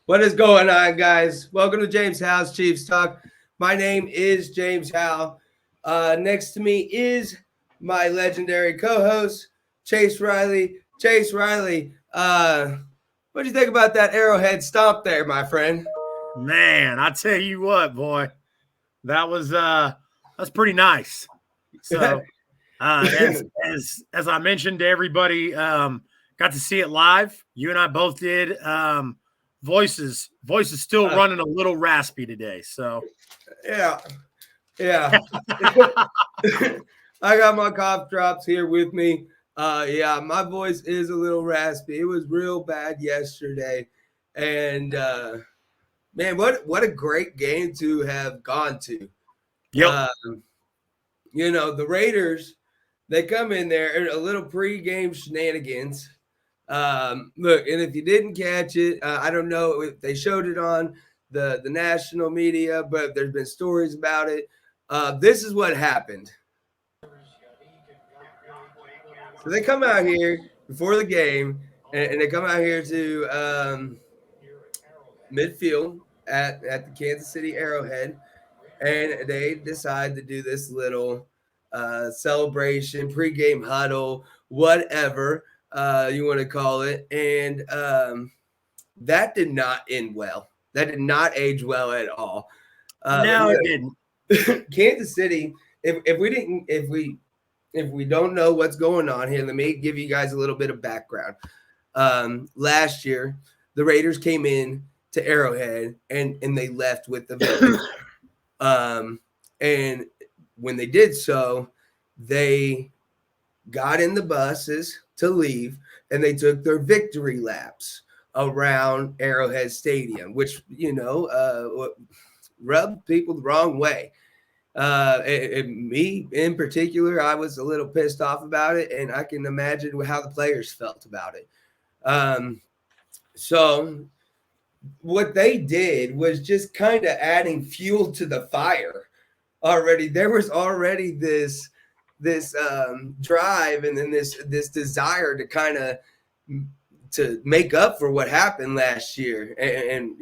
What is going on, guys? Welcome to Jaymes Howell's Chiefs Talk. My name is Jaymes Howell. Next to me is my legendary co-host, Chase Riley. Chase Riley, what do you think about that Arrowhead stomp there, my friend? Man, I tell you what, boy, that was that's pretty nice. So, as I mentioned to everybody, got to see it live. You and I both did. Voice is still running a little raspy today. So, yeah. I got my cough drops here with me. Yeah, my voice is a little raspy. It was real bad yesterday, and man, what a great game to have gone to. yep. The Raiders, they come in there a little pregame shenanigans. Look, and if you didn't catch it, I don't know if they showed it on the national media, but there's been stories about it. This is what happened. So they come out here before the game, and they come out here to midfield at the Kansas City Arrowhead, and they decide to do this little celebration, pregame huddle, whatever you want to call it, and that did not end well. That did not age well at all. No, it didn't. Kansas City. If we don't know what's going on here, let me give you guys a little bit of background. Last year, the Raiders came in to Arrowhead and they left with the victory. And when they did so, they got in the buses to leave and they took their victory laps around Arrowhead Stadium, which, rubbed people the wrong way. Me in particular, I was a little pissed off about it, and I can imagine how the players felt about it. So what they did was just kind of adding fuel to the fire. Already, there was already this drive and then this desire to kind of to make up for what happened last year, and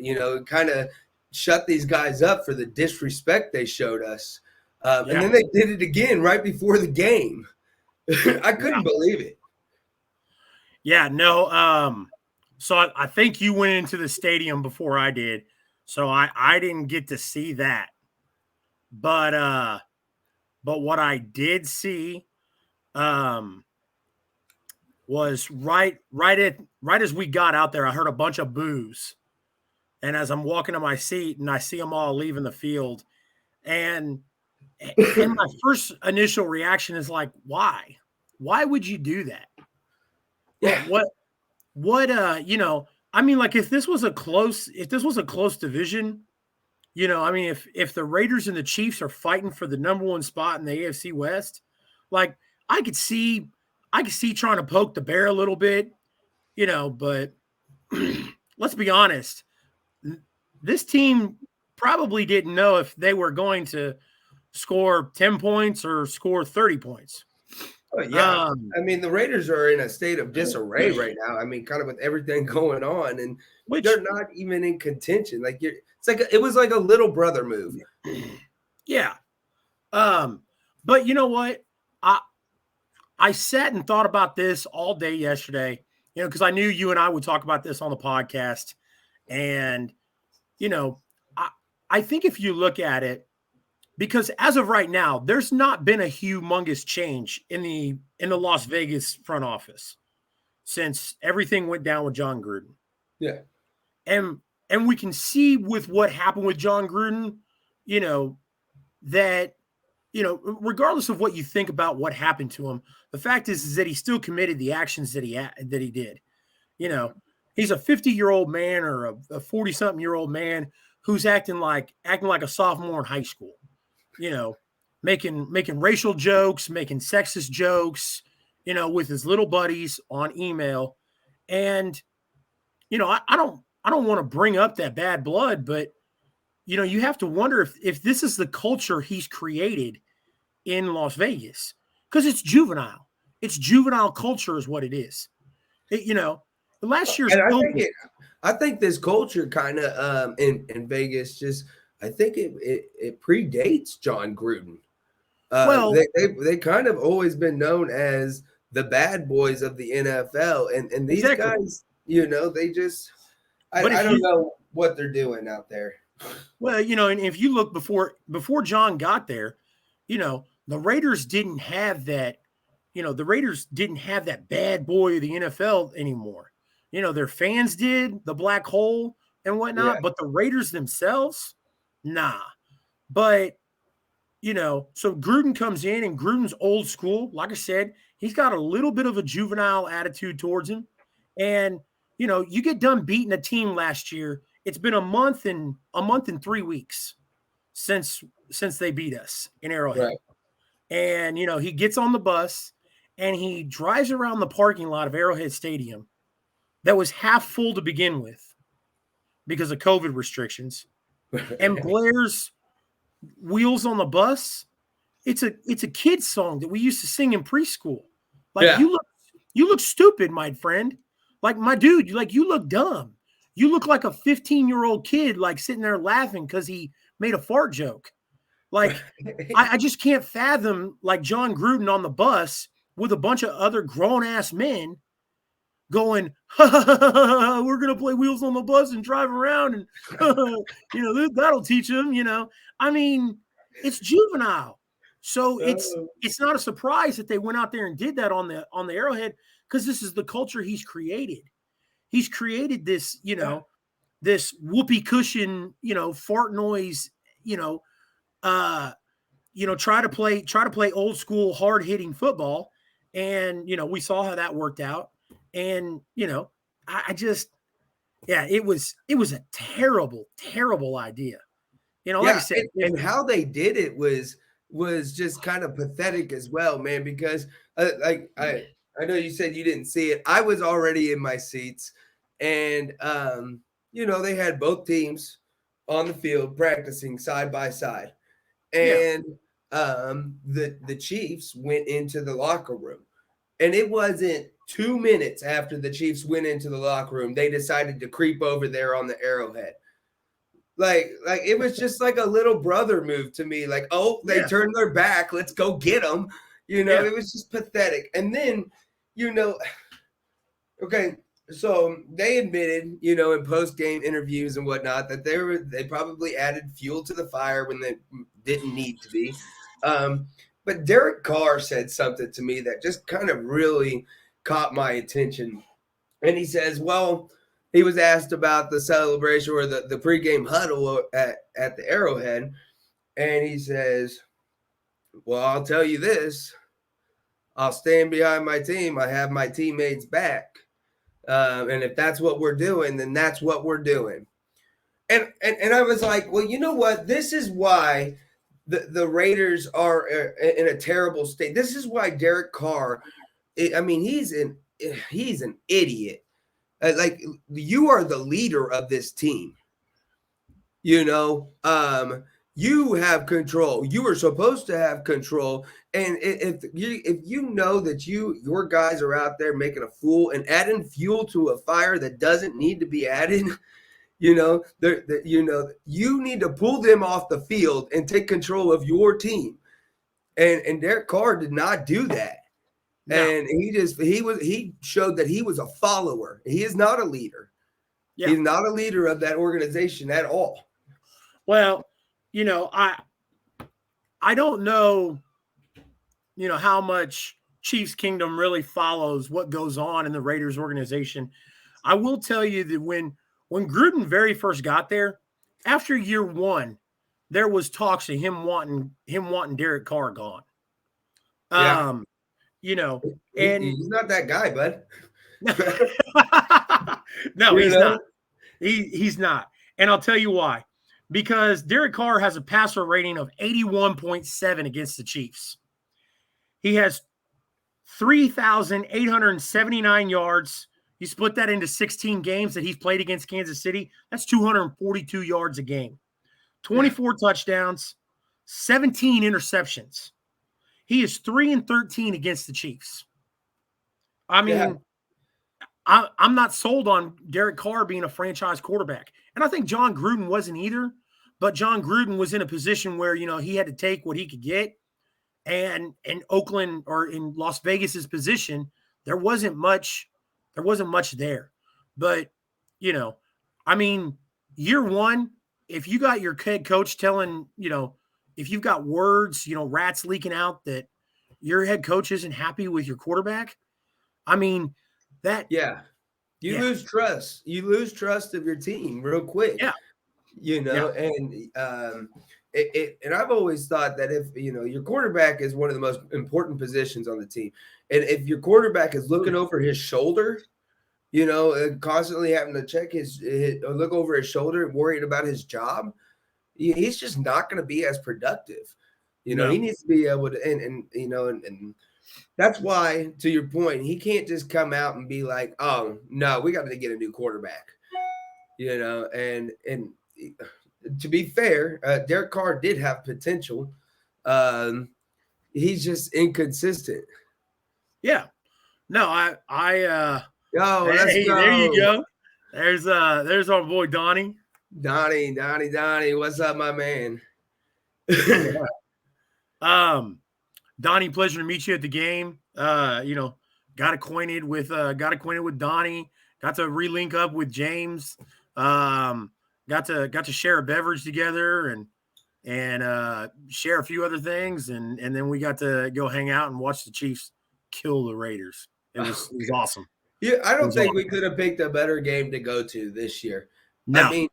kind of shut these guys up for the disrespect they showed us. And then they did it again right before the game. I couldn't believe it. Yeah, no. So I think you went into the stadium before I did, so I didn't get to see that. But what I did see was right as we got out there, I heard a bunch of boos. And as I'm walking to my seat and I see them all leaving the field, and my first initial reaction is like, why? Why would you do that? Yeah. I mean, like if this was a close division, I mean, if the Raiders and the Chiefs are fighting for the number one spot in the AFC West, like I could see trying to poke the bear a little bit, but let's be honest. This team probably didn't know if they were going to score 10 points or score 30 points. Oh, yeah. I mean, the Raiders are in a state of disarray right now. I mean, kind of with everything going on, and they're not even in contention. Like it was like a little brother move. Yeah. But you know what? I sat and thought about this all day yesterday, because I knew you and I would talk about this on the podcast. And, I think if you look at it, because as of right now, there's not been a humongous change in the Las Vegas front office since everything went down with John Gruden. Yeah. And we can see with what happened with John Gruden, that, regardless of what you think about what happened to him, the fact is that he still committed the actions that he did. He's a 50-year-old man or a 40-something-year-old man who's acting like a sophomore in high school, making racial jokes, making sexist jokes, with his little buddies on email. And, I don't want to bring up that bad blood, but, you have to wonder if this is the culture he's created in Las Vegas, because it's juvenile. It's juvenile culture is what it is. last year's And COVID. I think this culture kind of in Vegas just I think it predates John Gruden. Well, They kind of always been known as the bad boys of the NFL, and these exactly. guys, you know, they just But I if don't you know what they're doing out there. well, and if you look before John got there, the Raiders didn't have that. The Raiders didn't have that bad boy of the NFL anymore. Their fans did, the black hole and Yeah, whatnot, but the Raiders themselves, nah. But so Gruden comes in, and Gruden's old school. Like I said, he's got a little bit of a juvenile attitude towards him. And you get done beating a team last year. It's been a month and 3 weeks since they beat us in Arrowhead. right. And he gets on the bus and he drives around the parking lot of Arrowhead Stadium that was half full to begin with because of COVID restrictions, and blares Wheels on the Bus. It's a kid's song that we used to sing in preschool. Like, Yeah. you look stupid, my friend. Like, my dude, you look dumb. You look like a 15-year-old kid, like sitting there laughing because he made a fart joke. Like, I just can't fathom like John Gruden on the bus with a bunch of other grown ass men going, we're gonna play Wheels on the Bus and drive around, and that'll teach them. I mean, it's juvenile, so it's Oh, it's not a surprise that they went out there and did that on the Arrowhead, because this is the culture he's created. He's created this, yeah. this whoopee cushion, fart noise, you know, uh, try to play old school hard hitting football, and we saw how that worked out, and I just, yeah, it was a terrible, terrible idea. Like I Yeah, said, if and how they did it was just kind of pathetic as well, man. Because like I know you said you didn't see it. I was already in my seats, and they had both teams on the field practicing side by side, yeah, and the Chiefs went into the locker room, and it wasn't 2 minutes after the Chiefs went into the locker room they decided to creep over there on the Arrowhead. Like it was just like a little brother move to me. Like, oh, they yeah, turned their back. Let's go get them. yeah, It was just pathetic. And then, you know, okay, so they admitted, in post game interviews and whatnot, that they probably added fuel to the fire when they didn't need to be. Um, but Derek Carr said something to me that just kind of really caught my attention. And he says, well, he was asked about the celebration or the pregame huddle at the Arrowhead. And he says, well, I'll tell you this. I'll stand behind my team. I have my teammates back. And if that's what we're doing, then that's what we're doing. And I was like, well, you know what? This is why the Raiders are in a terrible state. This is why Derek Carr, I mean, he's an idiot. Like, you are the leader of this team. You have control. You are supposed to have control. And if you know that your guys are out there making a fool and adding fuel to a fire that doesn't need to be added, you need to pull them off the field and take control of your team. And Derek Carr did not do that. no, And he showed that he was a follower. He is not a leader. yeah. He's not a leader of that organization at all. Well, I don't know, how much Chiefs Kingdom really follows what goes on in the Raiders organization. I will tell you that when Gruden very first got there, after year one, there was talks of him wanting Derek Carr gone. Yeah. Um, you know, and He's not that guy, bud. no, you he's know? not. He's not. And I'll tell you why. Because Derek Carr has a passer rating of 81.7 against the Chiefs. He has 3,879 yards. You split that into 16 games that he's played against Kansas City. That's 242 yards a game, Yeah. 24 touchdowns, 17 interceptions. He is 3-13 against the Chiefs. I Yeah. mean, I'm not sold on Derek Carr being a franchise quarterback. And I think John Gruden wasn't either. But John Gruden was in a position where, he had to take what he could get. And in Oakland or in Las Vegas's position, there wasn't much there. But, you know, I mean, year one, if you got your head coach telling, if you've got words, rats leaking out that your head coach isn't happy with your quarterback, I mean, that, Yeah. You yeah, lose trust. You lose trust of your team real quick, yeah, yeah, and and I've always thought that if your quarterback is one of the most important positions on the team, and if your quarterback is looking over his shoulder, and constantly having to check or look over his shoulder and worried about his job, he's just not going to be as productive. He no, needs to be able to, and that's why, to your point, he can't just come out and be like, "Oh no, we got to get a new quarterback." And to be fair, Derek Carr did have potential. Um, he's just inconsistent. yeah, no, Yo, let's hey, there you go, go. There's our boy Donnie. Donnie. What's up, my man? Yeah. Donnie, pleasure to meet you at the game. Got acquainted with Donnie. Got to relink up with Jaymes. Got to share a beverage together and share a few other things, and then we got to go hang out and watch the Chiefs kill the Raiders. It was awesome. Yeah, I It don't was think awesome. we could have picked a better game to go to this year. I No. mean,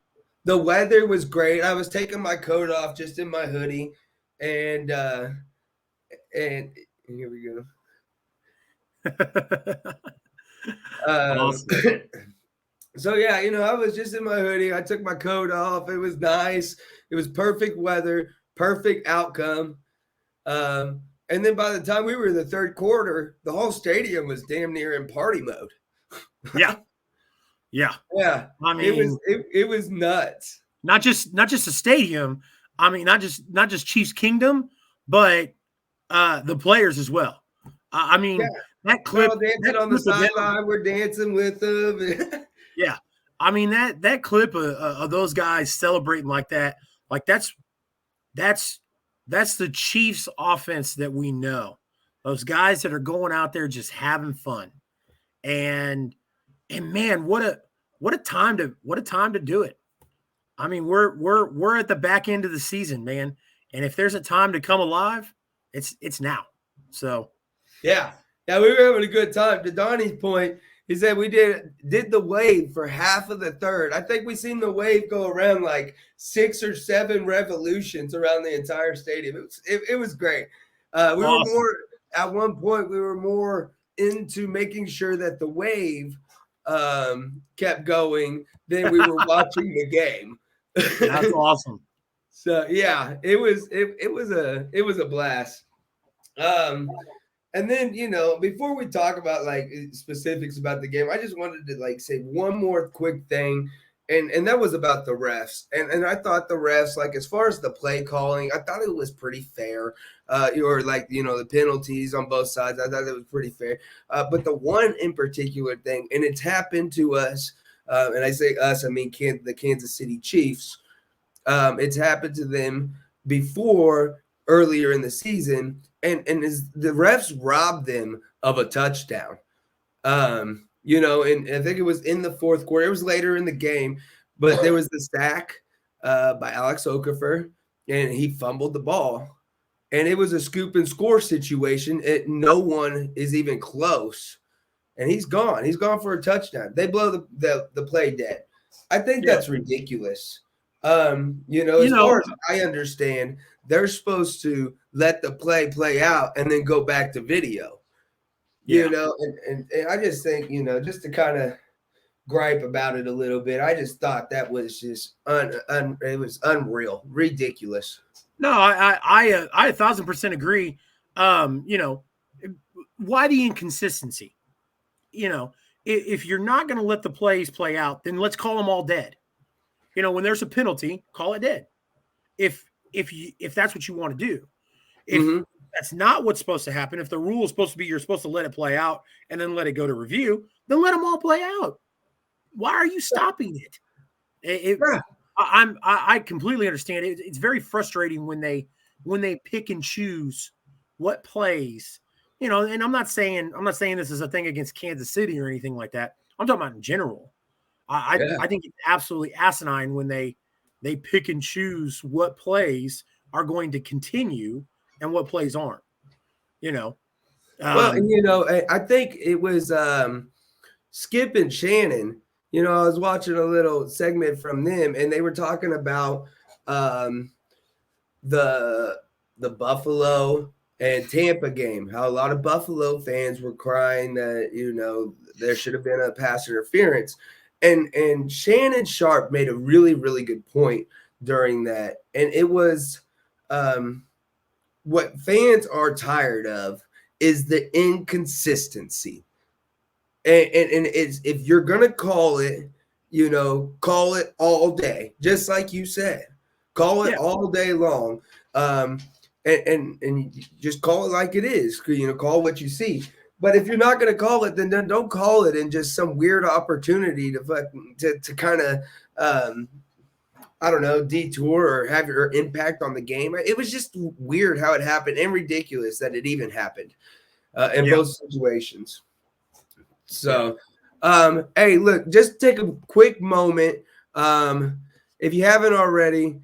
the weather was great. I was taking my coat off just in my hoodie, and here we go. Um, Awesome. so yeah, I was just in my hoodie. I took my coat off. It was nice. It was perfect weather, perfect outcome. And then by the time we were in the third quarter, the whole stadium was damn near in party mode. Yeah. Yeah. Yeah, I it was mean, it was nuts. not just a stadium. I mean, not just Chiefs Kingdom, but the players as well. I Yeah, mean, that they're all clip dancing that on the clip of them. sideline. We're dancing with them. Yeah, I mean that clip of those guys celebrating like that, like that's that's the Chiefs offense that we know. Those guys that are going out there just having fun, and and man, what a time to do it. I mean, we're at the back end of the season, man. And if there's a time to come alive, it's now. So Yeah. Yeah, we were having a good time. To Donnie's point, he said we did the wave for half of the third. I think we seen the wave go around like 6 or 7 revolutions around the entire stadium. It was great. We were awesome. more at one point. We were more into making sure that the wave kept going than we were watching the game. That's awesome. So yeah, it was a blast. Um, and then, before we talk about like specifics about the game, I just wanted to like say one more quick thing. And that was about the refs. And I thought the refs, like as far as the play calling, I thought it was pretty fair. Or like, the penalties on both sides, I thought it was pretty fair. But the one in particular thing, and it's happened to us, and I say us, I mean the Kansas City Chiefs. It's happened to them before earlier in the season, and is the refs robbed them of a touchdown. And I think it was in the fourth quarter. It was later in the game, but there was the sack by Alex Okafor, and he fumbled the ball. And it was a scoop and score situation. No one is even close. And he's gone. He's gone for a touchdown. They blow the play dead. I think Yeah. that's ridiculous. You As far know, as I understand, they're supposed to let the play out and then go back to video. yeah. And I just think, just to kind of gripe about it a little bit, I just thought that was just it was unreal, ridiculous. No, I 1,000% agree. You know, why the inconsistency? If you're not going to let the plays play out, then let's call them all dead. When there's a penalty, call it dead. If that's what you want to do, if Mm-hmm. That's not what's supposed to happen. If the rule is supposed to be you're supposed to let it play out and then let it go to review, then let them all play out. Why are you stopping it? Yeah. I completely understand it. It's very frustrating when they pick and choose what plays. And I'm not saying this is a thing against Kansas City or anything like that. I'm talking about in general. Yeah. I think it's absolutely asinine when they pick and choose what plays are going to continue and what plays aren't. You know, Well, um, I think it was Skip and Shannon. I was watching a little segment from them, and they were talking about um, the Buffalo and Tampa game. How a lot of Buffalo fans were crying that there should have been a pass interference, and Shannon Sharp made a really really good point during that, and it was what fans are tired of is the inconsistency. And it's, if you're gonna call it, call it all day, just like you said, call it yeah, all day long, um, and just call it like it is. Call what you see. But if you're not gonna call it, then don't call it in just some weird opportunity to kind of I don't know, detour or have your impact on the game. It was just weird how it happened and ridiculous that it even happened in yeah, both situations. yeah. So, hey, look, just take a quick moment. Um, if you haven't already,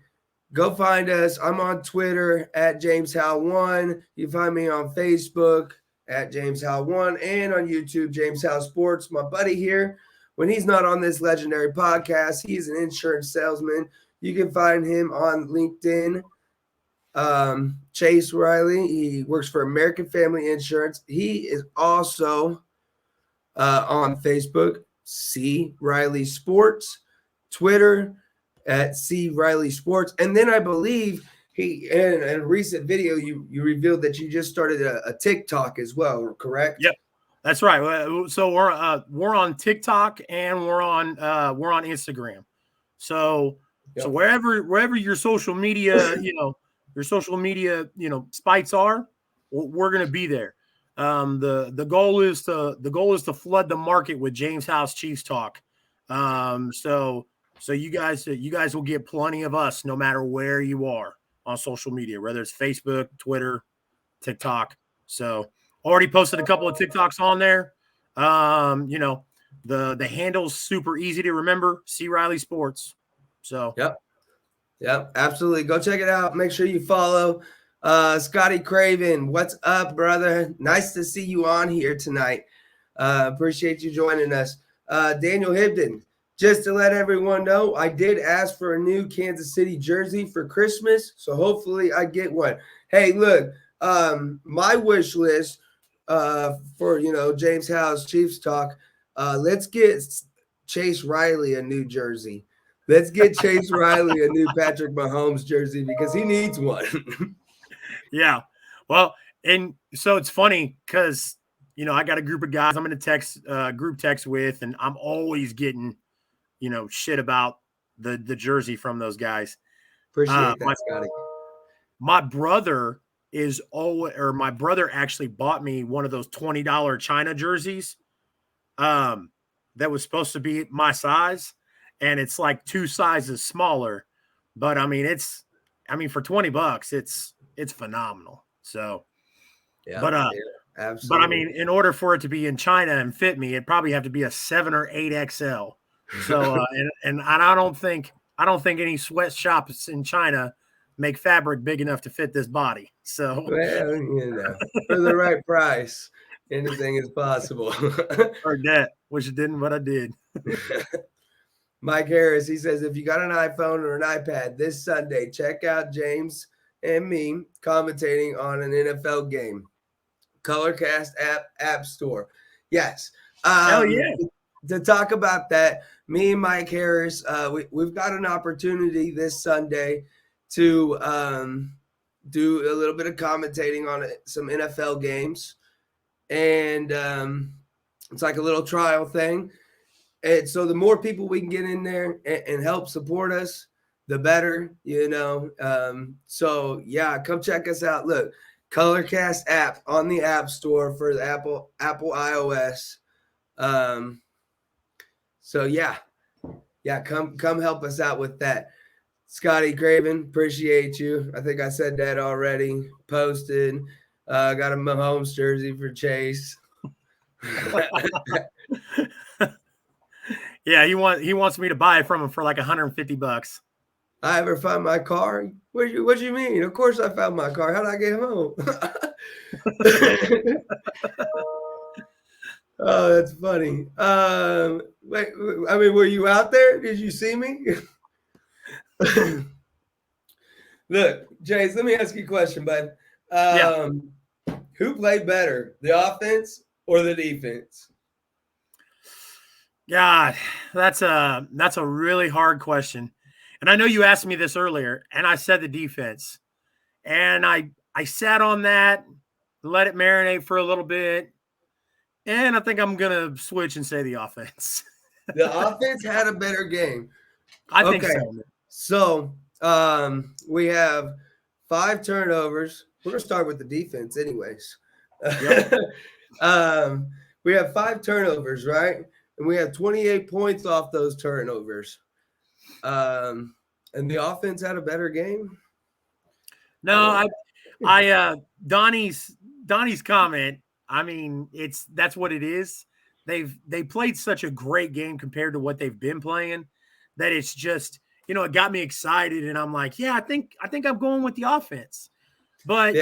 go find us. I'm on Twitter at Jaymes Howell1. You find me on Facebook at Jaymes Howell1 and on YouTube, Jaymes Howell Sports. My buddy here, when he's not on this legendary podcast, he's an insurance salesman. You can find him on LinkedIn. Chase Riley, he works for American Family Insurance. He is also on Facebook, C Riley Sports, Twitter at C Riley Sports, and then I believe he in a recent video you revealed that you just started a TikTok as well, correct? Yep, that's right. So we're on TikTok and we're on Instagram. So Yep. wherever your social media spites are, we're going to be there. The goal is to flood the market with James House Chiefs talk. So you guys will get plenty of us no matter where you are on social media, whether it's Facebook, Twitter, TikTok. So already posted a couple of TikToks on there. The handle's super easy to remember. C Riley Sports. So Yep. Yep, absolutely. Go check it out. Make sure you follow Scotty Craven. What's up, brother? Nice to see you on here tonight. Appreciate you joining us. Daniel Hibden, just to let everyone know, I did ask for a new Kansas City jersey for Christmas, so hopefully I get one. Hey, look, my wish list for James Howe's Chiefs talk. Let's get Chase Riley a new jersey. Let's get Chase Riley a new Patrick Mahomes jersey because he needs one. yeah. Well, and so it's funny because I got a group of guys I'm in a group text with, and I'm always getting shit about the jersey from those guys. Appreciate My that, Scotty. my brother my brother actually bought me one of those $20 China jerseys that was supposed to be my size, and it's like 2 sizes smaller. But I mean, for $20, it's phenomenal. So, Yeah, but yeah, but I absolutely. mean, in order for it to be in China and fit me, it'd probably have to be a 7 or 8 XL. So, and I don't think any sweatshops in China make fabric big enough to fit this body. So, Well, for the right price, anything is possible. or that, which it didn't, but I did. Mike Harris, he says, if you got an iPhone or an iPad this Sunday, check out James and me commentating on an NFL game. Colorcast app store. Yes. Hell yeah. To talk about that, me and Mike Harris, we've got an opportunity this Sunday to do a little bit of commentating on some NFL games. And it's like a little trial thing. And so the more people we can get in there and help support us, the better, So yeah, come check us out. Look, Colorcast app on the App Store for the Apple iOS. So yeah, come help us out with that. Scotty Craven, appreciate you. I think I said that already. Posted. Got a Mahomes jersey for Chase. Yeah, he wants me to buy it from him for like $150. I ever find my car? What you mean? Of course I found my car. How'd I get home? Oh, that's funny. Wait, I mean, were you out there? Did you see me? Look, James, let me ask you a question, bud. Yeah. Who played better, the offense or the defense? God, that's a really hard question. And I know you asked me this earlier, and I said the defense. And I sat on that, let it marinate for a little bit, and I think I'm gonna switch and say the offense. The offense had a better game. I think so. So we have 5 turnovers. We're gonna start with the defense, anyways. Yep. We have 5 turnovers, right? And we have 28 points off those turnovers. And the offense had a better game. No, Donnie's comment. I mean, that's what it is. They played such a great game compared to what they've been playing that it's just, it got me excited, and I'm like, yeah, I think I'm going with the offense. But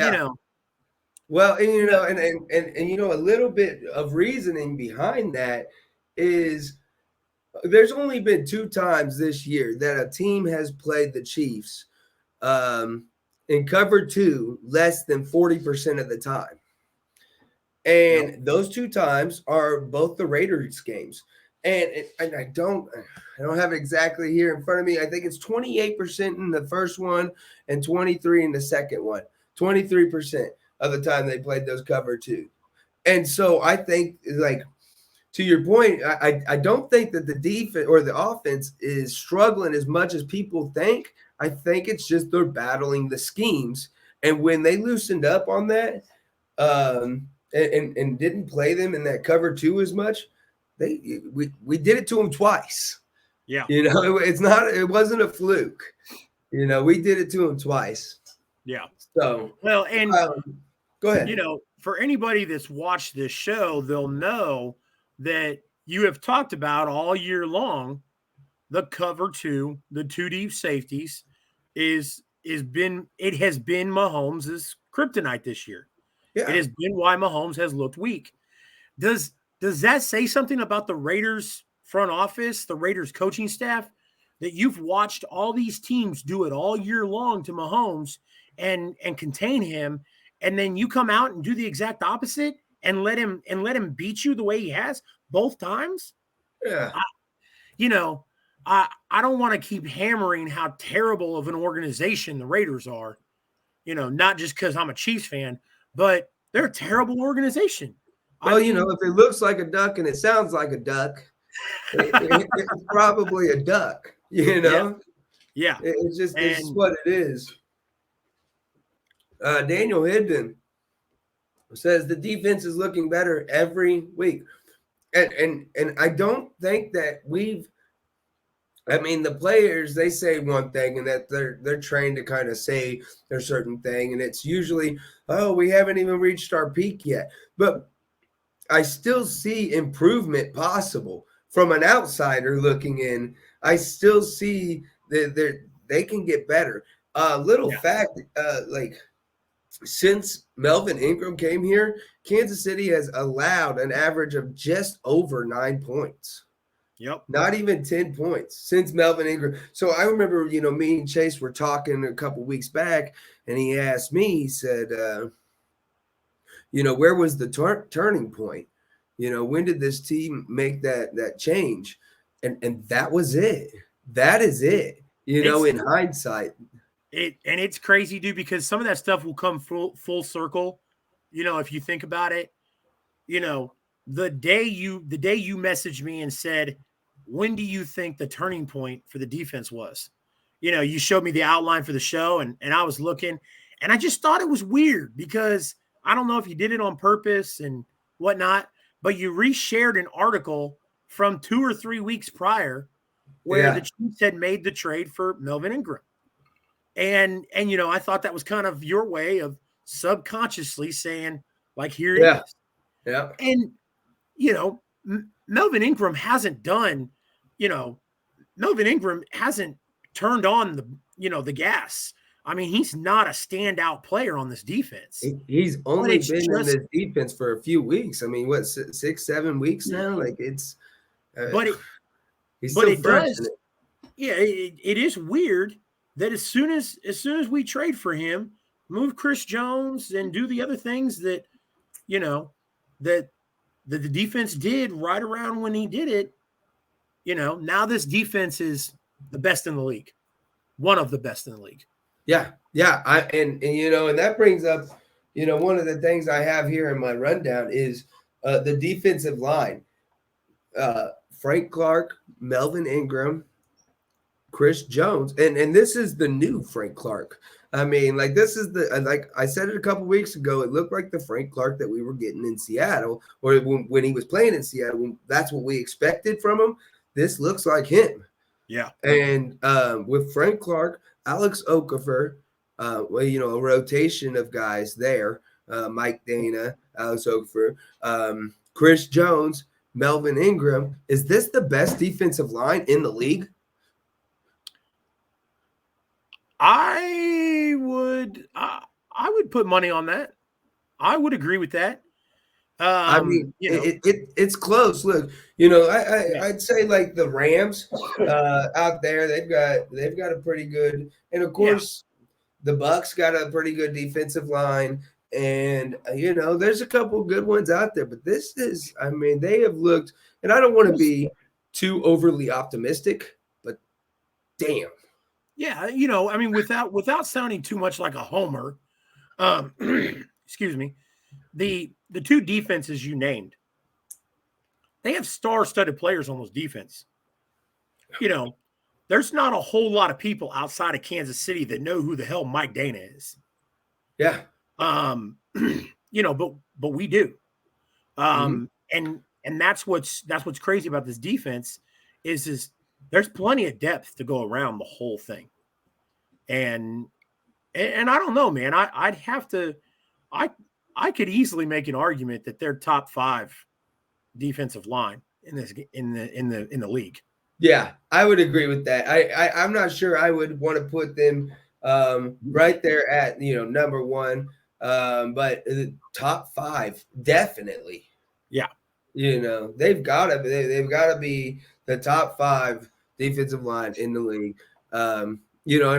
well, and a little bit of reasoning behind that is there's only been 2 times this year that a team has played the Chiefs in cover 2 less than 40% of the time. And those 2 times are both the Raiders games. And I don't have it exactly here in front of me. I think it's 28% in the first one and 23 in the second one. 23% of the time they played those cover 2. And so I think, like, to your point, I don't think that the defense or the offense is struggling as much as people think. I think it's just they're battling the schemes. And when they loosened up on that and didn't play them in that cover 2 as much, we did it to them twice. Yeah. It wasn't a fluke. We did it to them twice. Yeah. So, well, and go ahead. For anybody that's watched this show, they'll know that you have talked about all year long the cover 2, the 2 deep safeties it has been Mahomes' kryptonite this year. Yeah. It has been why Mahomes has looked weak. Does that say something about the Raiders front office, the Raiders coaching staff, that you've watched all these teams do it all year long to Mahomes and contain him, and then you come out and do the exact opposite and let him beat you the way he has both times? Yeah. I don't want to keep hammering how terrible of an organization the Raiders are, not just because I'm a Chiefs fan, but they're a terrible organization. Well, if it looks like a duck and it sounds like a duck, it's probably a duck, Yeah. It's what it is. Daniel Hidden says the defense is looking better every week. And I don't think that the players, they say one thing and that they're trained to kind of say their certain thing. And it's usually, we haven't even reached our peak yet. But I still see improvement possible from an outsider looking in. I still see that they can get better. Fact, since Melvin Ingram came here, Kansas City has allowed an average of just over 9 points. Yep. Not even 10 points since Melvin Ingram. So I remember, me and Chase were talking a couple weeks back, and he asked me, he said, where was the turning point? When did this team make that change? And that was it. That is it, in hindsight. It's crazy, dude, because some of that stuff will come full circle. If you think about it, the day you messaged me and said, when do you think the turning point for the defense was? You showed me the outline for the show, and I was looking, And I just thought it was weird because I don't know if you did it on purpose and whatnot, but you reshared an article from 2 or 3 weeks prior where the Yeah. Chiefs had made the trade for Melvin Ingram. And I thought that was kind of your way of subconsciously saying, like, here it Yeah. is. Yeah. And, Melvin Ingram hasn't done, Melvin Ingram hasn't turned on the gas. I mean, he's not a standout player on this defense, He's but only it's been in just, this defense for a few weeks. I mean, what, 6, 7 weeks now? Like uh, but it, he's but still it fresh in does. it. Yeah, it is weird that as soon as we trade for him, move Chris Jones and do the other things that you know that that the defense did right around when he did it. Now this defense is the best in the league, one of the best in the league. Yeah. Yeah. And that brings up, one of the things I have here in my rundown is the defensive line. Frank Clark, Melvin Ingram, Chris Jones, and this is the new Frank Clark. I mean, like this is like I said it a couple weeks ago. It looked like the Frank Clark that we were getting in Seattle, or when he was playing in Seattle. That's what we expected from him. This looks like him. Yeah. And with Frank Clark, Alex Okafor, a rotation of guys there. Mike Dana, Alex Okafor, Chris Jones, Melvin Ingram. Is this the best defensive line in the league? I would put money on that. I would agree with that. I mean, it's close. Look, Yeah, I'd say like the Rams out there, they've got a pretty good, and of yeah. course the Bucks got a pretty good defensive line, and there's a couple good ones out there. But this is, I mean, they have looked, and I don't want to be too overly optimistic, but damn, Yeah, I mean, without sounding too much like a homer, um, excuse me, the two defenses you named, they have star-studded players on those defense. You know, there's not a whole lot of people outside of Kansas City that know who the hell Mike Dana is. yeah, But we do. hmm And that's what's crazy about this defense is there's plenty of depth to go around the whole thing. And I don't know, man. I'd have to I could easily make an argument that they're top 5 defensive line in the league. yeah, I would agree with that. I'm not sure I would want to put them right there at number one, but top 5 definitely. Yeah. They've got to be the top 5 defensive line in the league. And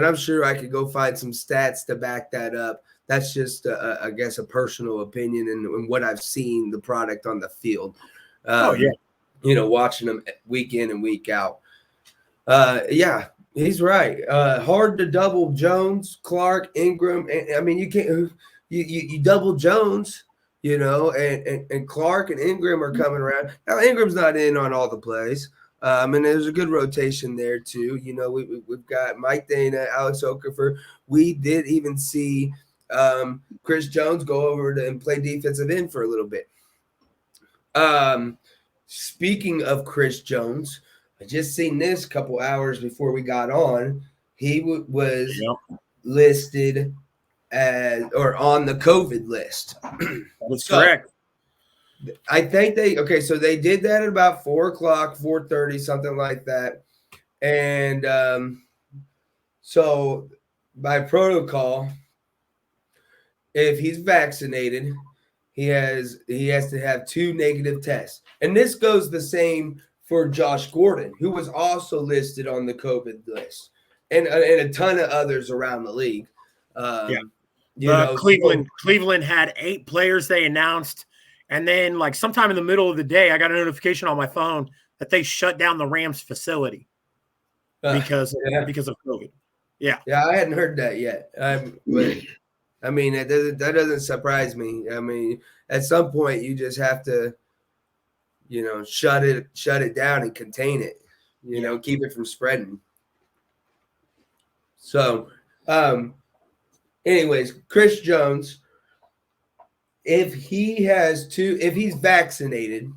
I'm sure I could go find some stats to back that up. That's just, I guess, a personal opinion and what I've seen the product on the field. Watching them week in and week out. Yeah, he's right. Hard to double Jones, Clark, Ingram. And I mean, you can't. You double Jones. And Clark and Ingram are coming around. Now, Ingram's not in on all the plays. And there's a good rotation there, too. We've got Mike Dana, Alex Okafor. We did even see Chris Jones go over and play defensive end for a little bit. Speaking of Chris Jones, I just seen this a couple hours before we got on. He was listed as or on the COVID list. That's correct. I think so they did that at about 4:00, 4:30, something like that. And so by protocol, if he's vaccinated, he has to have 2 negative tests. And this goes the same for Josh Gordon, who was also listed on the COVID list, and a ton of others around the league. Cleveland had 8 players they announced, and then like sometime in the middle of the day, I got a notification on my phone that they shut down the Rams facility because of COVID. Yeah, I hadn't heard that yet. But I mean, that doesn't surprise me. I mean, at some point, you just have to, shut it down and contain it. Keep it from spreading. So, Anyways, Chris Jones, if he's vaccinated,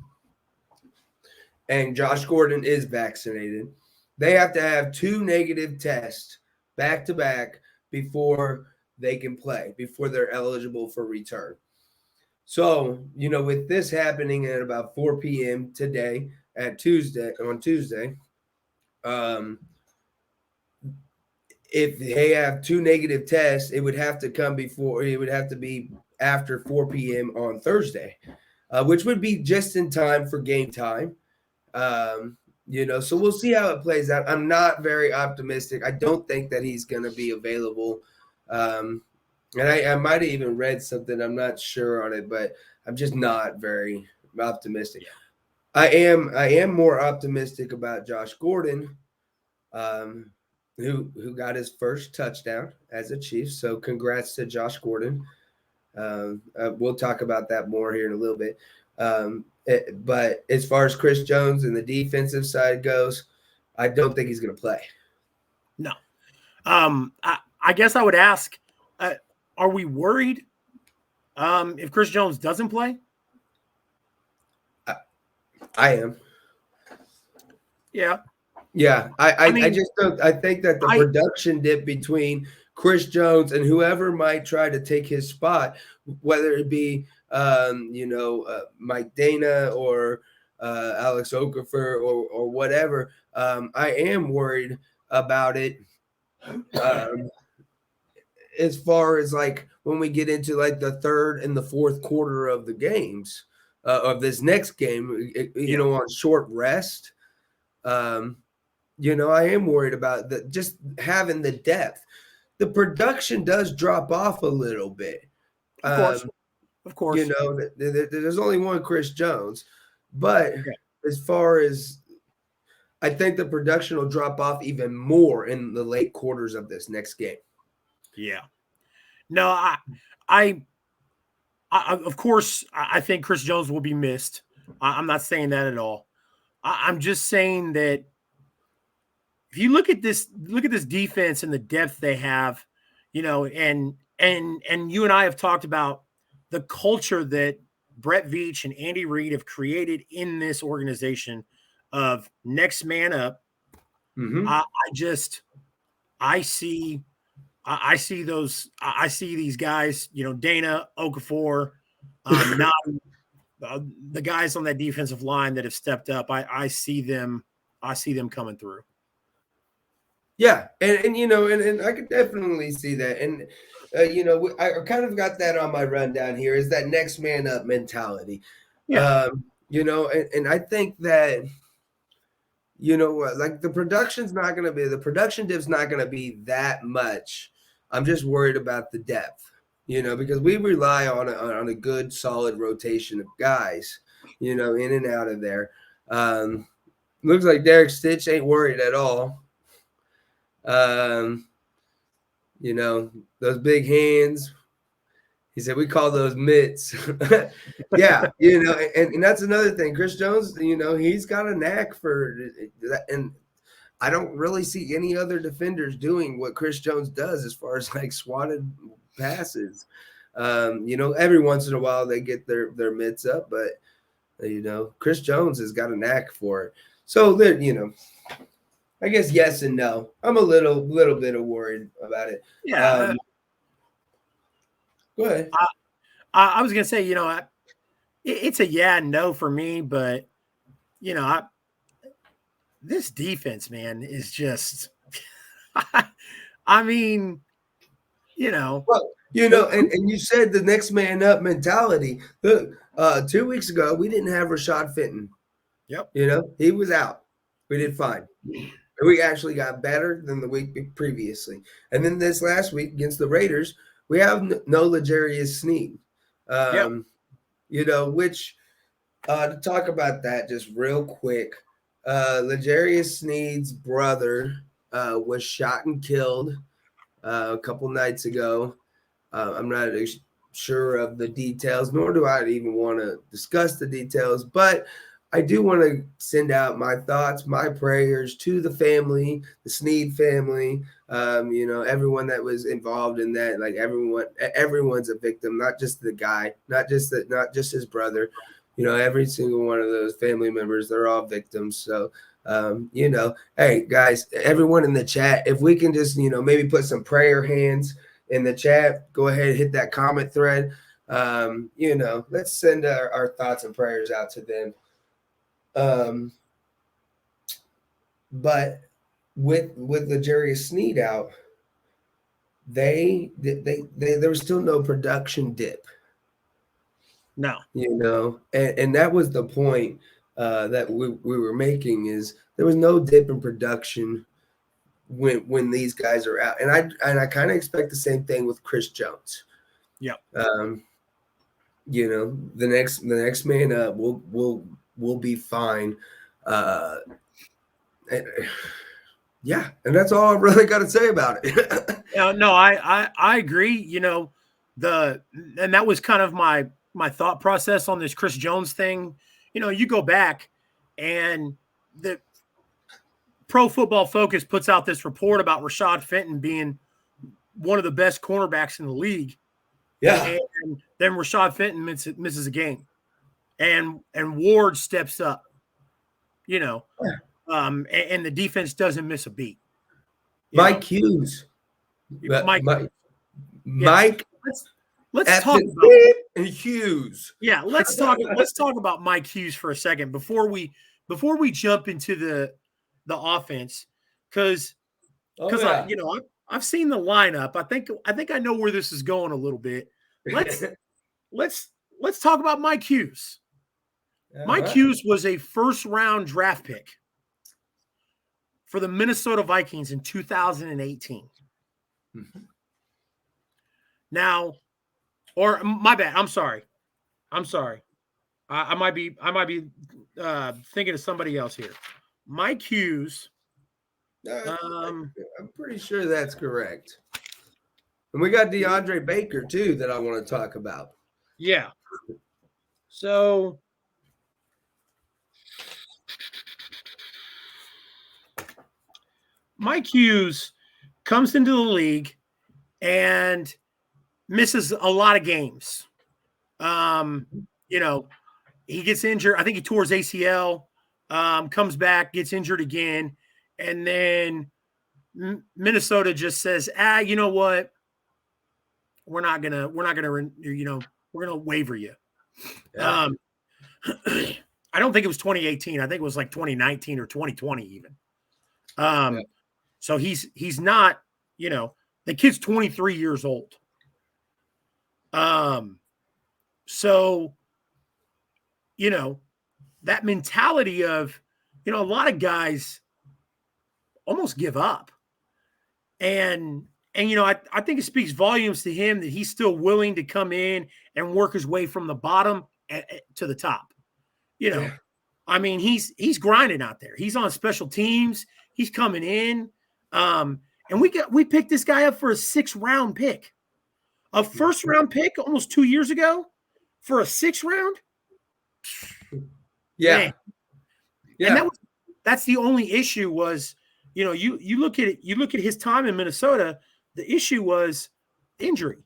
and Josh Gordon is vaccinated, they have to have 2 negative tests back to back before they can play, before they're eligible for return. So, with this happening at about 4 p.m. today on Tuesday, um, if they have 2 negative tests, it would have to be after 4 p.m. on Thursday, which would be just in time for game time. So we'll see how it plays out. I'm not very optimistic. I don't think that he's going to be available. And I might have even read something. I'm not sure on it, but I'm just not very optimistic. I am more optimistic about Josh Gordon, who got his first touchdown as a Chief. So congrats to Josh Gordon. We'll talk about that more here in a little bit. But as far as Chris Jones and the defensive side goes, I don't think he's going to play. No. I guess I would ask, are we worried if Chris Jones doesn't play? I am. Yeah. Yeah. I just don't. I think that the production dip between Chris Jones and whoever might try to take his spot, whether it be Mike Dana or Alex Okafor or whatever, I am worried about it. As far as like when we get into like the third and the fourth quarter of the games of this next game, on short rest, I am worried about just having the depth. The production does drop off a little bit. Of course. There's only one Chris Jones, but as far as I think the production will drop off even more in the late quarters of this next game. Yeah. No, I of course, I think Chris Jones will be missed. I'm not saying that at all. I'm just saying that if you look at this defense and the depth they have, and you and I have talked about the culture that Brett Veach and Andy Reid have created in this organization of next man up. Mm-hmm. I see these guys, Dana, Okafor, not the guys on that defensive line that have stepped up. I see them coming through. Yeah, and I could definitely see that, and I kind of got that on my rundown here. Is that next man up mentality? Yeah. And I think that like the production dip's not going to be that much. I'm just worried about the depth, because we rely on a good solid rotation of guys, in and out of there. Looks like Derek Stitch ain't worried at all. Those big hands. He said we call those mitts. Yeah, and that's another thing. Chris Jones, he's got a knack for that, and I don't really see any other defenders doing what Chris Jones does as far as like swatted passes. Every once in a while they get their mitts up, but Chris Jones has got a knack for it. So that I guess yes and no. I'm a little bit worried about it. Yeah. Go ahead. I was gonna say, it's a yeah and no for me, but this defense, man, is just. I mean, Well, and you said the next man up mentality. Look, 2 weeks ago we didn't have Rashad Fenton. Yep. He was out. We did fine. We actually got better than the week previously. And then this last week against the Raiders, we have no L'Jarius Sneed. Which to talk about that just real quick, L'Jarius Sneed's brother was shot and killed a couple nights ago. I'm not sure of the details, nor do I even want to discuss the details, but I do want to send out my thoughts, my prayers to the family, the Sneed family, everyone that was involved in that. Like everyone's a victim, not just the guy, not just his brother. Every single one of those family members, they're all victims. So, hey guys, everyone in the chat, if we can just, maybe put some prayer hands in the chat, go ahead, hit that comment thread. Let's send our thoughts and prayers out to them. But with the Jarius Sneed out, they there was still no production dip. No. And that was the point that we were making, is there was no dip in production when these guys are out. And I kind of expect the same thing with Chris Jones. Yeah. The next man up will be fine. Yeah, and that's all I really got to say about it. No, I agree. And that was kind of my thought process on this Chris Jones thing. You go back and the Pro Football Focus puts out this report about Rashad Fenton being one of the best cornerbacks in the league. Yeah. And then Rashad Fenton misses a game, and Ward steps up, and the defense doesn't miss a beat. Mike Hughes. Mike. Let's talk about Hughes. Yeah, let's talk about Mike Hughes for a second before we jump into the offense, because I've seen the lineup. I think I know where this is going a little bit. Let's talk about Mike Hughes. Mike Hughes was a first-round draft pick for the Minnesota Vikings in 2018. Mm-hmm. Now, or my bad. I'm sorry. I might be thinking of somebody else here. Mike Hughes. I'm pretty sure that's correct. And we got DeAndre Baker too that I want to talk about. Yeah. So Mike Hughes comes into the league and misses a lot of games. He gets injured. I think he tore his ACL, comes back, gets injured again. And then Minnesota just says, you know what? We're going to waiver you. Yeah. I don't think it was 2018. I think it was like 2019 or 2020 even. Yeah. So he's not, the kid's 23 years old. So, that mentality of, a lot of guys almost give up. And I think it speaks volumes to him that he's still willing to come in and work his way from the bottom to the top. Yeah. I mean, he's grinding out there. He's on special teams. He's coming in. And we picked this guy up for a 6th round pick. A 1st round pick almost 2 years ago for a 6th round. Yeah. Man. Yeah. And that's the only issue was, you look at it, you look at his time in Minnesota, the issue was injury.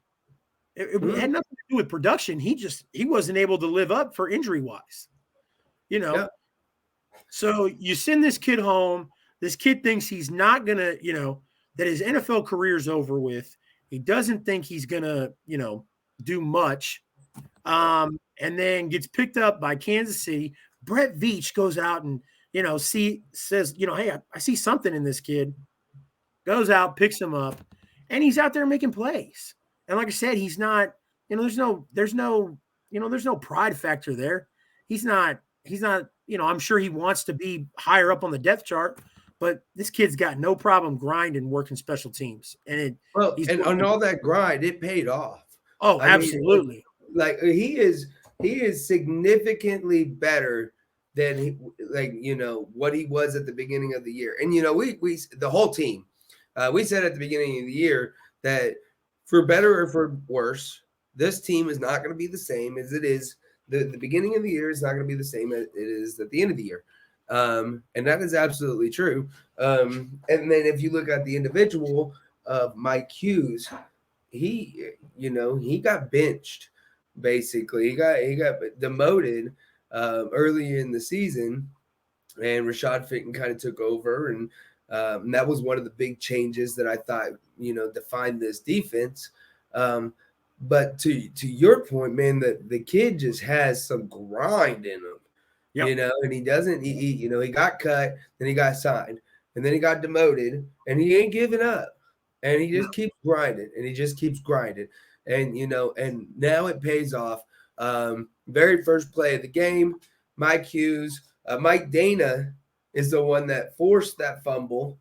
It had nothing to do with production. He wasn't able to live up for injury wise. Yeah. So you send this kid home. This kid thinks he's not going to, that his NFL career is over with. He doesn't think he's going to, do much. And then gets picked up by Kansas City. Brett Veach goes out and, says, hey, I see something in this kid. Goes out, picks him up, and he's out there making plays. And like I said, he's not, there's no pride factor there. He's not, I'm sure he wants to be higher up on the depth chart, but this kid's got no problem grinding, working special teams. And on all that grind, it paid off. Oh, absolutely. He is significantly better than what he was at the beginning of the year. And we the whole team, we said at the beginning of the year that for better or for worse, this team is not going to be the same as it is the beginning of the year is not going to be the same as it is at the end of the year. And that is absolutely true. And then if you look at the individual of Mike Hughes, he got benched basically. He got demoted early in the season, and Rashad Fitton kind of took over, and that was one of the big changes that I thought defined this defense. Um, but to your point, man, the kid just has some grind in him, Yep. and he doesn't. He got cut, then he got signed, and then he got demoted, and he ain't giving up, and he just keeps grinding, and he just keeps grinding, and now it pays off. Very first play of the game, Mike Hughes. Mike Dana is the one that forced that fumble,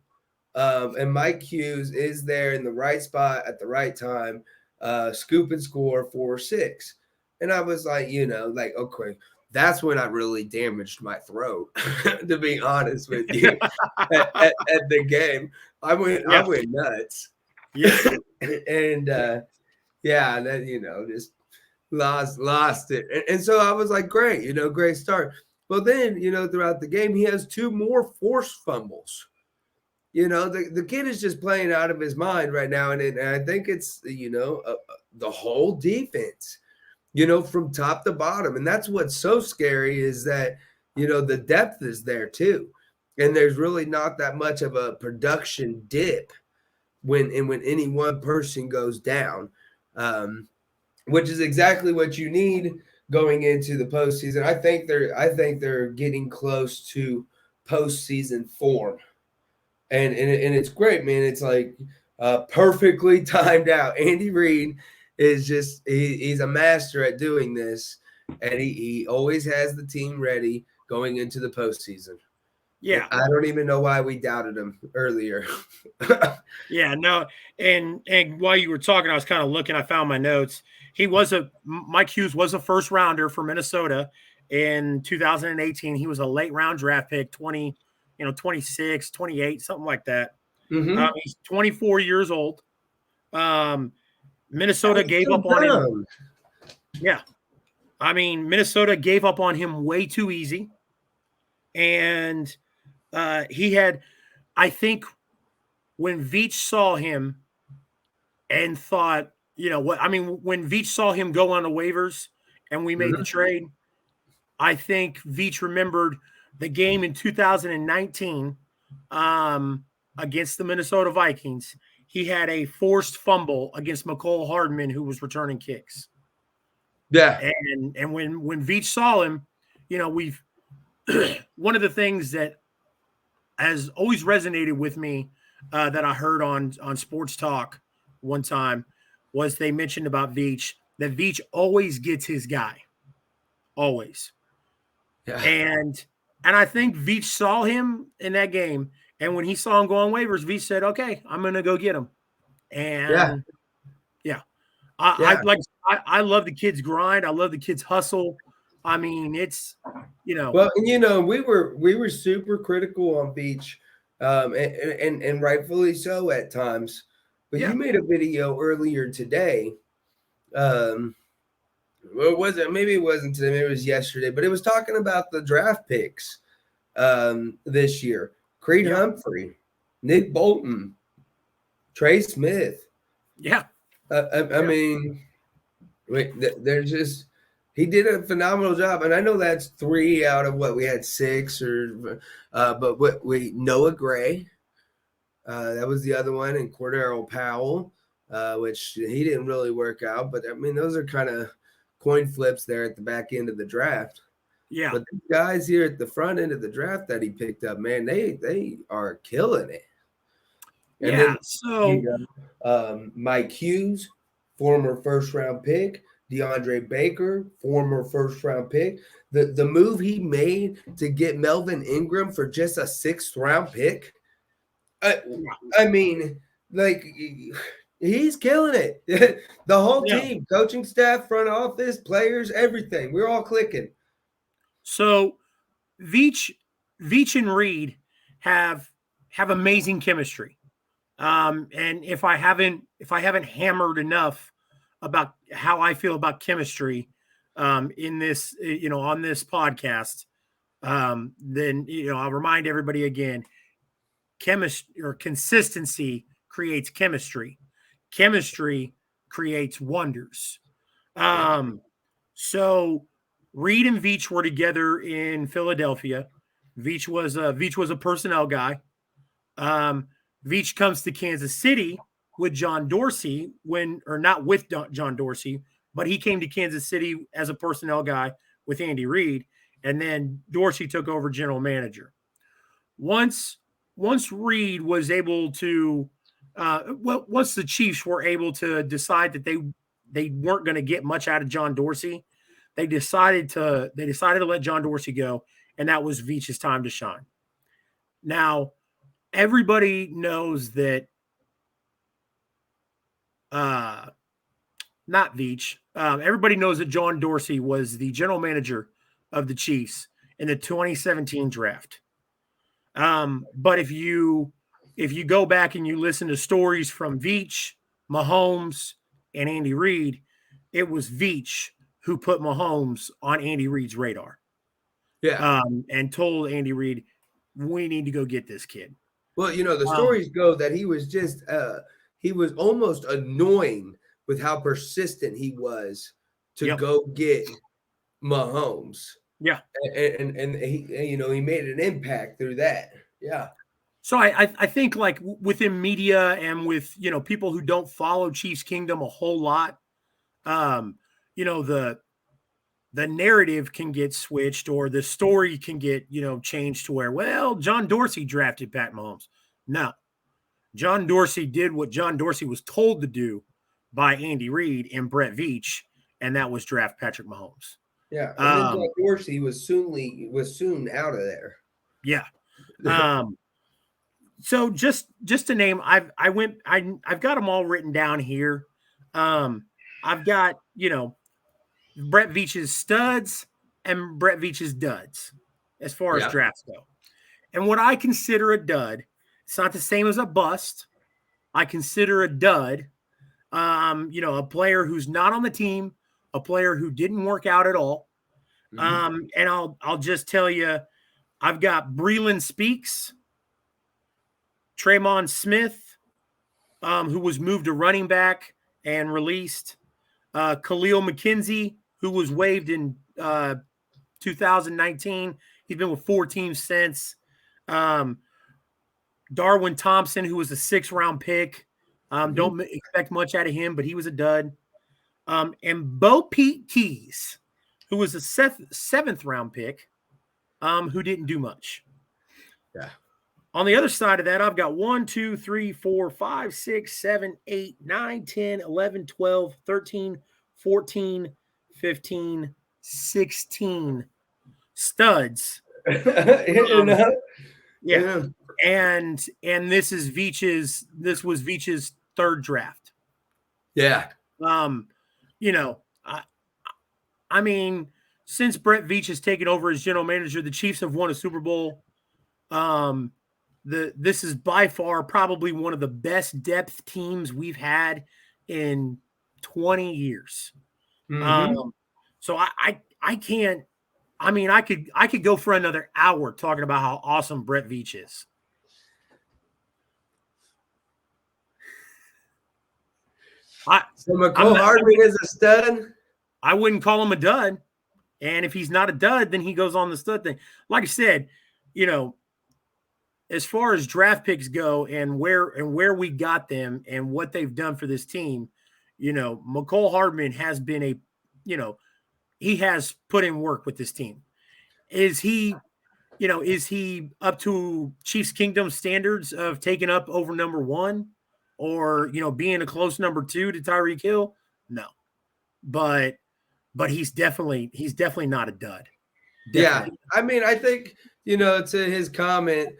and Mike Hughes is there in the right spot at the right time, scoop and score 4-6. And I was like, okay, that's when I really damaged my throat, to be honest with you. At the game, I Yeah. went nuts. Yeah. And yeah, then just lost it. And so I was like, great, great start. Well, then, throughout the game, he has two more forced fumbles. The kid is just playing out of his mind right now. And I think it's, the whole defense, from top to bottom. And that's what's so scary is that, the depth is there too. And there's really not that much of a production dip when any one person goes down. Which is exactly what you need going into the postseason. I think they're getting close to postseason form, and it's great, man. It's like perfectly timed out. Andy Reid is just he's a master at doing this, and he always has the team ready going into the postseason. And Yeah. I don't even know why we doubted him earlier. Yeah, no, and while you were talking, I was kind of looking. I found my notes. Mike Hughes was a first rounder for Minnesota in 2018. He was a late round draft pick, 26, 28, something like that. Mm-hmm. He's 24 years old. Um, Minnesota He's gave so up on him. dumb. Yeah, I mean Minnesota gave up on him way too easy, and he had, I think, when Veach saw him and thought, what I mean, when Veach saw him go on the waivers and we made the Mhm. trade, I think Veach remembered the game in 2019 against the Minnesota Vikings. He had a forced fumble against McCole Hardman, who was returning kicks. Yeah. And when Veach saw him, we've one of the things that has always resonated with me that I heard on Sports Talk one time was they mentioned about Veach that Veach always gets his guy, always. Yeah. And I think Veach saw him in that game, and when he saw him go on waivers, Veach said, "Okay, I'm going to go get him." Yeah. And yeah, I Yeah. like I love the kid's grind. I love the kid's hustle. I mean, it's Well, and we were super critical on Beach, and rightfully so at times. But you yeah, made a video earlier today. Um, well, was it? Maybe it wasn't today. Maybe it was yesterday. But it was talking about the draft picks this year. Creed yeah, Humphrey, Nick Bolton, Trey Smith. yeah, I yeah. mean, they're just he did a phenomenal job, and I know that's three out of what we had six, but what we Noah Gray, that was the other one, and Cordero Powell, which he didn't really work out, but I mean those are kind of coin flips there at the back end of the draft. Yeah. But the guys here at the front end of the draft that he picked up, man, they are killing it. And Yeah. then So Mike Hughes, former first round pick, DeAndre Baker, former first round pick. The move he made to get Melvin Ingram for just a sixth round pick. I, yeah, I mean, like he's killing it. The whole yeah. team, coaching staff, front office, players, everything. We're all clicking. So Veach, Veach and Reed have amazing chemistry. And if I haven't hammered enough about how I feel about chemistry, in this, on this podcast, then, I'll remind everybody again, chemistry or consistency creates chemistry. Chemistry creates wonders. So Reed and Veach were together in Philadelphia. Veach was a personnel guy. Veach comes to Kansas City with John Dorsey not with John Dorsey, but he came to Kansas City as a personnel guy with Andy Reid, and then Dorsey took over general manager. Once Reid was able to, once the Chiefs were able to decide that they weren't going to get much out of John Dorsey, they decided to let John Dorsey go, and that was Veach's time to shine. Now, everybody knows that, not Veach. Everybody knows that John Dorsey was the general manager of the Chiefs in the 2017 draft. But if you go back and you listen to stories from Veach, Mahomes, and Andy Reid, it was Veach who put Mahomes on Andy Reid's radar. Yeah. And told Andy Reid, we need to go get this kid. Well, the stories go that he was just he was almost annoying with how persistent he was to go get Mahomes. Yeah. And he, he made an impact through that. Yeah. So I think, like, within media and with, people who don't follow Chiefs Kingdom a whole lot, the narrative can get switched, or the story can get, changed to where, well, John Dorsey drafted Pat Mahomes. No, John Dorsey did what John Dorsey was told to do by Andy Reid and Brett Veach, and that was draft Patrick Mahomes. Yeah, and then John Dorsey was soon out of there. Yeah. So just to name, I've got them all written down here. I've got, Brett Veach's studs and Brett Veach's duds as far as drafts go. And what I consider a dud, it's not the same as a bust. I consider a dud, a player who's not on the team, a player who didn't work out at all. And I'll just tell you, I've got Breeland Speaks, Tremon Smith, who was moved to running back and released, Khalil McKenzie, who was waived in 2019. He's been with 4 teams since. Darwin Thompson, who was a 6th-round pick. Don't expect much out of him, but he was a dud. And Bo Pete Keys, who was a 7th-round pick, who didn't do much. Yeah. On the other side of that, I've got 1, 2, 3, 4, 5, 6, 7, 8, 9, 10, 11, 12, 13, 14, 15, 16 studs. Yeah. And this was Veach's 3rd draft. Yeah. I mean, since Brett Veach has taken over as general manager, the Chiefs have won a Super Bowl. This is by far probably one of the best depth teams we've had in 20 years. So I can't. I mean, I could go for another hour talking about how awesome Brett Veach is. So McCole Hardman is a stud? I wouldn't call him a dud. And if he's not a dud, then he goes on the stud thing. Like I said, as far as draft picks go and where we got them and what they've done for this team, McCole Hardman has been he has put in work with this team. Is he up to Chiefs Kingdom standards of taking up over number 1 or, being a close number 2 to Tyreek Hill? No, but he's definitely not a dud. Definitely. Yeah. I mean, I think, to his comment,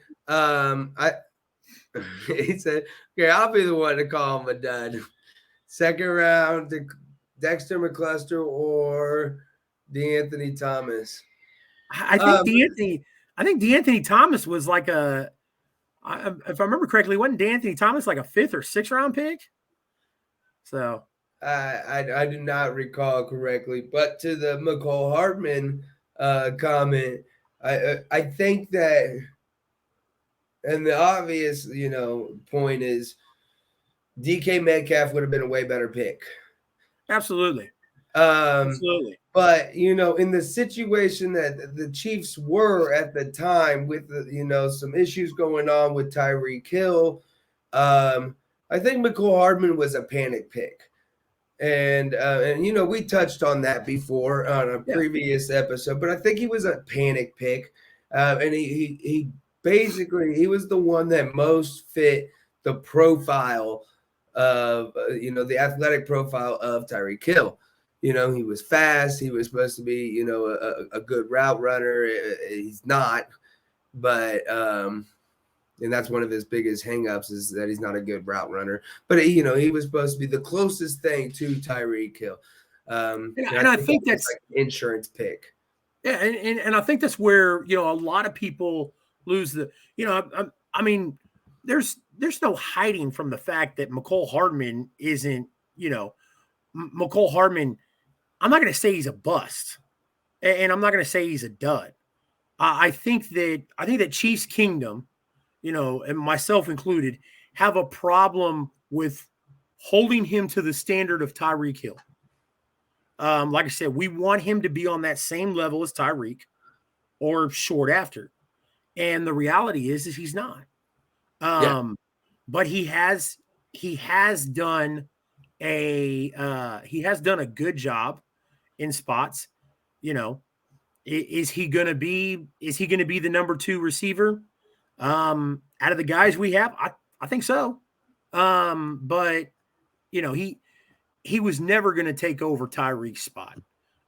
he said, okay, I'll be the one to call him a dud. 2nd round, Dexter McCluster or DeAnthony Thomas. I think DeAnthony Thomas was like if I remember correctly, wasn't DeAnthony Thomas like a 5th or 6th round pick? So I do not recall correctly, but to the McCole Hardman comment, I think that, and the obvious point is DK Metcalf would have been a way better pick. Absolutely. Um, Absolutely. but in the situation that the Chiefs were at the time, with some issues going on with Tyreek Hill, I think McCole Hardman was a panic pick. And we touched on that before on a Yeah. previous episode, but I think he was a panic pick, and he basically he was the one that most fit the profile of the athletic profile of Tyreek Hill. He was fast. He was supposed to be a good route runner. He's not, but and that's one of his biggest hangups is that he's not a good route runner. But he was supposed to be the closest thing to Tyreek Hill. And I think that was that's like an insurance pick. yeah, and I think that's where a lot of people lose the I mean, there's no hiding from the fact that McCole Hardman isn't McCole Hardman. I'm not going to say he's a bust, and I'm not going to say he's a dud. I think that Chiefs Kingdom, and myself included, have a problem with holding him to the standard of Tyreek Hill. Like I said, we want him to be on that same level as Tyreek or short after. And the reality is he's not. Yeah. But he has done a good job in spots. Is he gonna be the number 2 receiver? Out of the guys we have, I think so. But he was never going to take over Tyreek's spot.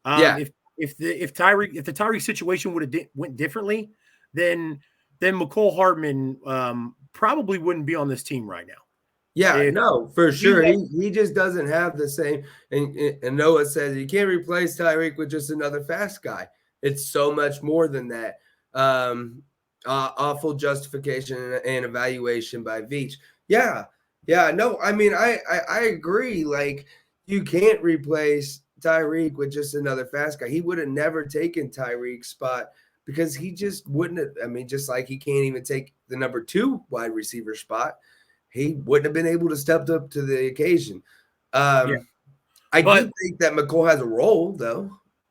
Yeah. If the Tyreek situation would have went differently, then McCole Hardman probably wouldn't be on this team right now. Yeah, no, for sure. had- He just doesn't have the same. And Noah says you can't replace Tyreek with just another fast guy. It's so much more than that. Awful justification and evaluation by Veach. Yeah, yeah. No, I mean I agree. Like you can't replace Tyreek with just another fast guy. He would have never taken Tyreek's spot because he just wouldn't have. I mean, just like he can't even take the number 2 wide receiver spot. He wouldn't have been able to step up to the occasion. yeah, I do think that McCole has a role, though.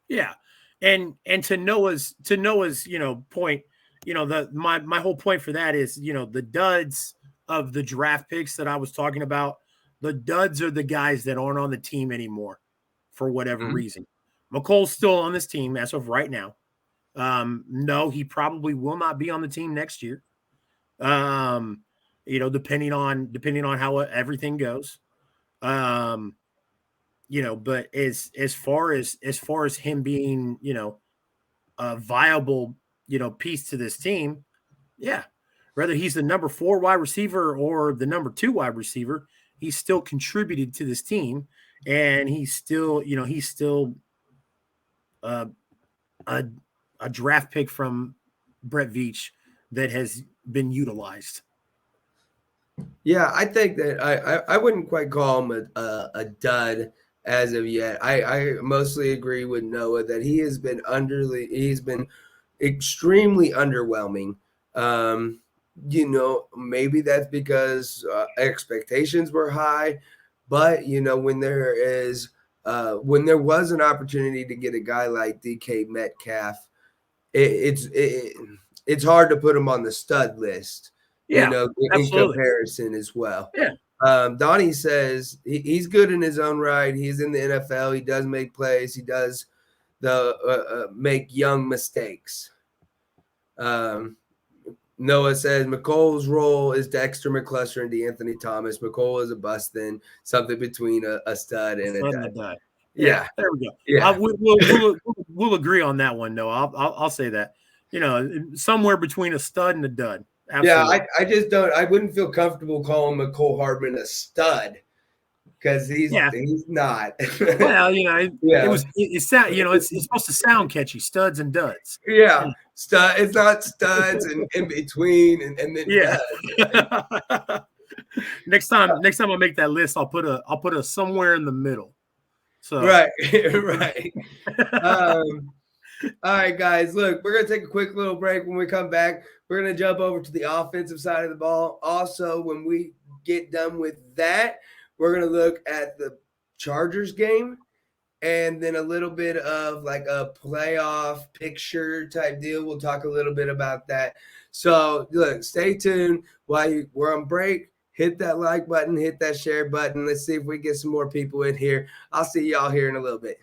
Yeah, and to Noah's point, my whole point for that is the duds of the draft picks that I was talking about. The duds are the guys that aren't on the team anymore for whatever reason. McCole's still on this team as of right now. No, he probably will not be on the team next year. Depending on how everything goes. But as far as him being, a viable, piece to this team, yeah. Whether he's the number 4 wide receiver or the number 2 wide receiver, he's still contributed to this team, and he's still a draft pick from Brett Veach that has been utilized. Yeah, I think that I wouldn't quite call him a dud as of yet. I mostly agree with Noah that he's been extremely underwhelming. Maybe that's because expectations were high, but when there was an opportunity to get a guy like DK Metcalf, it's hard to put him on the stud list. Yeah, in comparison as well. Yeah. Donnie says he's good in his own right. He's in the NFL. He does make plays. He does make young mistakes. Noah says McCole's role is Dexter McCluster and DeAnthony Thomas. McCole is a bust, then something between a stud and a dud. Yeah, there we go. Yeah, we'll agree on that one. No, I'll say that. Somewhere between a stud and a dud. Absolutely. Yeah, I just don't. I wouldn't feel comfortable calling McCole Hardman a stud because he's not. Well, it's supposed to sound catchy. Studs and duds. Yeah, stud. It's not studs and in between and then yeah. next time I make that list, I'll put a somewhere in the middle. So Right, right. Um, all right, guys. Look, we're gonna take a quick little break. When we come back, we're gonna jump over to the offensive side of the ball. Also, when we get done with that, we're gonna look at the Chargers game and then a little bit of like a playoff picture type deal. We'll talk a little bit about that. So look, stay tuned while we're on break. Hit that like button, hit that share button. Let's see if we get some more people in here. I'll see y'all here in a little bit.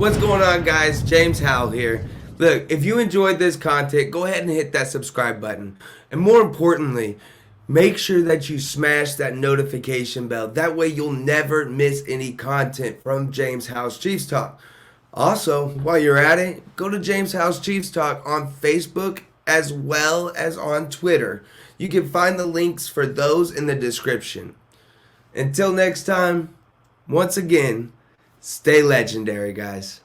What's going on, guys? Jaymes Howell here. Look, if you enjoyed this content, go ahead and hit that subscribe button. And more importantly, make sure that you smash that notification bell. That way you'll never miss any content from Jaymes Howell's Chiefs Talk. Also, while you're at it, go to Jaymes Howell's Chiefs Talk on Facebook as well as on Twitter. You can find the links for those in the description. Until next time, once again, stay legendary, guys.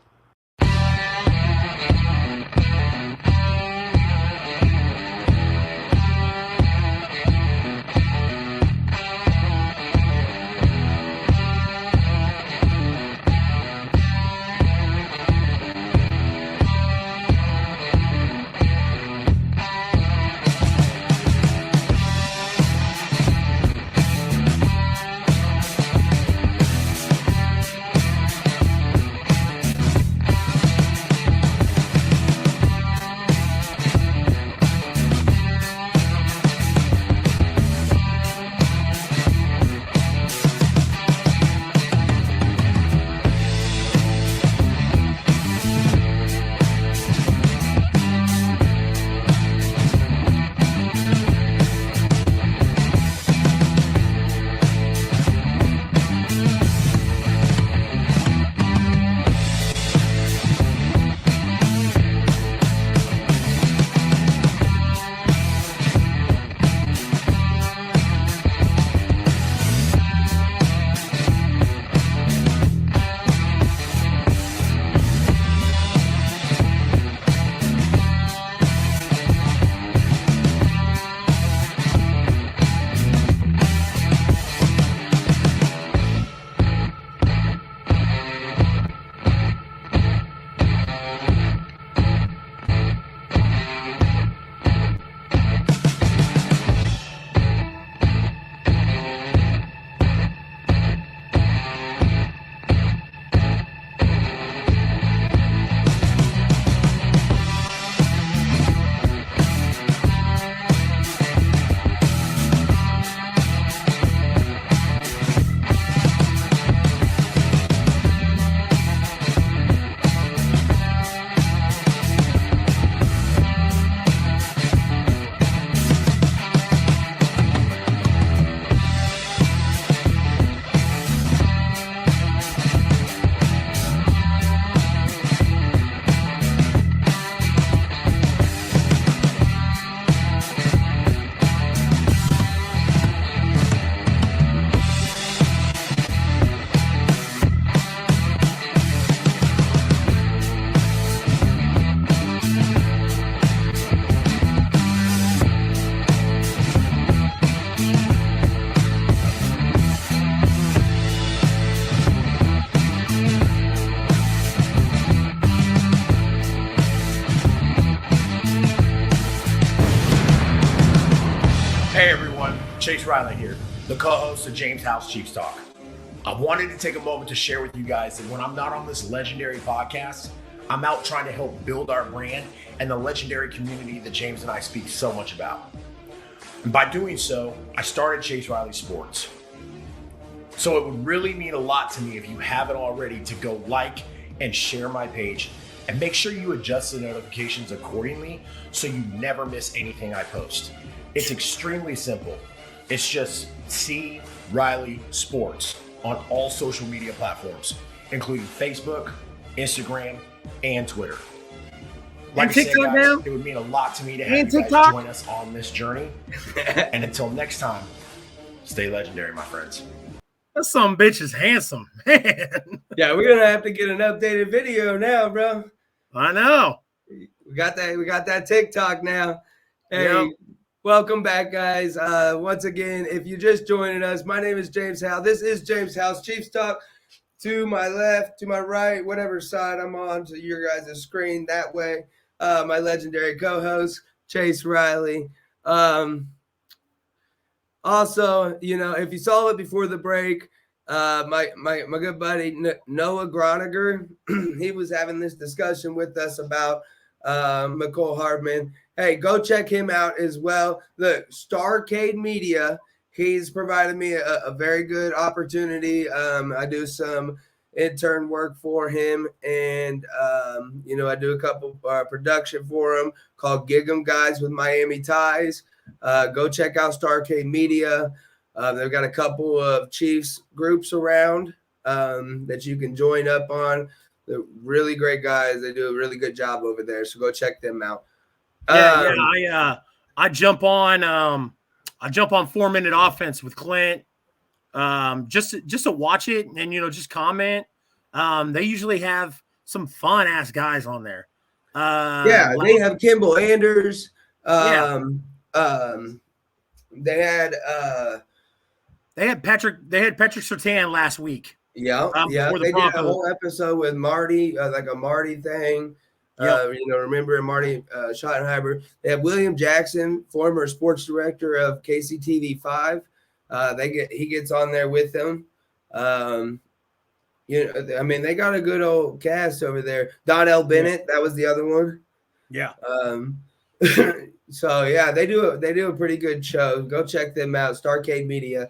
Chase Riley here, the co-host of Jaymes House Chiefs Talk. I wanted to take a moment to share with you guys that when I'm not on this legendary podcast, I'm out trying to help build our brand and the legendary community that Jaymes and I speak so much about. And by doing so, I started Chase Riley Sports. So it would really mean a lot to me if you haven't already to go like and share my page and make sure you adjust the notifications accordingly so you never miss anything I post. It's extremely simple. It's just C Riley Sports on all social media platforms, including Facebook, Instagram, and Twitter. Like I said, guys, it would mean a lot to me to have you guys join us on this journey. And until next time, stay legendary, my friends. That some bitch is handsome, man. Yeah, we're gonna have to get an updated video now, bro. I know. We got that TikTok now. Hey, yep. Welcome back, guys. Once again, if you're just joining us, my name is Jaymes Howell. This is Jaymes House Chiefs Talk. To my left, to my right, whatever side I'm on, to your guys' screen that way. My legendary co-host, Chase Riley. Also, if you saw it before the break, my good buddy Noah Groniger, he was having this discussion with us about McCole Hardman. Hey, go check him out as well. Look, Starcade Media, he's provided me a very good opportunity. I do some intern work for him, and I do a couple production for him called Gig 'em Guys with Miami Ties. Go check out Starcade Media. They've got a couple of Chiefs groups around that you can join up on. They're really great guys. They do a really good job over there, so go check them out. I jump on 4-minute offense with Clint. Just to watch it and just comment. They usually have some fun ass guys on there. They have Kimball Anders. They had Patrick Surtain last week. They did a whole episode with Marty, like a Marty thing. Remember Marty Schottenheimer. They have William Jackson, former sports director of KCTV5. He gets on there with them. They got a good old cast over there. Donnell Bennett, that was the other one. Yeah. So yeah, they do a pretty good show. Go check them out. Starcade Media.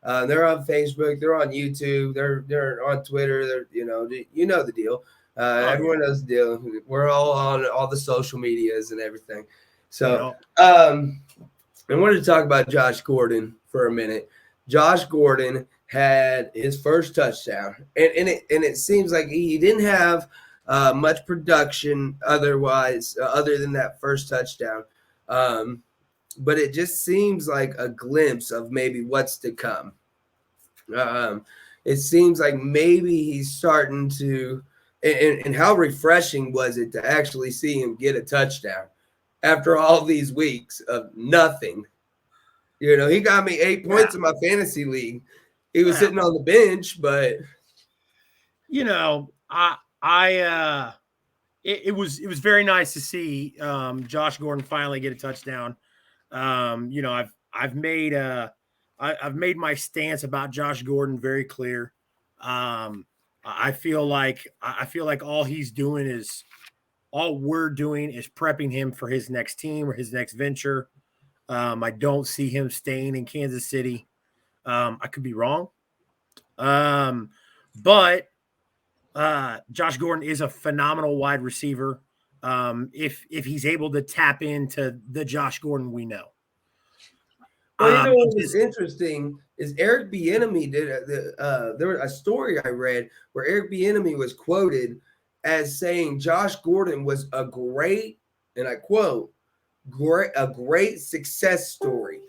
They're on Facebook. They're on YouTube. They're on Twitter. They're the deal. Everyone knows the deal. We're all on all the social medias and everything. So I wanted to talk about Josh Gordon for a minute. Josh Gordon had his first touchdown, and it seems like he didn't have much production otherwise, other than that first touchdown. But it just seems like a glimpse of maybe what's to come. It seems like maybe he's starting to, and how refreshing was it to actually see him get a touchdown after all these weeks of nothing. He got me 8 points in my fantasy league. He was sitting on the bench, but it was very nice to see Josh Gordon finally get a touchdown. I've made my stance about Josh Gordon very clear. I feel like all we're doing is prepping him for his next team or his next venture. I don't see him staying in Kansas City. I could be wrong. But Josh Gordon is a phenomenal wide receiver. If he's able to tap into the Josh Gordon we know. Well, what was interesting is Eric Bieniemy did there was a story I read where Eric Bieniemy was quoted as saying Josh Gordon was a great, and I quote, a great success story.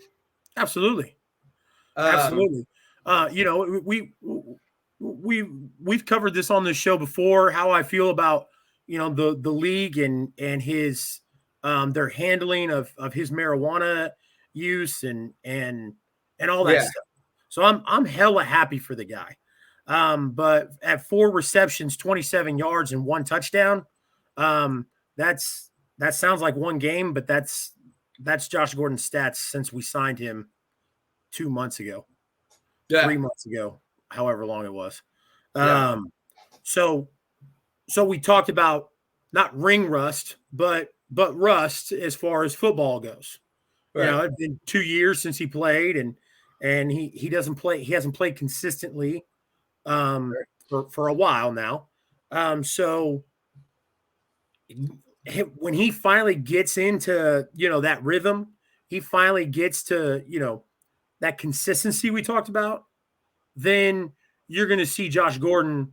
Absolutely. We've covered this on this show before, how I feel about the league and his their handling of his marijuana use and all that stuff. So I'm hella happy for the guy. But at 4 receptions, 27 yards and 1 touchdown, that sounds like one game, but that's Josh Gordon's stats since we signed him 2 months ago, Yeah. 3 months ago, however long it was. Yeah. So we talked about not ring rust, but rust as far as football goes. Right. You know, it's been 2 years since he played, and he doesn't play. He hasn't played consistently for a while now. So when he finally gets into that rhythm, he finally gets to that consistency we talked about, then you're going to see Josh Gordon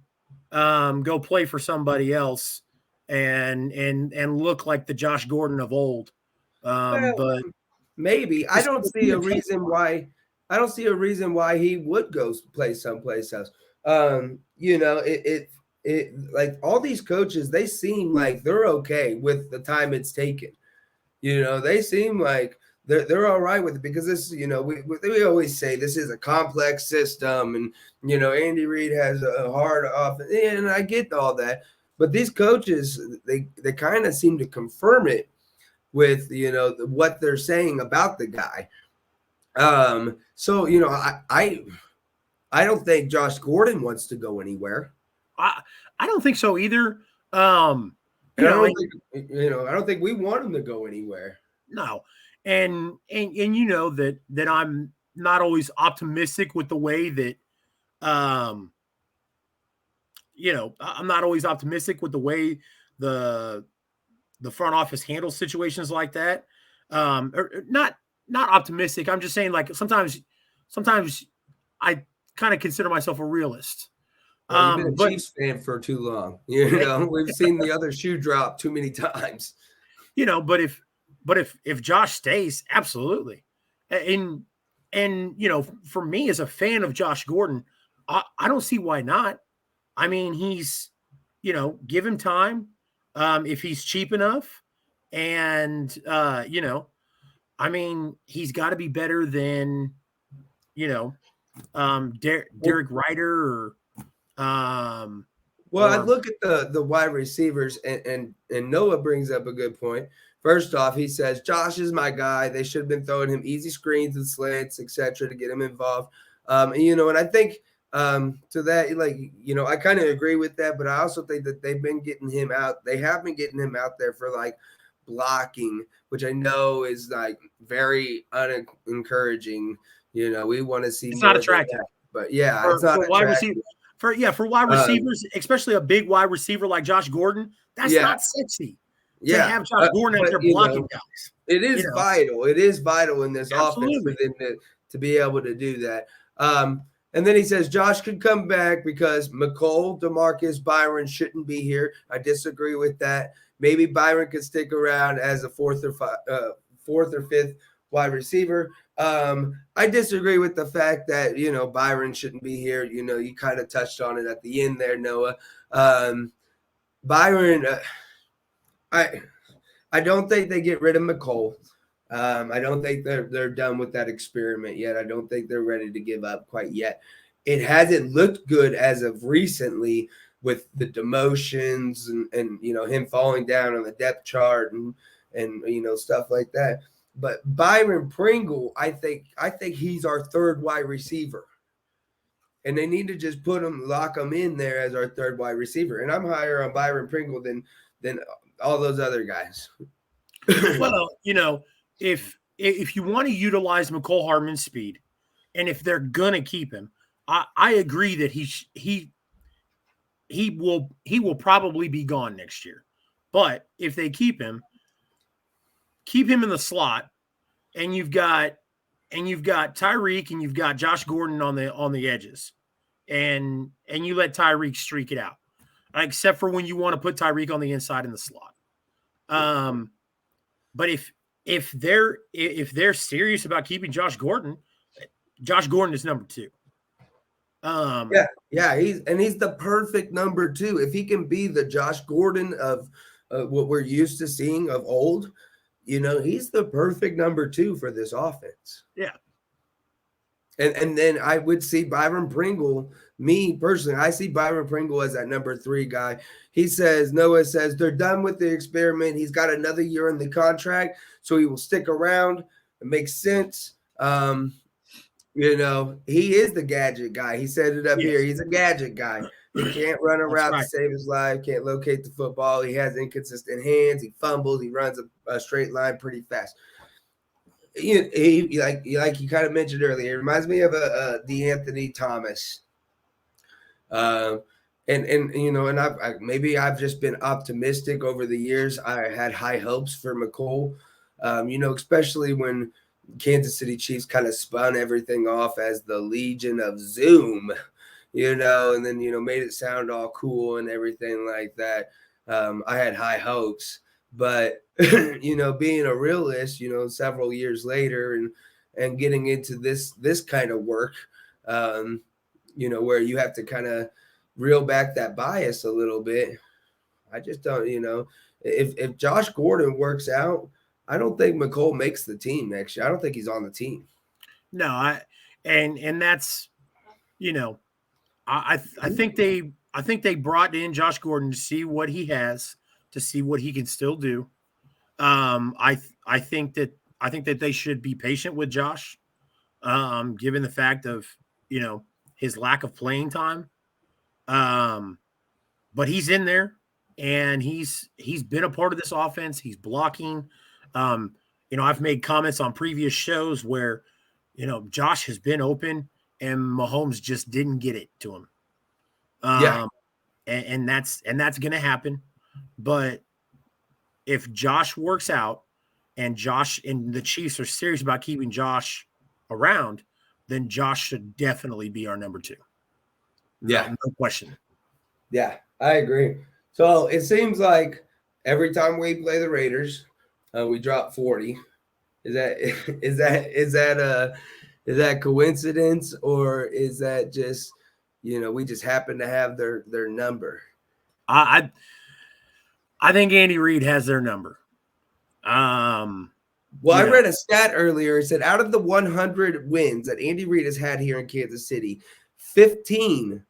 go play for somebody else and look like the Josh Gordon of old. But maybe I don't see a reason why. I don't see a reason why he would go play someplace else. It like all these coaches, they seem like they're okay with the time it's taken. They seem like they're all right with it because this, we always say this is a complex system, and Andy Reid has a hard offense, and I get all that, but these coaches they kind of seem to confirm it with what they're saying about the guy. So I don't think Josh Gordon wants to go anywhere. I don't think so either. I don't think we want him to go anywhere. No, and that I'm not always optimistic with the way that I'm not always optimistic with the way the front office handles situations like that. Or not optimistic. I'm just saying, like, sometimes I kind of consider myself a realist. Well, you've been a Chiefs fan for too long. We've seen the other shoe drop too many times. But if Josh stays, absolutely. And for me as a fan of Josh Gordon, I don't see why not. I mean, he's, give him time. If he's cheap enough, and I mean, he's got to be better than Derek Ryder or I look at the wide receivers, and Noah brings up a good point. First off, he says Josh is my guy. They should have been throwing him easy screens and slants, etc., to get him involved. And I think to that, like, I kind of agree with that, but I also think that they've been getting him out. They have been getting him out there for like blocking, which I know is like very unencouraging. We want to see it's more not attractive, but yeah, it's not for wide receivers. For wide receivers, especially a big wide receiver like Josh Gordon, that's not sexy. To have Josh Gordon out there blocking guys. It is vital. It is vital in this offense for them to be able to do that. And then he says Josh could come back because McCole, DeMarcus, Byron shouldn't be here. I disagree with that. Maybe Byron could stick around as a fourth or fifth wide receiver. I disagree with the fact that Byron shouldn't be here. You kind of touched on it at the end there, Noah. Byron, I don't think they get rid of McCole. I don't think they're done with that experiment yet. I don't think they're ready to give up quite yet. It hasn't looked good as of recently with the demotions and him falling down on the depth chart and stuff like that. But Byron Pringle, I think he's our third wide receiver. And they need to just lock him in there as our third wide receiver. And I'm higher on Byron Pringle than all those other guys. Well, if you want to utilize McCole Hardman's speed, and if they're gonna keep him, I agree that he will probably be gone next year. But if they keep him in the slot, and you've got Tyreek and you've got Josh Gordon on the edges, and you let Tyreek streak it out, except for when you want to put Tyreek on the inside in the slot. But if they're serious about keeping Josh Gordon is number 2. He's the perfect number 2. If he can be the Josh Gordon of what we're used to seeing of old, he's the perfect number 2 for this offense. Yeah. And then I would see Byron Pringle, me personally, I see Byron Pringle as that number 3 guy. Noah says they're done with the experiment. He's got another year in the contract, so he will stick around. It makes sense. He is the gadget guy. He said it up here. Yes, He's a gadget guy. He can't run a that's route to right. save his life, can't locate the football. He has inconsistent hands. He fumbles. He runs a straight line pretty fast. Like you kind of mentioned earlier, it reminds me of a DeAnthony Thomas. Um, and maybe I've just been optimistic over the years. I had high hopes for McColl, especially when Kansas City Chiefs kind of spun everything off as the Legion of Zoom, and then made it sound all cool and everything like that. I had high hopes, but being a realist, several years later and getting into this kind of work, where you have to kind of reel back that bias a little bit. I just don't, if Josh Gordon works out, I don't think McColl makes the team next year. I don't think he's on the team. No, and that's I think they brought in Josh Gordon to see what he has, to see what he can still do. I think that they should be patient with Josh, given the fact of his lack of playing time. But he's in there, and he's been a part of this offense. He's blocking. I've made comments on previous shows where Josh has been open and Mahomes just didn't get it to him. Yeah. And that's going to happen. But if Josh works out and Josh and the Chiefs are serious about keeping Josh around, then Josh should definitely be our number 2. No question. Yeah, I agree. So it seems like every time we play the Raiders, we drop 40. Is that coincidence, or is that just we just happen to have their number? I think Andy Reid has their number. Well, I read a stat earlier. It said out of the 100 wins that Andy Reid has had here in Kansas City, 15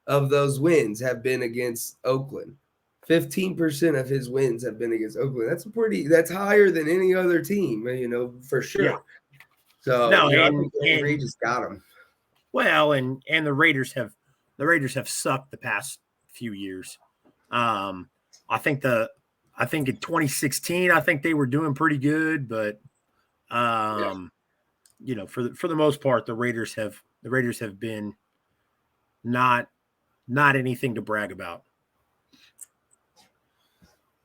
of those wins have been against Oakland. 15% of his wins have been against Oakland. That's higher than any other team, for sure. Yeah. So no, I think Andy Reid just got him. Well, and the Raiders have sucked the past few years. I think in 2016, I think they were doing pretty good, but for the most part, the Raiders have been not anything to brag about.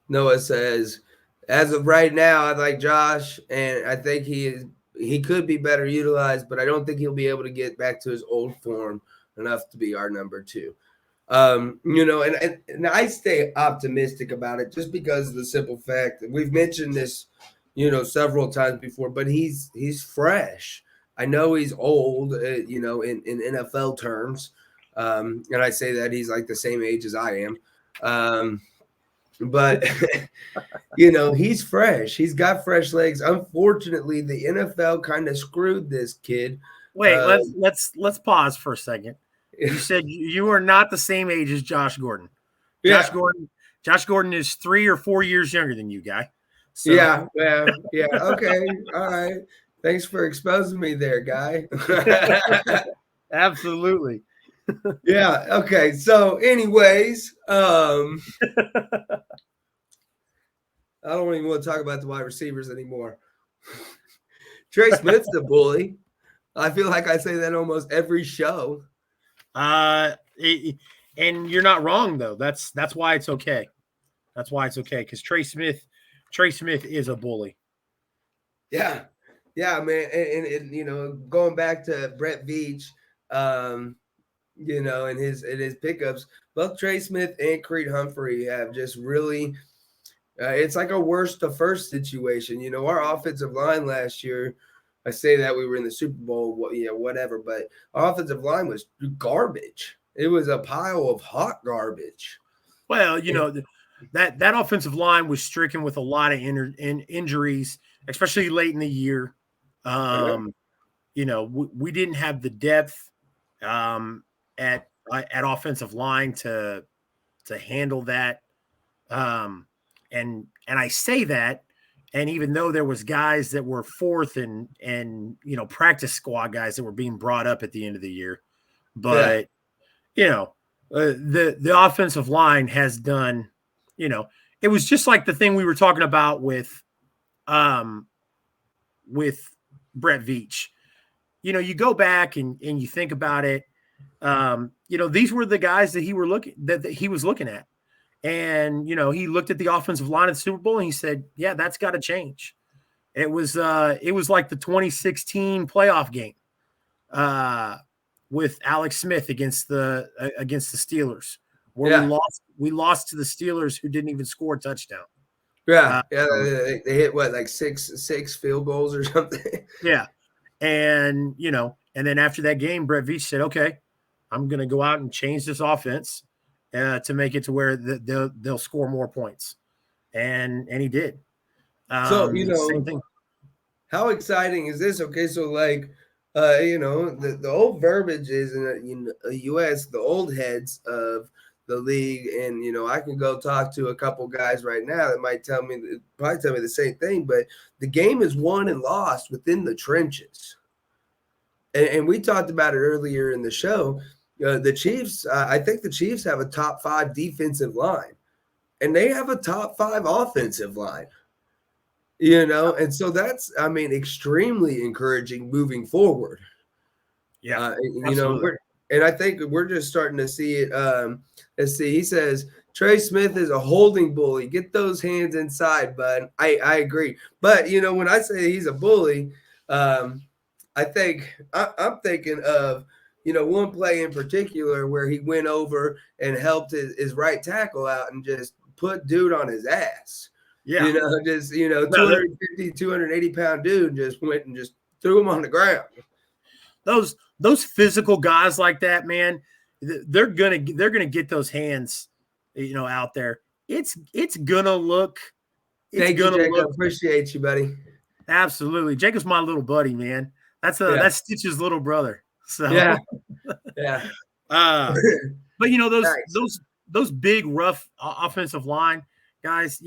Noah says, as of right now, I like Josh, and I think he could be better utilized, but I don't think he'll be able to get back to his old form enough to be our number 2. And I stay optimistic about it just because of the simple fact that we've mentioned this, several times before, but he's fresh. I know he's old, in NFL terms. And I say that he's like the same age as I am. But he's fresh. He's got fresh legs. Unfortunately, the NFL kind of screwed this kid. Wait, let's pause for a second. You said you are not the same age as Josh Gordon. Josh Gordon is 3 or 4 years younger than you, guy. So. Yeah. Okay. All right. Thanks for exposing me there, guy. Absolutely. Yeah. Okay. So, anyways, I don't even want to talk about the wide receivers anymore. Trey Smith's the bully. I feel like I say that almost every show. And you're not wrong though. That's why it's okay. That's why it's okay, because Trey Smith is a bully. Yeah, man, and going back to Brett Veach, and his pickups, both Trey Smith and Creed Humphrey have just really. It's like a worst to first situation. Our offensive line last year. I say that we were in the Super Bowl, whatever, but our offensive line was garbage. It was a pile of hot garbage. Well, that offensive line was stricken with a lot of injuries, especially late in the year. We didn't have the depth at offensive line to handle that. And I say that And even though there was guys that were fourth and practice squad guys that were being brought up at the end of the year, but the offensive line has done, it was just like the thing we were talking about with Brett Veach. You go back and you think about it. These were the guys that he was looking at. And, he looked at the offensive line of the Super Bowl and he said, yeah, that's got to change. It was like the 2016 playoff game with Alex Smith against the Steelers, where we lost to the Steelers, who didn't even score a touchdown. Yeah. They hit like six field goals or something. Yeah. And, and then after that game, Brett Veach said, okay, I'm going to go out and change this offense to make it to where they'll score more points. And he did. So, same thing. How exciting is this? Okay. So like, the old verbiage is in the U.S., the old heads of the league. And, I can go talk to a couple guys right now that might probably tell me the same thing, but the game is won and lost within the trenches. And we talked about it earlier in the show. The Chiefs, I think the Chiefs have a top 5 defensive line, and they have a top 5 offensive line, and so that's, extremely encouraging moving forward. Yeah, and I think we're just starting to see it. Let's see. He says Trey Smith is a holding bully. Get those hands inside, bud. I agree. But when I say he's a bully, I think I'm thinking of one play in particular where he went over and helped his right tackle out and just put dude on his ass. Yeah, 250, 280-pound dude just went and just threw him on the ground. Those physical guys like that, man, they're gonna get those hands, out there. It's gonna look. Thank you, Jacob. Appreciate you, buddy. Absolutely, Jacob's my little buddy, man. That's Stitch's little brother. So yeah. But those big rough offensive line guys,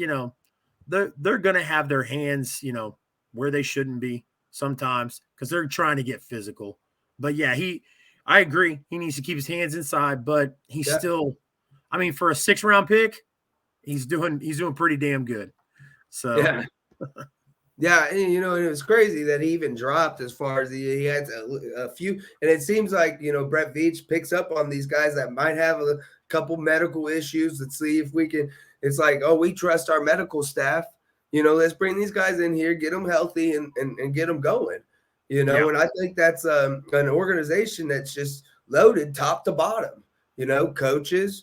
they're gonna have their hands, where they shouldn't be sometimes because they're trying to get physical. But yeah, I agree. He needs to keep his hands inside, but he's still, for a 6th-round pick, he's doing pretty damn good. So yeah, and it was crazy that he even dropped as far as he had a few, and it seems like Brett Veach picks up on these guys that might have a couple medical issues. Let's see if we can. It's like, oh, we trust our medical staff. Let's bring these guys in here, get them healthy, and get them going. And I think that's an organization that's just loaded top to bottom. Coaches,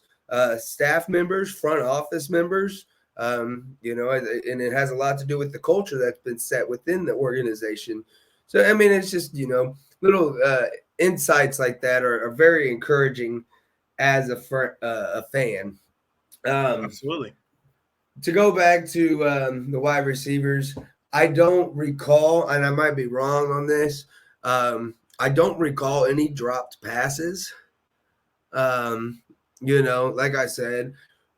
staff members, front office members. And it has a lot to do with the culture that's been set within the organization. So, it's just, little insights like that are very encouraging as a fan. Absolutely. To go back to the wide receivers, I don't recall, and I might be wrong on this, I don't recall any dropped passes. Like I said,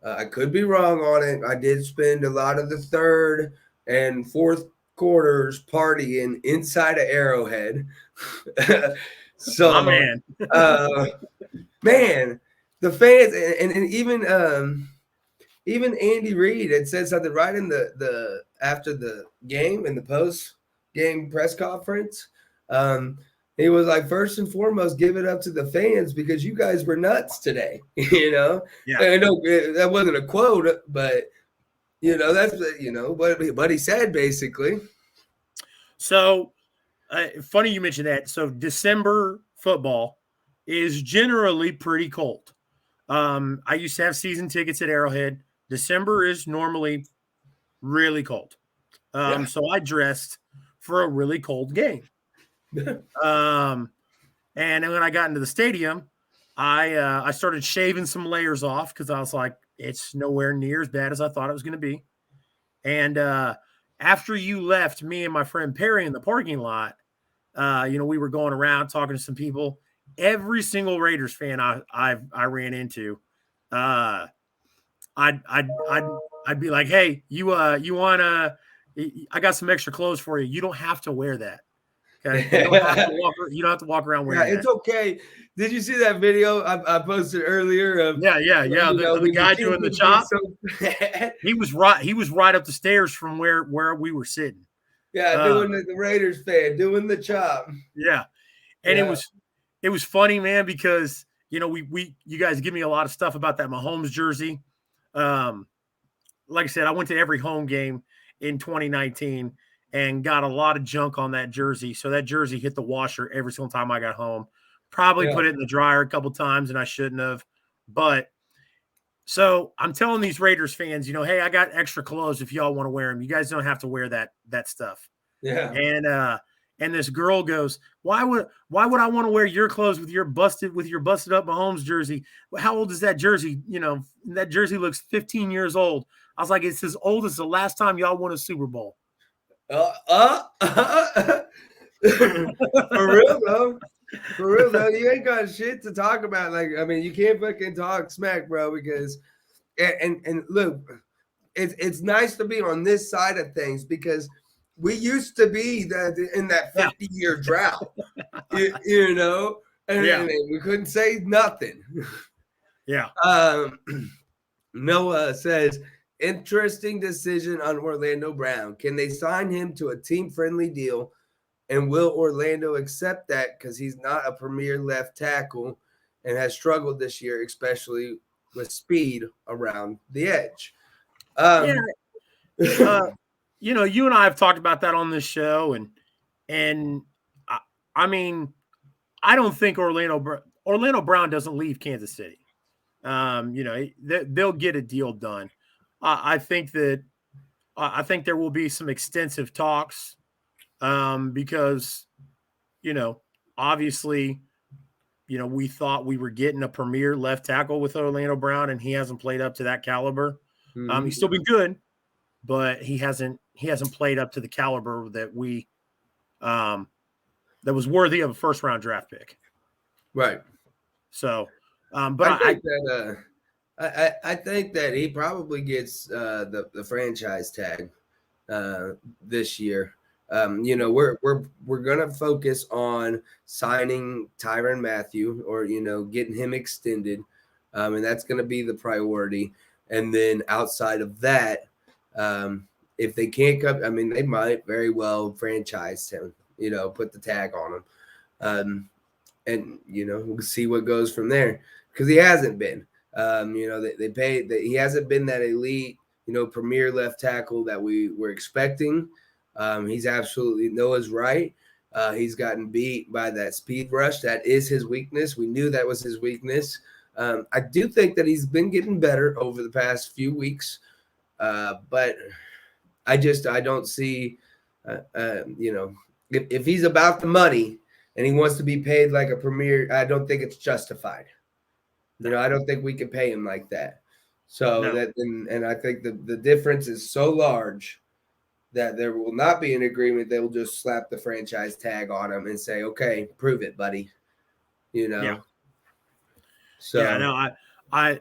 I could be wrong on it. I did spend a lot of the 3rd and 4th quarters partying inside of Arrowhead. So, man, the fans and even Andy Reid had said something right in the after the game in the post game press conference. He was like, first and foremost, give it up to the fans because you guys were nuts today. Yeah. I know that wasn't a quote, but that's what he said basically. So funny you mentioned that. So December football is generally pretty cold. I used to have season tickets at Arrowhead. December is normally really cold. So I dressed for a really cold game. And then when I got into the stadium, I started shaving some layers off because I was like, it's nowhere near as bad as I thought it was going to be. And after you left, me and my friend Perry in the parking lot, we were going around talking to some people. Every single Raiders fan I ran into, I'd be like, hey, you want to I got some extra clothes for you. You don't have to wear that. Okay, you don't have to walk. You don't have to walk around Yeah, wearing it's that. okay. Did you see that video I posted earlier of Yeah. The when your guy kid doing the would be chop. so bad? He was right. He was right up the stairs from where we were sitting. Yeah, doing the Raiders fan, doing the chop. Yeah, and Yeah. it was funny, man, because we you guys give me a lot of stuff about that Mahomes jersey. Like I said, I went to every home game in 2019 and got a lot of junk on that jersey. So that jersey hit the washer every single time I got home. Probably Yeah. put it in the dryer a couple times and I shouldn't have. But so I'm telling these Raiders fans, hey, I got extra clothes if y'all want to wear them. You guys don't have to wear that stuff. Yeah. And this girl goes, why would I want to wear your clothes with your busted up Mahomes jersey? How old is that jersey? That jersey looks 15 years old. I was like, it's as old as the last time y'all won a Super Bowl. For real though. For real though, you ain't got shit to talk about. Like, I mean, you can't fucking talk smack, bro, because and look, it's nice to be on this side of things because we used to be in that 50-year drought. And we couldn't say nothing. Yeah. Noah says, interesting decision on Orlando Brown. Can they sign him to a team-friendly deal? And will Orlando accept that because he's not a premier left tackle and has struggled this year, especially with speed around the edge? You and I have talked about that on this show, and I mean, I don't think Orlando Brown doesn't leave Kansas City. They'll get a deal done. I think there will be some extensive talks because, obviously, we thought we were getting a premier left tackle with Orlando Brown, and he hasn't played up to that caliber. Mm-hmm. He's still been good, but he hasn't played up to the caliber that that was worthy of a first-round draft pick. Right. So, but I think that he probably gets the franchise tag this year. We're gonna focus on signing Tyrann Mathieu or getting him extended, and that's gonna be the priority. And then outside of that, if they can't come, I mean, they might very well franchise him. Put the tag on him, and we'll see what goes from there because he hasn't been. They paid that he hasn't been that elite, premier left tackle that we were expecting. He's absolutely Noah's right. He's gotten beat by that speed rush. That is his weakness. We knew that was his weakness. I do think that he's been getting better over the past few weeks, but I don't see, if he's about the money and he wants to be paid like a premier, I don't think it's justified. I don't think we can pay him like that. So and I think the difference is so large that there will not be an agreement. They will just slap the franchise tag on him and say, okay, prove it, buddy. Yeah. So yeah, no, I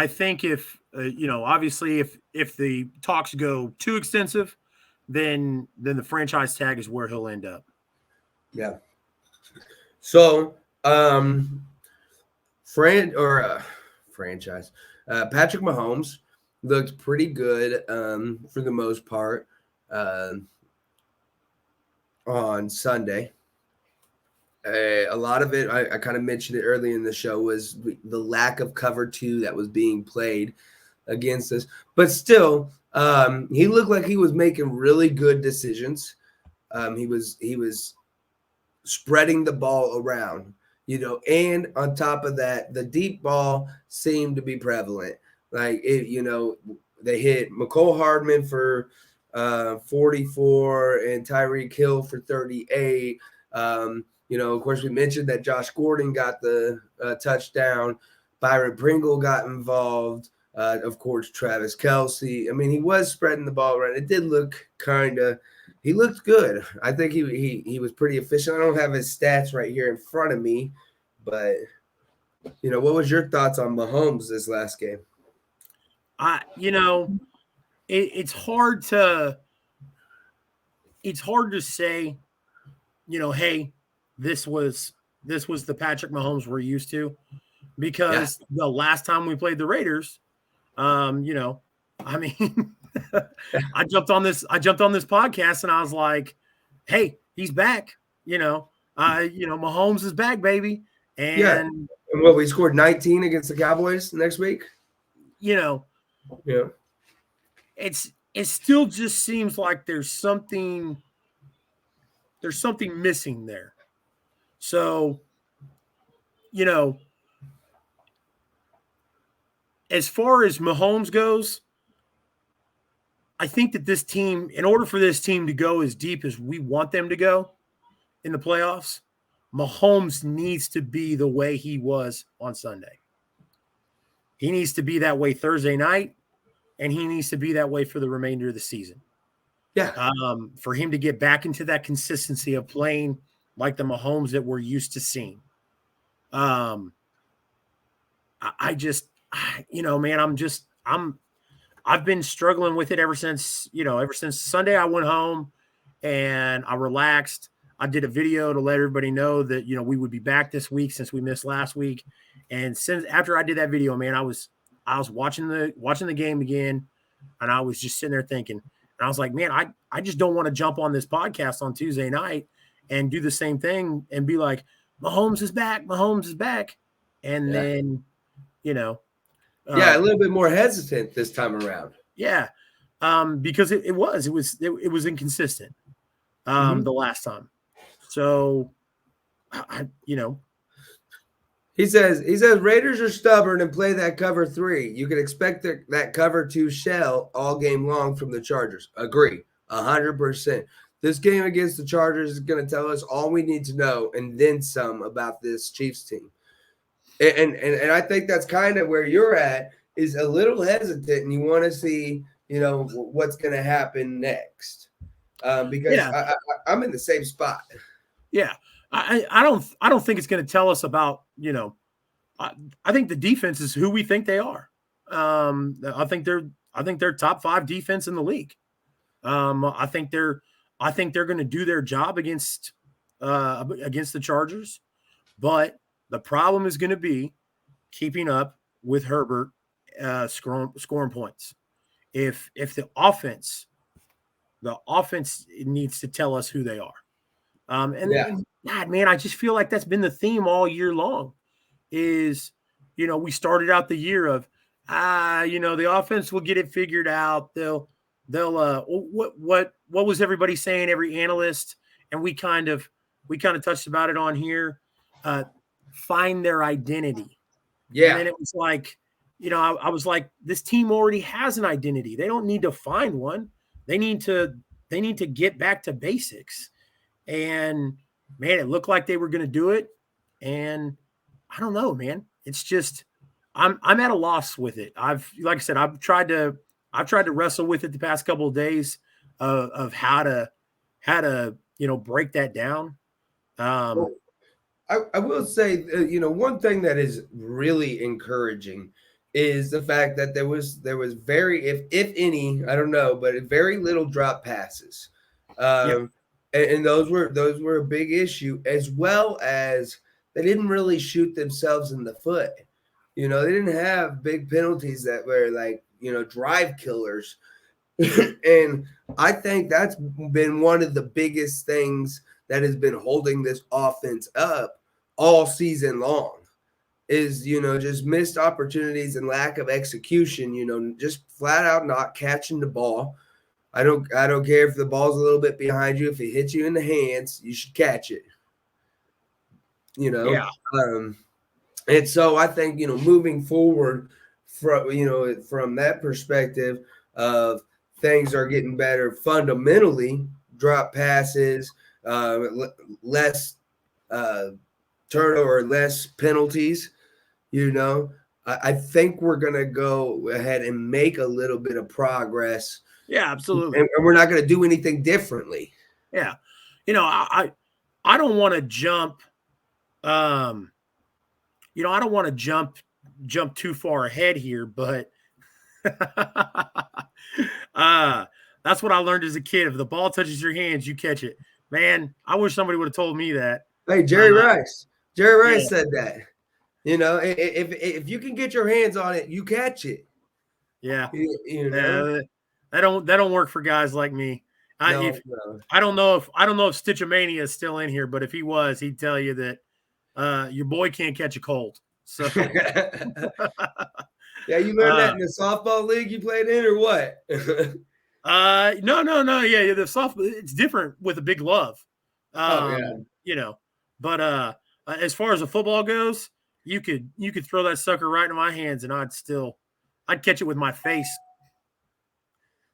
think if obviously if the talks go too extensive, then the franchise tag is where he'll end up. Yeah. So franchise. Patrick Mahomes looked pretty good for the most part on Sunday. A lot of it, I kind of mentioned it early in the show, was the lack of cover 2 that was being played against us. But still, he looked like he was making really good decisions. He was spreading the ball around, and on top of that, the deep ball seemed to be prevalent. Like, they hit McCole Hardman for 44 and Tyreek Hill for 38. Of course, we mentioned that Josh Gordon got the touchdown. Byron Pringle got involved. Of course, Travis Kelce. I mean, he was spreading the ball around. It did look he looked good. I think he was pretty efficient. I don't have his stats right here in front of me, but what was your thoughts on Mahomes this last game? it's hard to say, hey, this was the Patrick Mahomes we're used to, because the last time we played the Raiders, I mean, I jumped on this podcast and I was like, hey, he's back, Mahomes is back, baby. And and what, we scored 19 against the Cowboys next week. It still just seems like there's something missing there. So, as far as Mahomes goes, I think that this team, in order for this team to go as deep as we want them to go in the playoffs, Mahomes needs to be the way he was on Sunday. He needs to be that way Thursday night, and he needs to be that way for the remainder of the season. Yeah. For him to get back into that consistency of playing like the Mahomes that we're used to seeing. I've been struggling with it ever since Sunday. I went home and I relaxed. I did a video to let everybody know that, we would be back this week since we missed last week. And after I did that video, man, I was watching the game again, and I was just sitting there thinking, and I was like, man, I just don't want to jump on this podcast on Tuesday night and do the same thing and be like, Mahomes is back. And then, a little bit more hesitant this time around. Yeah. Because it was inconsistent the last time. So, He says Raiders are stubborn and play that cover 3. You can expect that cover 2 shell all game long from the Chargers. Agree, 100%. This game against the Chargers is going to tell us all we need to know and then some about this Chiefs team. And I think that's kind of where you're at, is a little hesitant, and you want to see, what's going to happen next. Because I'm in the same spot. Yeah. I don't think it's going to tell us about, I think the defense is who we think they are. I think they're top 5 defense in the league. I think they're going to do their job against the Chargers, but the problem is going to be keeping up with Herbert scoring points. If the offense needs to tell us who they are. And God, man, I just feel like that's been the theme all year long. Is, we started out the year of, the offense will get it figured out. They'll what was everybody saying? Every analyst, and we kind of touched about it on here. Find their identity. Yeah. And then it was like, I was like, this team already has an identity. They don't need to find one. They need to get back to basics. And man, it looked like they were going to do it. And I don't know, man. It's just, I'm at a loss with it. Like I said, I've tried to wrestle with it the past couple of days of how to break that down. I will say, one thing that is really encouraging is the fact that there was very, if any, I don't know, but very little drop passes. And those were a big issue, as well as they didn't really shoot themselves in the foot. They didn't have big penalties that were like, drive killers. And I think that's been one of the biggest things that has been holding this offense up all season long is, just missed opportunities and lack of execution, just flat out not catching the ball. I don't care if the ball's a little bit behind you. If it hits you in the hands, you should catch it. Yeah. And so I think, moving forward from that perspective of things are getting better fundamentally, drop passes, less turnover, less penalties, I think we're going to go ahead and make a little bit of progress. Yeah, absolutely. And we're not going to do anything differently. Yeah. I don't want to jump, I don't want to jump too far ahead here, but That's what I learned as a kid. If the ball touches your hands, you catch it. Man, I wish somebody would have told me that. Hey, Jerry Rice. Jerry Rice Yeah. said that. If you can get your hands on it, you catch it. Yeah. You know? That don't work for guys like me. I don't know if Stitchamania is still in here, but if he was, he'd tell you that your boy can't catch a cold. So yeah, you learned that in the softball league you played in, or what? No. Yeah, the softball, it's different with a big glove. You know, but as far as the football goes, you could throw that sucker right in my hands and I'd catch it with my face.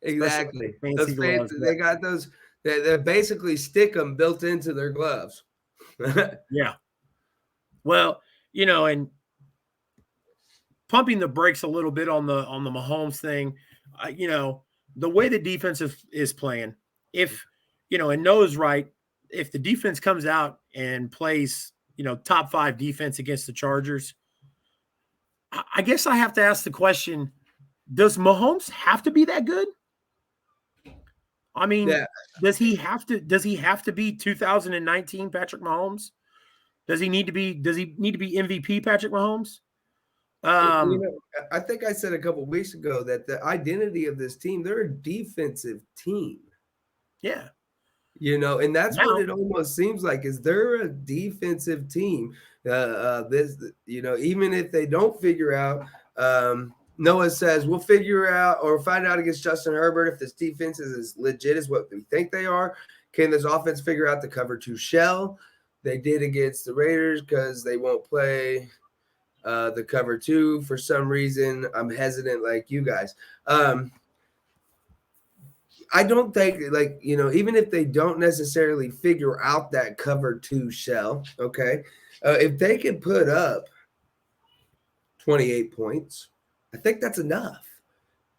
Exactly. Fancy gloves, they got those. They're basically stick 'em built into their gloves. Yeah. Well, and pumping the brakes a little bit on the Mahomes thing, the way the defense is playing, if and Noah's right, if the defense comes out and plays, top 5 defense against the Chargers, I guess I have to ask the question: does Mahomes have to be that good? I mean, does he have to be 2019 Patrick Mahomes? Does he need to be MVP Patrick Mahomes? I think I said a couple of weeks ago that the identity of this team, they're a defensive team. Yeah. And that's what it almost seems like, is they're a defensive team. Even if they don't figure out, Noah says, we'll figure out or find out against Justin Herbert if this defense is as legit as what we think they are. Can this offense figure out the cover 2 shell? They did against the Raiders because they won't play the cover 2 for some reason. I'm hesitant like you guys. I don't think, even if they don't necessarily figure out that cover 2 shell, okay, if they can put up 28 points, I think that's enough.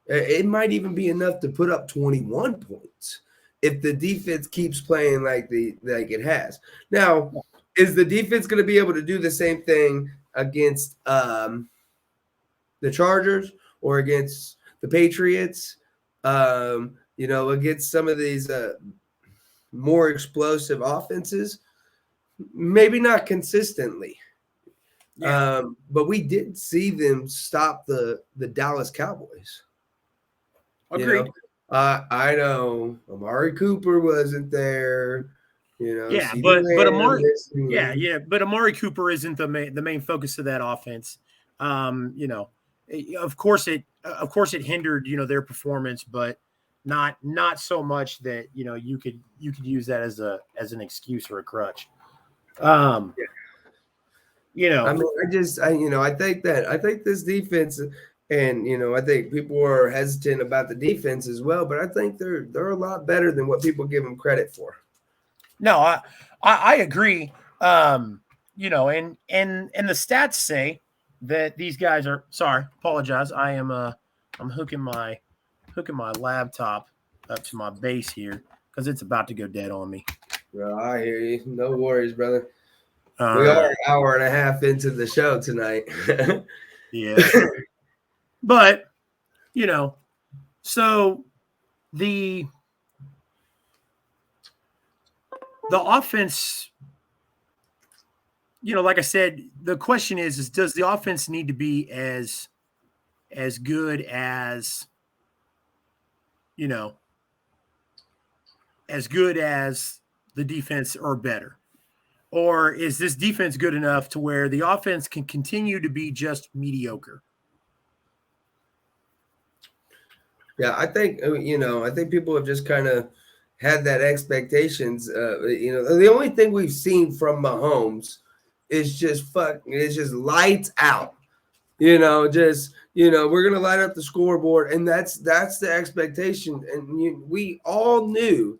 It might even be enough to put up 21 points if the defense keeps playing like it has. Now, is the defense going to be able to do the same thing against the Chargers or against the Patriots? Against some of these more explosive offenses, maybe not consistently. Yeah. But we did see them stop the Dallas Cowboys. Agreed. I know Amari Cooper wasn't there. Yeah, but Amari Cooper isn't the main focus of that offense. Of course it hindered their performance, but not so much that you could use that as an excuse or a crutch. I think this defense, and I think people are hesitant about the defense as well, but I think they're a lot better than what people give them credit for. No, I agree. And the stats say that these guys are. Sorry, apologize. I'm hooking my laptop up to my base here because it's about to go dead on me. Well, I hear you. No worries, brother. We are an hour and a half into the show tonight. Yeah. But, so the offense, like I said, the question is does the offense need to be as good as, as good as the defense or better? Or is this defense good enough to where the offense can continue to be just mediocre? Yeah, I think people have just kind of had that expectations. The only thing we've seen from Mahomes is just lights out. We're gonna light up the scoreboard, and that's the expectation. And we all knew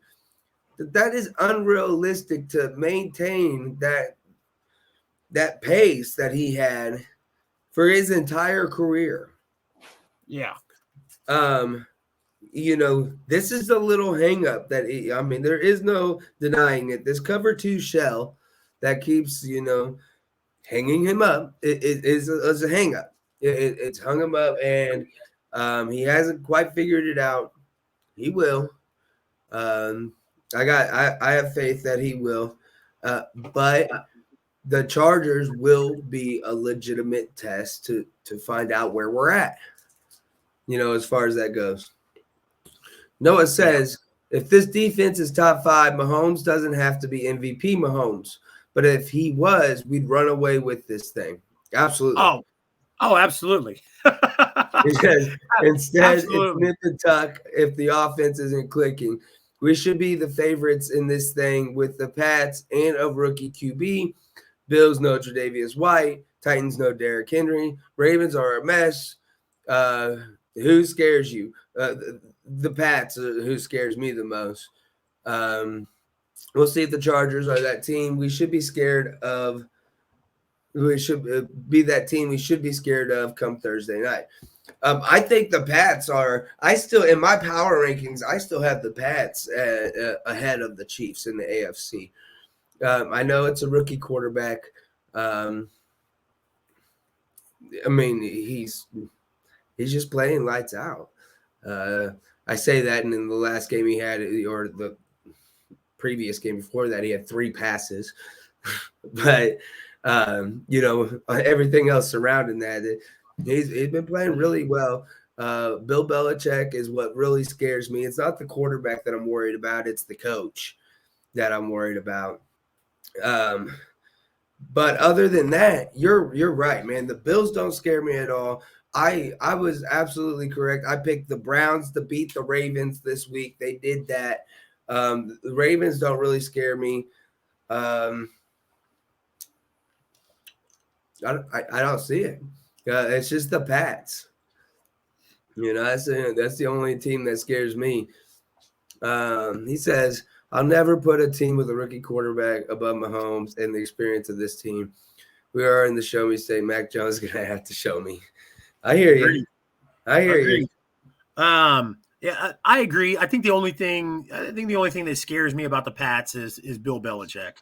that is unrealistic to maintain that pace that he had for his entire career. Yeah. This is a little hang up that there is no denying it. This cover 2 shell that keeps, hanging him up is a hang up. It's hung him up, and He hasn't quite figured it out. He will. I have faith that he will. But the Chargers will be a legitimate test to find out where we're at, as far as that goes. Noah says, if this defense is top 5, Mahomes doesn't have to be MVP Mahomes. But if he was, we'd run away with this thing. Absolutely. Oh, absolutely. Because instead, Absolutely. it's nip and tuck if the offense isn't clicking. We should be the favorites in this thing with the Pats and a rookie QB. Bills no Tre'Davious White. Titans no Derrick Henry. Ravens are a mess. Who scares you? The Pats are who scares me the most. We'll see if the Chargers are that team we should be scared of. We should be that team we should be scared of come Thursday night. I think the Pats are – I still – in my power rankings, I still have the Pats ahead of the Chiefs in the AFC. I know it's a rookie quarterback. I mean, he's just playing lights out. I say that, and in the last game he had, or the previous game before that, he had 3 passes. But, everything else surrounding that, he's been playing really well. Bill Belichick is what really scares me. It's not the quarterback that I'm worried about. It's the coach that I'm worried about. But other than that, you're right, man. The Bills don't scare me at all. I was absolutely correct. I picked the Browns to beat the Ravens this week. They did that. The Ravens don't really scare me. I don't see it. It's just the Pats. That's the only team that scares me. He says, I'll never put a team with a rookie quarterback above Mahomes and the experience of this team. We are in the show me state. Mac Jones is going to have to show me. I hear you. I hear you. Yeah, I agree. I think the only thing that scares me about the Pats is Bill Belichick.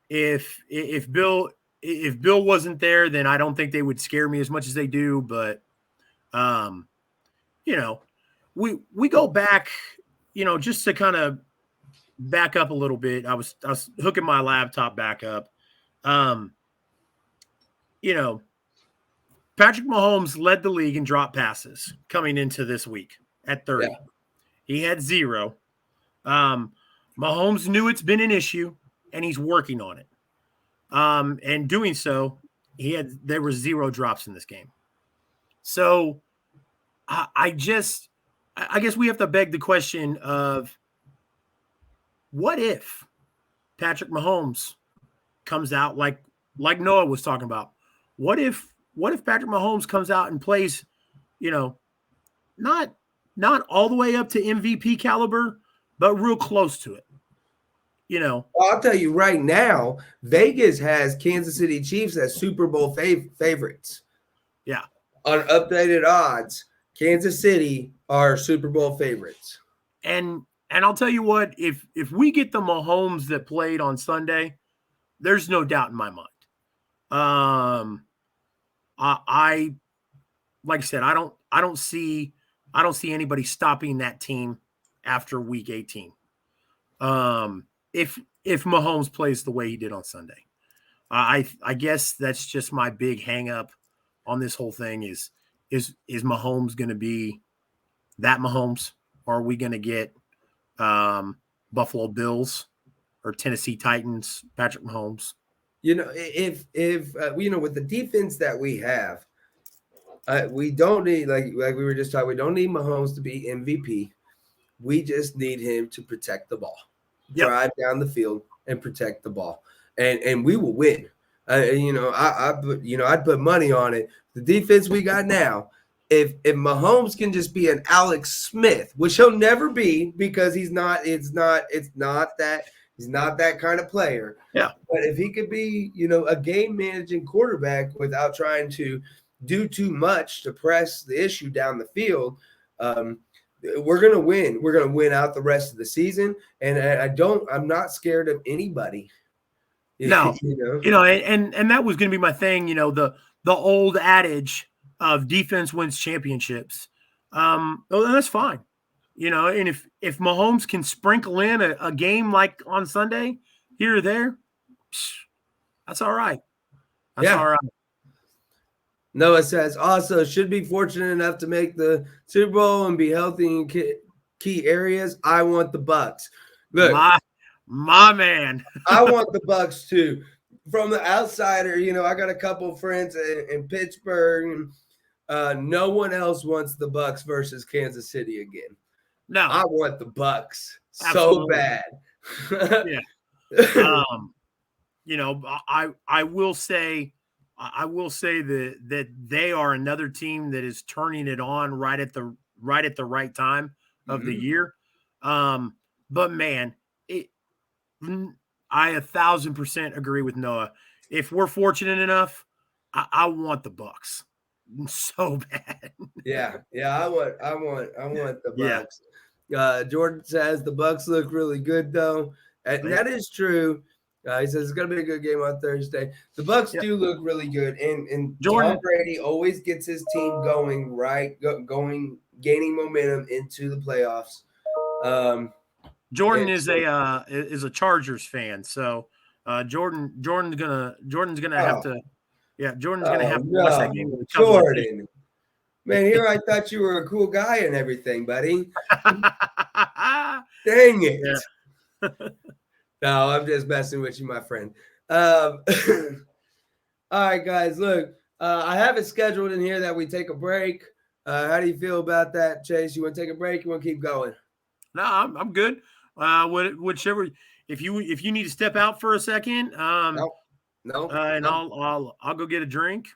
If Bill wasn't there, then I don't think they would scare me as much as they do. But, we go back, just to kind of back up a little bit. I was hooking my laptop back up. Patrick Mahomes led the league in drop passes coming into this week at 30. Yeah. He had 0. Mahomes knew it's been an issue, and he's working on it. And doing so, there were 0 drops in this game. So I guess we have to beg the question of, what if Patrick Mahomes comes out like Noah was talking about? What if Patrick Mahomes comes out and plays, not all the way up to MVP caliber, but real close to it? I'll tell you right now, Vegas has Kansas City Chiefs as Super Bowl favorites. Yeah. On updated odds, Kansas City are Super Bowl favorites. And I'll tell you what, if we get the Mahomes that played on Sunday, there's no doubt in my mind. I like I said, I don't see anybody stopping that team after week 18. If Mahomes plays the way he did on Sunday. I guess that's just my big hang up on this whole thing is Mahomes going to be that Mahomes, or are we going to get Buffalo Bills or Tennessee Titans Patrick Mahomes? If with the defense that we have, we don't need, like we were just talking, we don't need Mahomes to be MVP. We just need him to protect the ball. Yep. Drive down the field and protect the ball, and we will win. I'd put money on it. The defense we got now, if Mahomes can just be an Alex Smith, which he'll never be because he's not that kind of player. Yeah. But if he could be, a game managing quarterback without trying to do too much to press the issue down the field, we're going to win. We're going to win out the rest of the season. And I'm not scared of anybody. No, and that was going to be my thing. The old adage of defense wins championships. Well, that's fine. And if Mahomes can sprinkle in a game like on Sunday here or there, that's all right. That's all right. Noah says, also should be fortunate enough to make the Super Bowl and be healthy in key areas. I want the Bucks. Look, my man. I want the Bucks too. From the outsider, I got a couple friends in Pittsburgh. No one else wants the Bucks versus Kansas City again. No, I want the Bucks so Absolutely. bad. Yeah. I will say that they are another team that is turning it on right at the right time of the year. But man, I 1,000% agree with Noah. If we're fortunate enough, I want the Bucks so bad. Yeah, I want the Bucks. Yeah. Jordan says the Bucks look really good though, and that is true. He says it's gonna be a good game on Thursday. The Bucks do look really good, and Jordan, Tom Brady always gets his team going right, gaining momentum into the playoffs. Jordan is a Chargers fan, so Jordan's gonna have to. Yeah, Jordan's gonna have to watch that game. With Jordan, man, here I thought you were a cool guy and everything, buddy. Dang it! Yeah. No, I'm just messing with you, my friend. All right, guys, look, I have it scheduled in here that we take a break. How do you feel about that, Chase? You want to take a break? You want to keep going? No, I'm good. Whichever. If you need to step out for a second, no. And I'll go get a drink.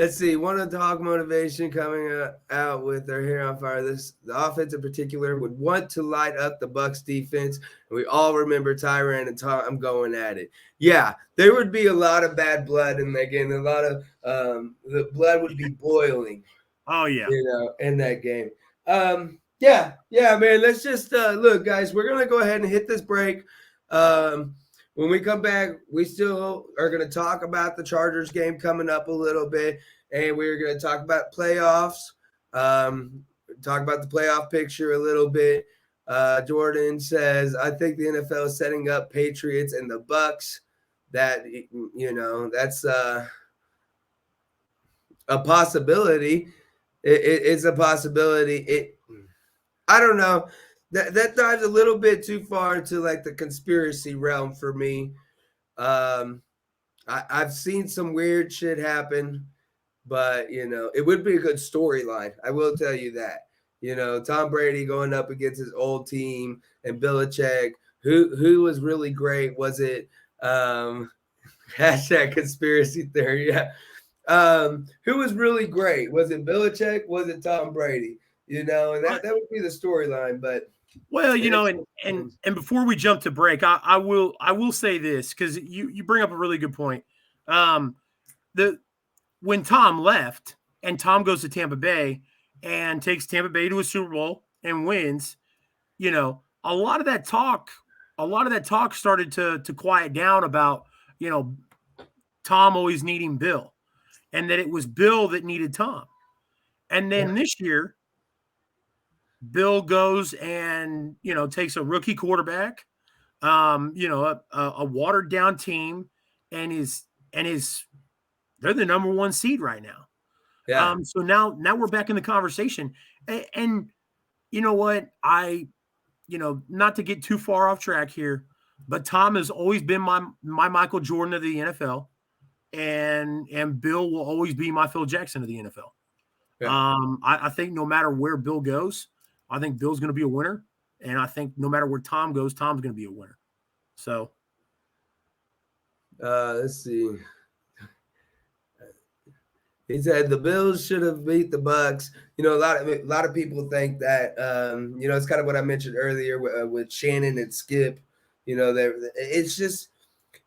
Let's see. Want to talk motivation coming out with their hair on fire. The offense in particular would want to light up the Bucks defense. And we all remember Tyrann and Tom going at it. Yeah, there would be a lot of bad blood in that game. A lot of the blood would be boiling. Oh yeah, in that game. Yeah, man. Let's just look, guys. We're gonna go ahead and hit this break. When we come back, we still are going to talk about the Chargers game coming up a little bit, and we're going to talk about playoffs, talk about the playoff picture a little bit. Jordan says, I think the NFL is setting up Patriots and the Bucks. That, that's a possibility. It's a possibility. I don't know. That dives a little bit too far into like the conspiracy realm for me. I've seen some weird shit happen, but it would be a good storyline. I will tell you that. Tom Brady going up against his old team and Belichick, who was really great. Was it hashtag conspiracy theory? Yeah. Who was really great? Was it Belichick? Was it Tom Brady? And that would be the storyline, but. Well, and before we jump to break, I will say this because you bring up a really good point. When Tom left and Tom goes to Tampa Bay and takes Tampa Bay to a Super Bowl and wins, a lot of that talk started to quiet down about Tom always needing Bill, and that it was Bill that needed Tom, and then this year. Bill goes and, takes a rookie quarterback, a watered down team and they're the number one seed right now. Yeah. So now we're back in the conversation and you know what? Not to get too far off track here, but Tom has always been my Michael Jordan of the NFL and Bill will always be my Phil Jackson of the NFL. Yeah. I think no matter where Bill goes, I think Bill's going to be a winner, and I think no matter where Tom goes, Tom's going to be a winner. So, let's see. He said the Bills should have beat the Bucks. A lot of people think that. It's kind of what I mentioned earlier with Shannon and Skip. It's just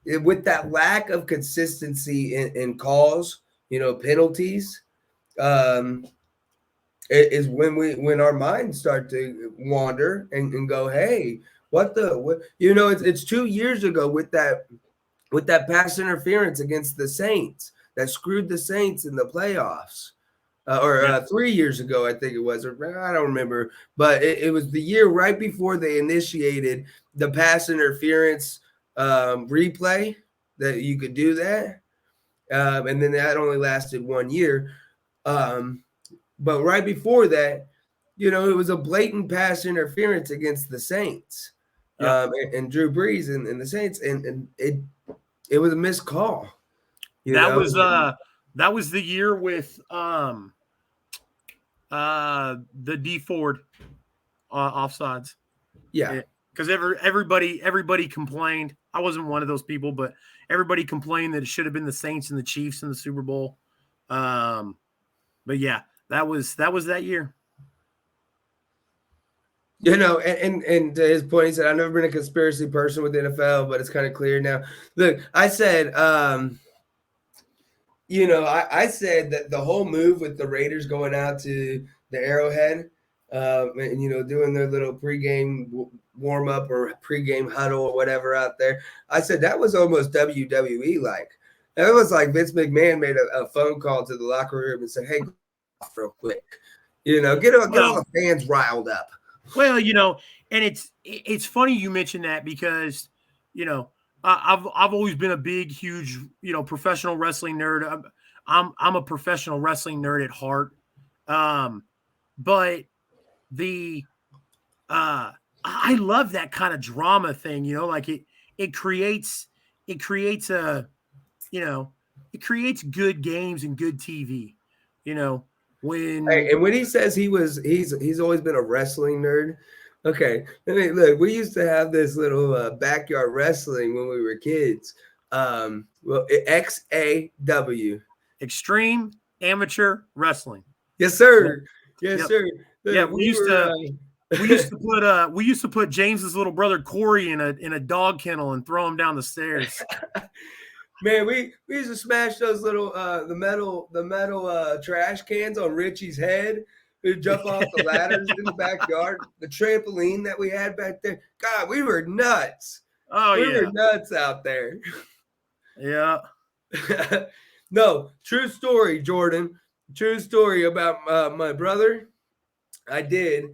with that lack of consistency in calls. Penalties. Is when our minds start to wander and go, hey, what? It's 2 years ago with that with that pass interference against the Saints that screwed the Saints in the playoffs. Or 3 years ago, I think it was, or I don't remember, but it was the year right before they initiated the pass interference replay that you could do that. And then that only lasted 1 year. But right before that, it was a blatant pass interference against the Saints, and Drew Brees and the Saints, and it was a missed call. That was the year with the D Ford offsides. Yeah. Because everybody complained. I wasn't one of those people, but everybody complained that it should have been the Saints and the Chiefs in the Super Bowl. But yeah, that was that year. And to his point, he said, I've never been a conspiracy person with the NFL, but it's kind of clear now. Look, I said, I said that the whole move with the Raiders going out to the Arrowhead, and, doing their little pregame warm-up or pregame huddle or whatever out there, I said that was almost WWE-like. That was like Vince McMahon made a phone call to the locker room and said, hey, go off real quick. Get all the fans riled up. Well, and it's funny you mentioned that because, I've always been a big, huge, professional wrestling nerd. I'm a professional wrestling nerd at heart. But I love that kind of drama thing, like it creates good games and good TV, when he says he's always been a wrestling nerd. Okay, look, we used to have this little backyard wrestling when we were kids. XAW, Extreme Amateur Wrestling. Yes, sir. Yes, sir. Look, yeah, we used to put James's little brother Corey in a dog kennel and throw him down the stairs. Man, we used to smash those little the metal trash cans on Richie's head. We'd jump off the ladders in the backyard. The trampoline that we had back there. God, we were nuts. Oh, we were nuts out there. Yeah. No, true story, Jordan. True story about my brother. I did.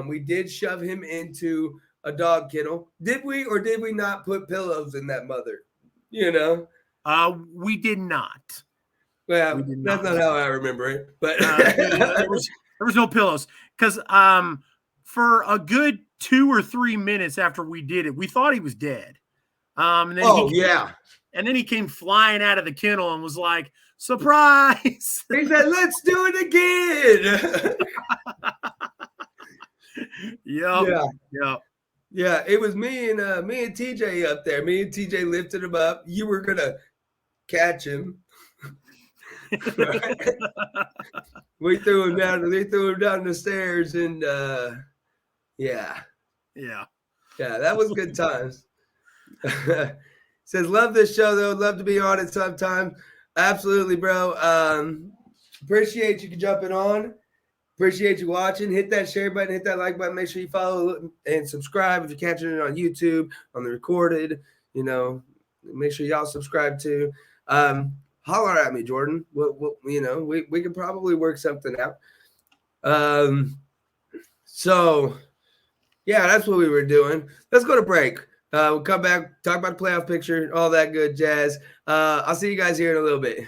We did shove him into a dog kennel. Did we or did we not put pillows in that mother? We did not. Well, that's not how I remember it. But there was no pillows because for a good 2 or 3 minutes after we did it, we thought he was dead. And then he came flying out of the kennel and was like, "Surprise!" He said, "Let's do it again." Yeah. Yeah, it was me and TJ up there. Me and TJ lifted him up. You were gonna catch him. We threw him down. They threw him down the stairs, and yeah, that was good times. Says, love this show though. Love to be on it sometime. Absolutely, bro. Appreciate you jumping on. Appreciate you watching. Hit that share button, hit that like button. Make sure you follow and subscribe if you're catching it on YouTube, on the recorded. Make sure y'all subscribe too. Holler at me, Jordan. We can probably work something out. So, yeah, that's what we were doing. Let's go to break. We'll come back, talk about the playoff picture, all that good jazz. I'll see you guys here in a little bit.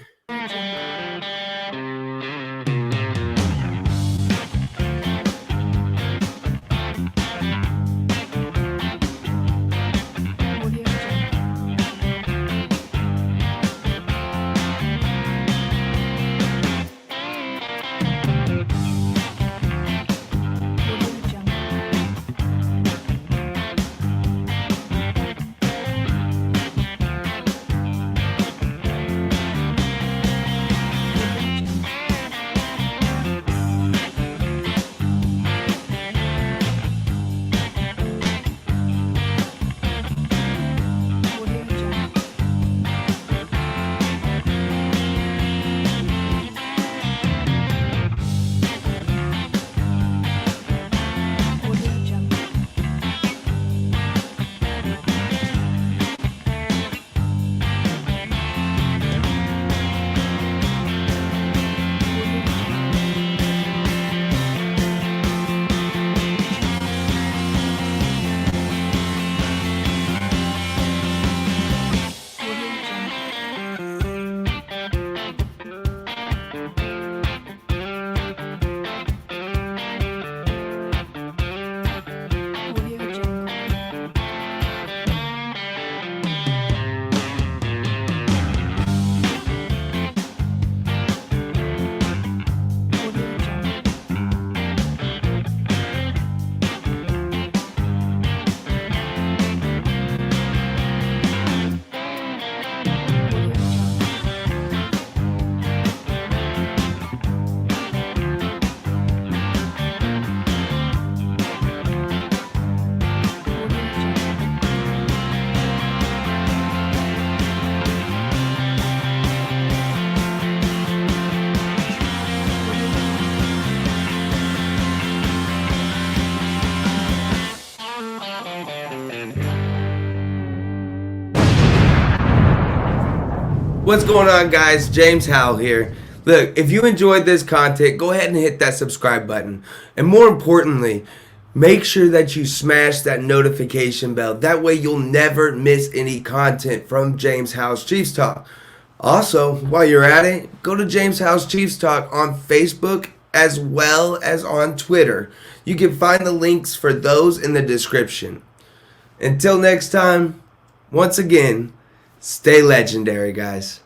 What's going on, guys? James Howell here. Look, if you enjoyed this content, go ahead and hit that subscribe button. And more importantly, make sure that you smash that notification bell. That way you'll never miss any content from James Howell's Chiefs Talk. Also, while you're at it, go to James Howell's Chiefs Talk on Facebook as well as on Twitter. You can find the links for those in the description. Until next time, once again, stay legendary, guys.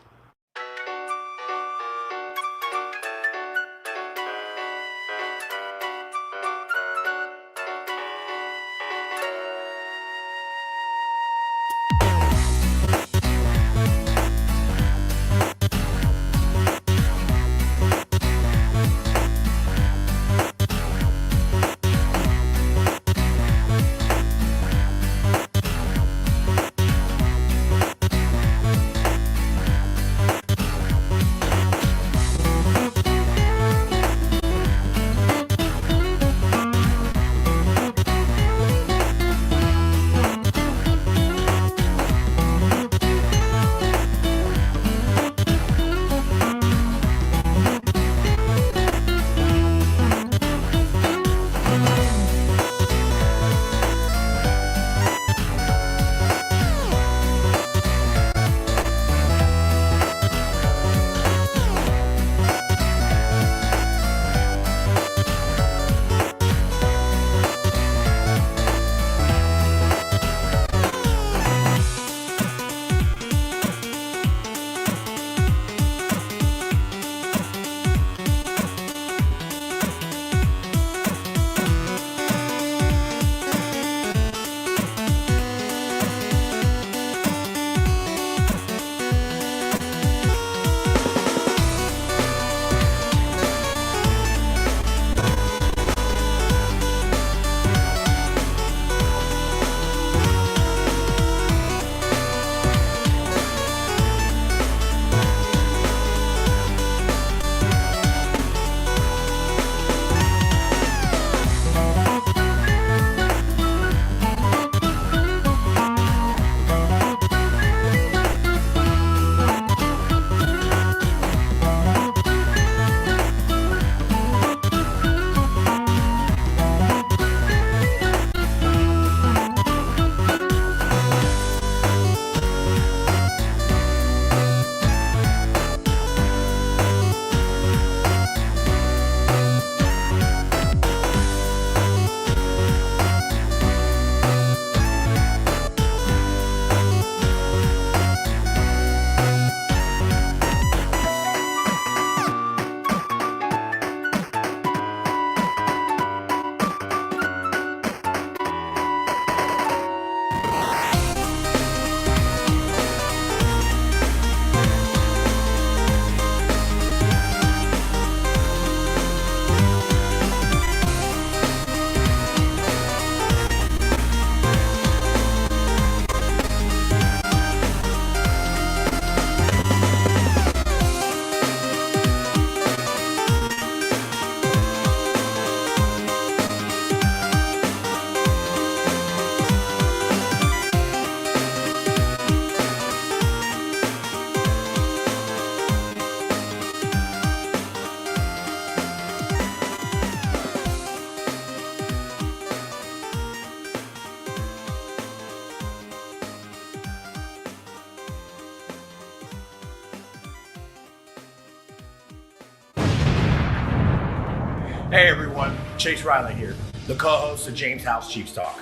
Hey everyone, Chase Riley here, the co-host of James Howell's Chiefs Talk.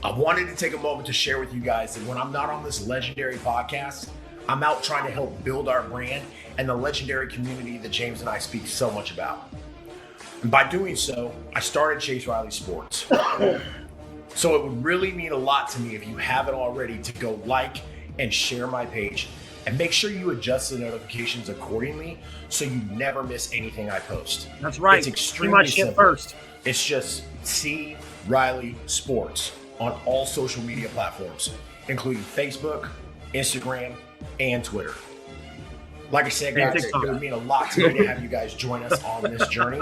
I wanted to take a moment to share with you guys that when I'm not on this legendary podcast, I'm out trying to help build our brand and the legendary community that James and I speak so much about. And by doing so, I started Chase Riley Sports. So it would really mean a lot to me if you haven't already to go like and share my page and make sure you adjust the notifications accordingly so you never miss anything I post. That's right. It's extremely simple. First. It's just C. Riley Sports on all social media platforms, including Facebook, Instagram, and Twitter. Like I said, guys, it would mean a lot to me to have you guys join us on this journey.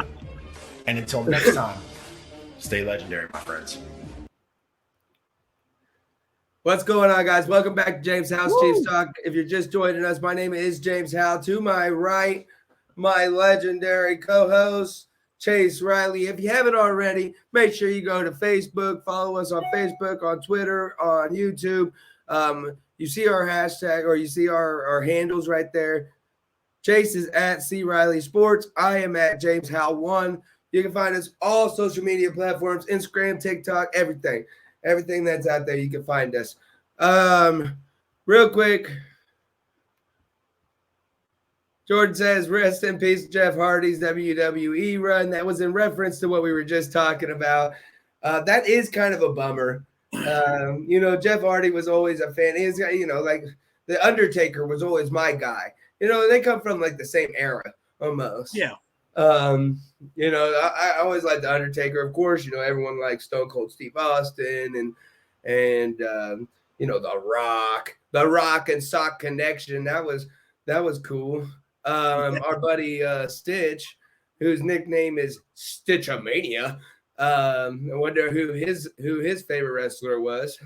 And until next time, stay legendary, my friends. What's going on, guys? Welcome back to Jaymes House Woo! Chiefs Talk. If you're just joining us, my name is Jaymes Howell. To my right, my legendary co-host, Chase Riley. If you haven't already, make sure you go to Facebook, follow us on Facebook, on Twitter, on YouTube. You see our hashtag or you see our handles right there. Chase is at C Riley Sports. I am at Jaymes Howell 1. You can find us all social media platforms, Instagram, TikTok, everything. Everything that's out there, you can find us. Real quick, Jordan says, rest in peace, Jeff Hardy's WWE run. That was in reference to what we were just talking about. That is kind of a bummer. Jeff Hardy was always a fan. He's got, like the Undertaker was always my guy. They come from like the same era almost. Yeah. I always liked the Undertaker. Of course, everyone likes Stone Cold Steve Austin and the Rock and Sock connection. That was cool. Our buddy Stitch, whose nickname is Stitchamania. I wonder who his favorite wrestler was.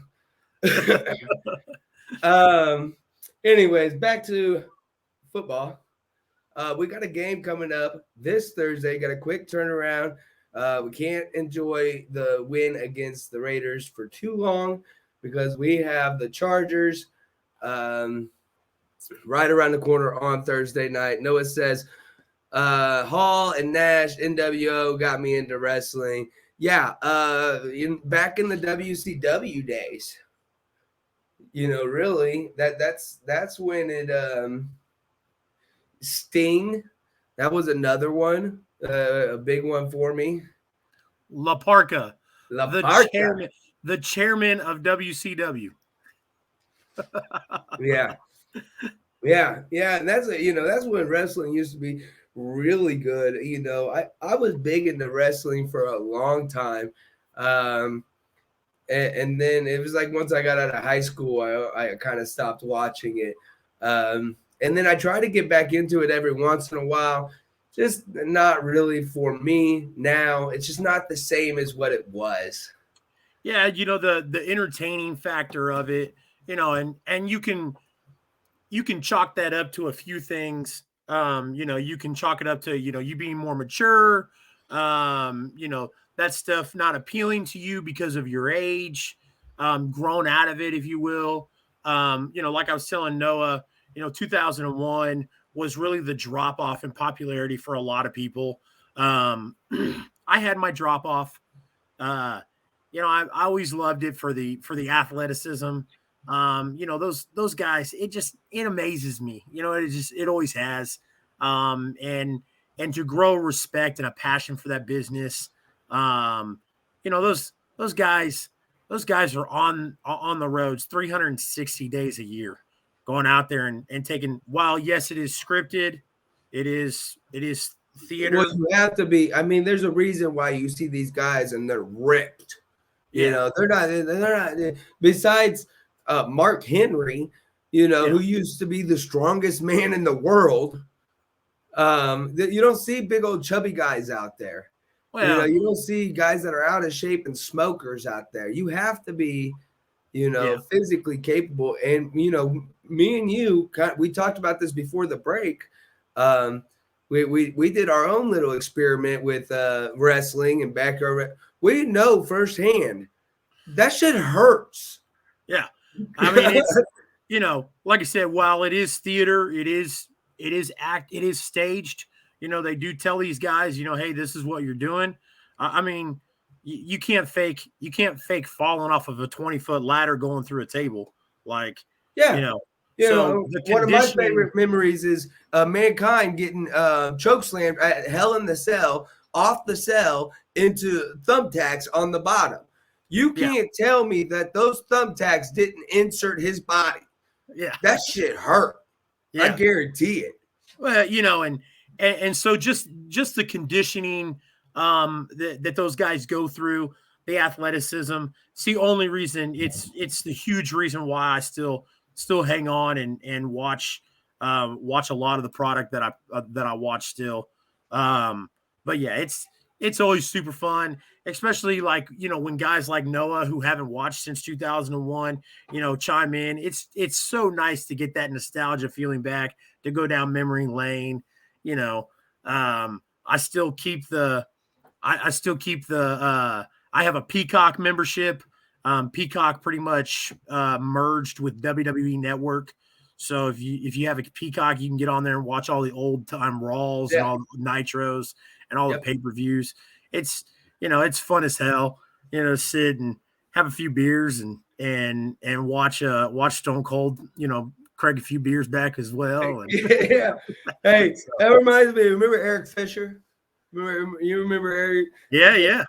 Anyways, back to football. We got a game coming up this Thursday. Got a quick turnaround. We can't enjoy the win against the Raiders for too long because we have the Chargers right around the corner on Thursday night. Noah says, Hall and Nash, NWO got me into wrestling. Yeah, back in the WCW days, really, that's when it Sting, that was another one, a big one for me. La Parka, the chairman of WCW. Yeah. And that's that's when wrestling used to be really good. I was big into wrestling for a long time. And then it was like once I got out of high school, I kind of stopped watching it. And then I try to get back into it every once in a while. Just not really for me now. It's just not the same as what it was. Yeah, the entertaining factor of it, and you can chalk that up to a few things. You can chalk it up to, you being more mature, that stuff not appealing to you because of your age, grown out of it, if you will. Like I was telling Noah, 2001 was really the drop off in popularity for a lot of people. I had my drop off. I always loved it for the athleticism. Those guys, it amazes me. It always has. And to grow respect and a passion for that business. Those guys are on the roads 360 days a year, going out there and taking, while yes, it is scripted, it is theater. Well, you have to be. I mean, there's a reason why you see these guys and they're ripped. They're not. Besides Mark Henry, who used to be the strongest man in the world. You don't see big old chubby guys out there. Well, you don't see guys that are out of shape and smokers out there. You have to be, physically capable. And, me and you, we talked about this before the break. We did our own little experiment with wrestling and backyard. We know firsthand that shit hurts. Yeah. I mean, it's, like I said, while it is theater, it is staged. They do tell these guys, hey, this is what you're doing. I mean, you can't fake falling off of a 20-foot ladder going through a table. Like, so one of my favorite memories is Mankind getting chokeslammed at Hell in the Cell, off the cell into thumbtacks on the bottom. You can't tell me that those thumbtacks didn't insert his body. Yeah. That shit hurt. Yeah. I guarantee it. Well, and so just the conditioning that those guys go through, the athleticism. It's the only reason. It's the huge reason why I still hang on and watch a lot of the product that I watch still. But yeah, it's always super fun, especially like, when guys like Noah who haven't watched since 2001, chime in. It's so nice to get that nostalgia feeling back, to go down memory lane. You know, I still keep the I have a Peacock membership. Peacock pretty much merged with WWE Network. So if you have a Peacock, you can get on there and watch all the old time Raws and Yeah. all the Nitros and all Yep. the pay-per-views. It's fun as hell, sit and have a few beers and watch Stone Cold, Craig a few beers back as well. And Yeah. Hey, that reminds me. Remember Eric Fisher? You remember Eric? yeah.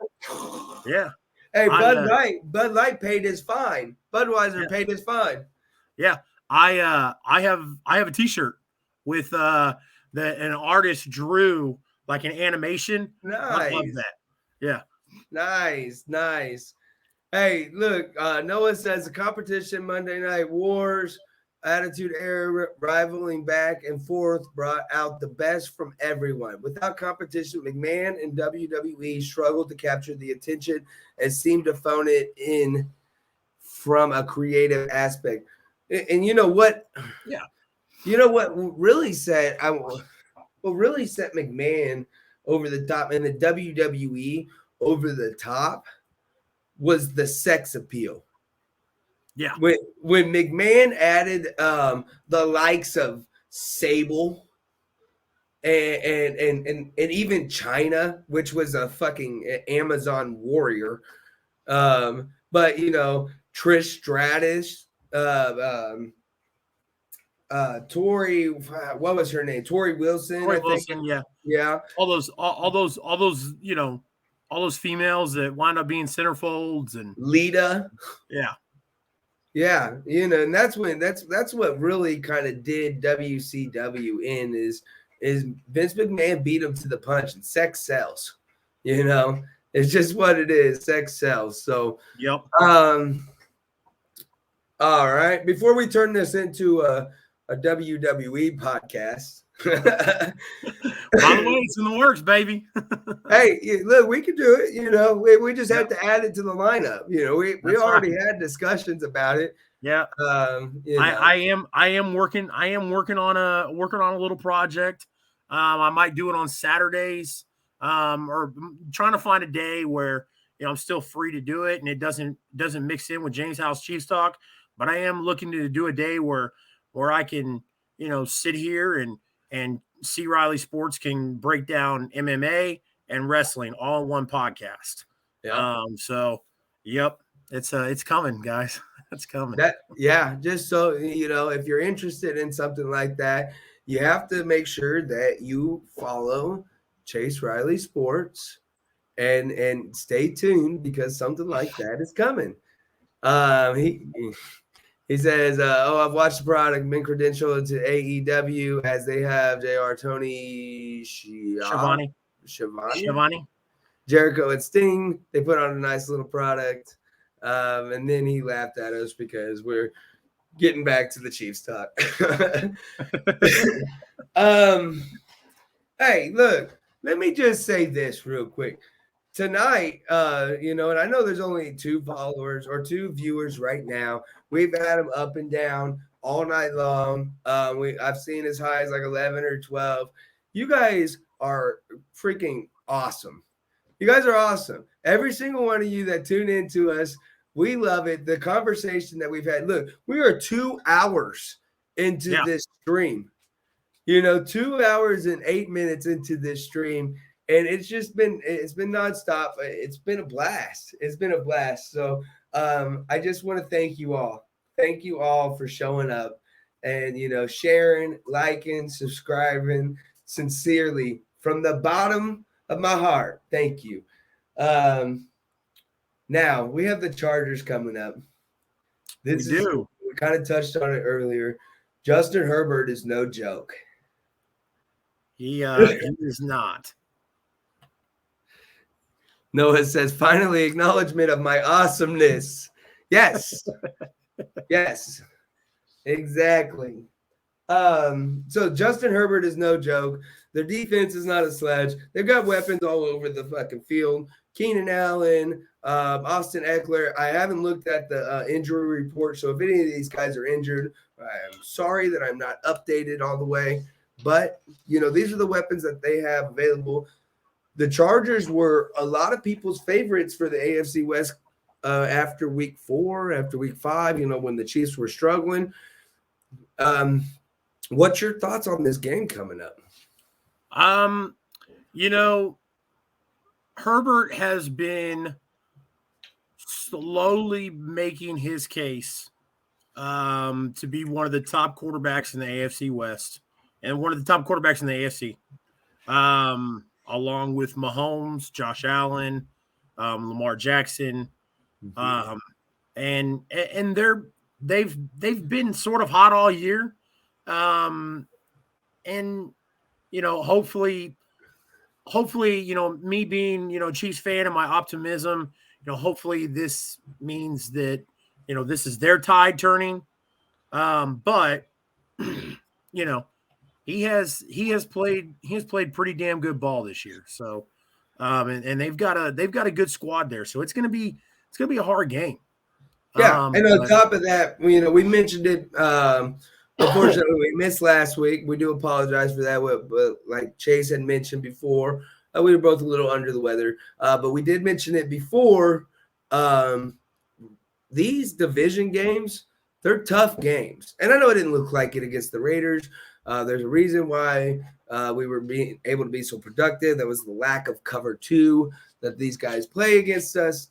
Hey, I, Bud Light paid his fine. Budweiser paid his fine. Yeah, I have a T-shirt with an artist drew like an animation. I love Nice. that. Yeah, Nice. Hey, look, Noah says the competition Monday Night Wars, Attitude Era rivaling back and forth brought out the best from everyone. Without competition, McMahon and WWE struggled to capture the attention and seemed to phone it in from a creative aspect. And you know what? Yeah. You know what really set McMahon over the top and the WWE over the top was the sex appeal. Yeah. When McMahon added the likes of Sable and even China, which was a fucking Amazon warrior. But Trish Stratus, Tori, what was her name? Tori Wilson. Tori I think. Wilson, yeah. Yeah. All those all those females that wind up being centerfolds and Lita. Yeah. Yeah, and that's what really kind of did WCW in is Vince McMahon beat him to the punch, and sex sells. It's just what it is. Sex sells. So Yep. All right. Before we turn this into a WWE podcast. By the way, it's in the works, baby. Hey, look, we could do it. We just had to add it to the lineup. We already had discussions about it. Yeah. I am working on a little project. I might do it on Saturdays, or trying to find a day where I'm still free to do it and it doesn't mix in with Jaymes House Chiefs Talk. But I am looking to do a day where I can sit here and C. Riley Sports can break down MMA and wrestling all in one podcast. Yeah. So yep, it's coming, guys. It's coming. Just so if you're interested in something like that, you have to make sure that you follow Chase Riley Sports and stay tuned because something like that is coming. He says, I've watched the product, been credentialed to AEW as they have JR, Tony Schiavone, Jericho, and Sting. They put on a nice little product. And then he laughed at us because we're getting back to the Chiefs talk. Hey, look, let me just say this real quick. Tonight, and I know there's only 2 followers or 2 viewers right now. We've had them up and down all night long. I've seen as high as like 11 or 12. You guys are freaking awesome. You guys are awesome. Every single one of you that tune into us, we love it. The conversation that we've had. Look, we are 2 hours into this stream. 2 hours and 8 minutes into this stream. And it's been nonstop. It's been a blast. So I just want to thank you all. Thank you all for showing up and, sharing, liking, subscribing sincerely from the bottom of my heart. Thank you. Now we have the Chargers coming up. We kind of touched on it earlier. Justin Herbert is no joke. He is not. Noah says, finally, acknowledgement of my awesomeness. Yes. Yes. Exactly. So Justin Herbert is no joke. Their defense is not a sledge. They've got weapons all over the fucking field. Keenan Allen, Austin Eckler. I haven't looked at the injury report, so if any of these guys are injured, I'm sorry that I'm not updated all the way. But, these are the weapons that they have available. The Chargers were a lot of people's favorites for the AFC West after week 4, after week 5, when the Chiefs were struggling. What's your thoughts on this game coming up? Herbert has been slowly making his case to be one of the top quarterbacks in the AFC West and one of the top quarterbacks in the AFC, along with Mahomes, Josh Allen, Lamar Jackson, and they've been sort of hot all year, and hopefully, me being Chiefs fan and my optimism, hopefully this means that this is their tide turning. But he has played pretty damn good ball this year. So and they've got a good squad there. So it's gonna be a hard game. Yeah, and on top of that, we mentioned it. Unfortunately, we missed last week. We do apologize for that. But like Chase had mentioned before, we were both a little under the weather. But we did mention it before. These division games, they're tough games. And I know it didn't look like it against the Raiders. There's a reason why we were being able to be so productive. That was the lack of cover 2 that these guys play against us.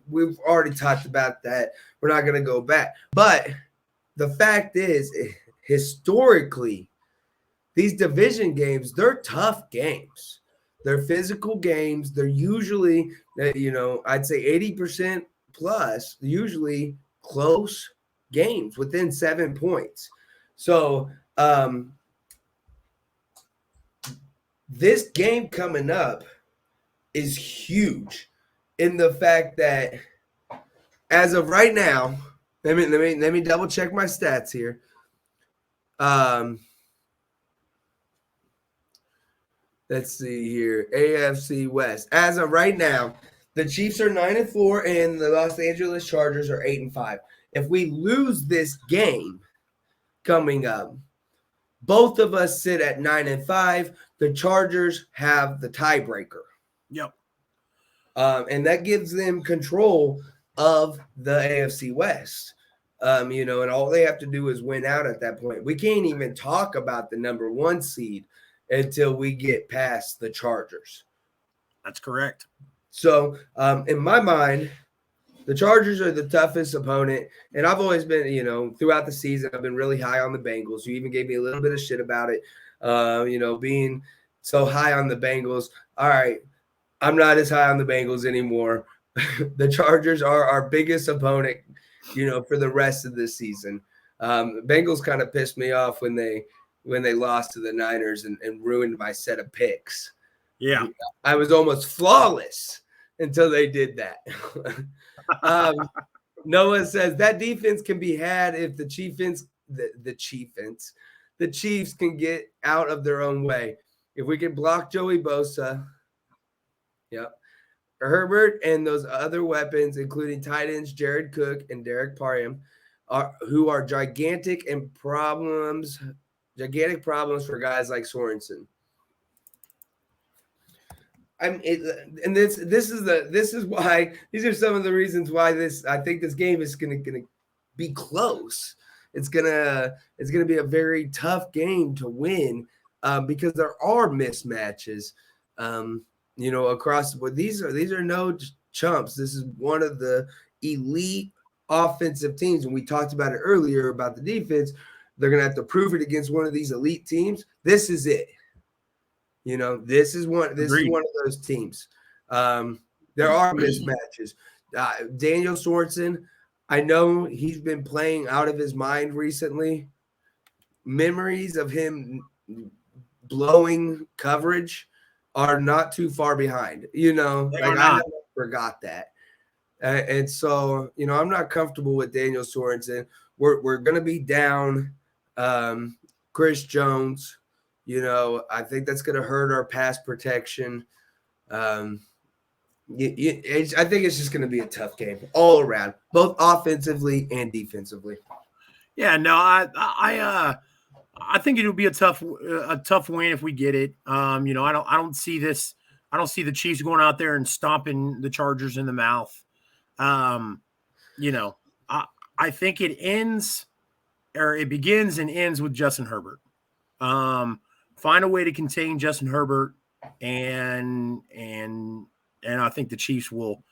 We've already talked about that. We're not going to go back. But the fact is, historically, these division games, they're tough games. They're physical games. They're usually, I'd say 80% plus, usually close games within 7 points. So this game coming up is huge in the fact that as of right now, let me double check my stats here. Let's see here. AFC West. As of right now, the Chiefs are 9-4 and the Los Angeles Chargers are 8-5. If we lose this game coming up, both of us sit at 9-5. The Chargers have the tiebreaker. Yep. And that gives them control of the AFC West. And all they have to do is win out at that point. We can't even talk about the number 1 seed until we get past the Chargers. That's correct. So, in my mind, the Chargers are the toughest opponent. And I've always been, throughout the season, I've been really high on the Bengals. You even gave me a little bit of shit about it, being so high on the Bengals. All right, I'm not as high on the Bengals anymore. The Chargers are our biggest opponent, for the rest of this season. Bengals kind of pissed me off when they lost to the Niners and ruined my set of picks. Yeah. I was almost flawless until they did that. Noah says that defense can be had if the Chiefs can get out of their own way. If we can block Joey Bosa, Herbert and those other weapons, including tight ends Jared Cook and Derek Parham, who are gigantic problems for guys like Sorensen. This is why these are some of the reasons why I think this game is gonna be close. It's gonna be a very tough game to win because there are mismatches. Across the board. These are no chumps. This is one of the elite offensive teams. And we talked about it earlier about the defense. They're going to have to prove it against one of these elite teams. This is it. This is one of those teams. There are mismatches. Daniel Sorensen, I know he's been playing out of his mind recently. Memories of him blowing coverage are not too far behind, I forgot that. And so, I'm not comfortable with Daniel Sorensen. We're going to be down Chris Jones. I think that's going to hurt our pass protection. I think it's just going to be a tough game all around, both offensively and defensively. Yeah, no, I think it'll be a tough win if we get it. I don't see this. I don't see the Chiefs going out there and stomping the Chargers in the mouth. I think it begins and ends with Justin Herbert. Find a way to contain Justin Herbert, and I think the Chiefs will.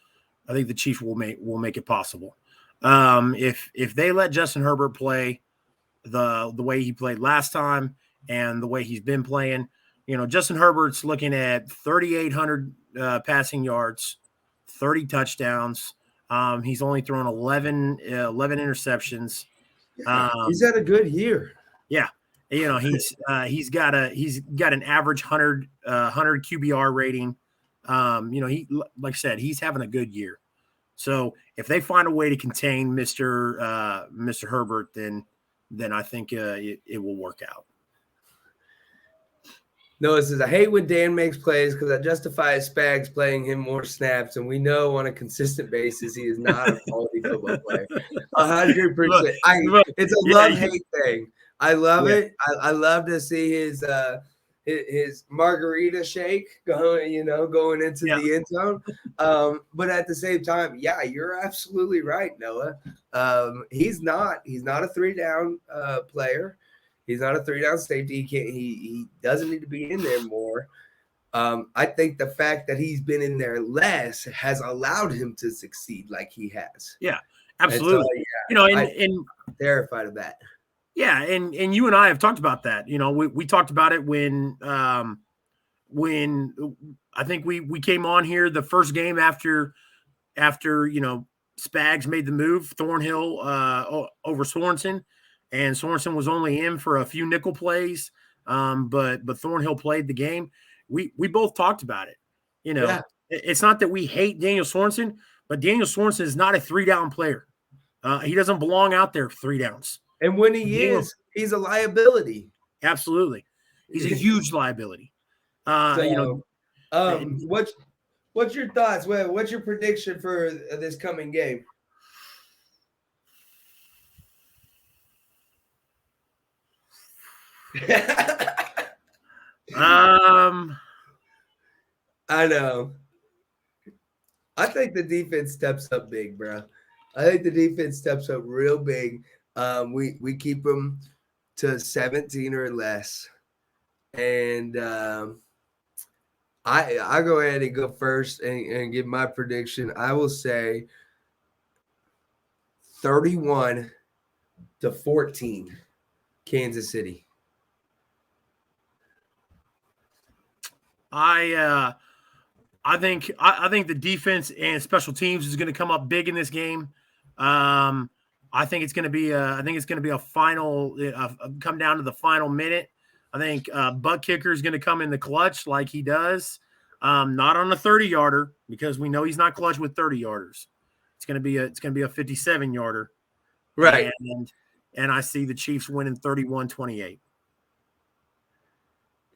I think the Chiefs will make it possible. If they let Justin Herbert play the way he played last time and the way he's been playing, Justin Herbert's looking at 3,800 passing yards, 30 touchdowns. He's only thrown 11 interceptions. He's had a good year. Yeah. He's got an average 100 QBR rating. He, like I said, he's having a good year. So if they find a way to contain Mr. Herbert, then I think it will work out. Noah says, I hate when Dan makes plays because I justify Spags playing him more snaps, and we know on a consistent basis he is not a quality football player. 100%. It's a love-hate thing. I love it. I love to see his margarita shake going into the end zone. But at the same time, yeah, you're absolutely right, Noah. He's not a 3-down player. He's not a 3-down safety. He doesn't need to be in there more. I think the fact that he's been in there less has allowed him to succeed like he has. Yeah, absolutely. So, I'm terrified of that. Yeah, and you and I have talked about that. We talked about it when I think we came on here the first game after Spags made the move, Thornhill over Sorensen, and Sorensen was only in for a few nickel plays, but Thornhill played the game. We both talked about it. It's not that we hate Daniel Sorensen, but Daniel Sorensen is not a 3-down player. He doesn't belong out there for 3 downs. And when he's a liability. Absolutely. He's a huge liability. What's your thoughts? What's your prediction for this coming game? I know. I think the defense steps up big, bro. I think the defense steps up real big. We keep them to 17 or less, and I go ahead and go first and give my prediction. I will say 31-14, Kansas City. I think the defense and special teams is going to come up big in this game. I think it's going to be a final come down to the final minute. I think butt kicker is going to come in the clutch like he does, not on a 30-yarder because we know he's not clutch with 30-yarders. It's going to be a 57-yarder, right? And I see the Chiefs winning 31-28.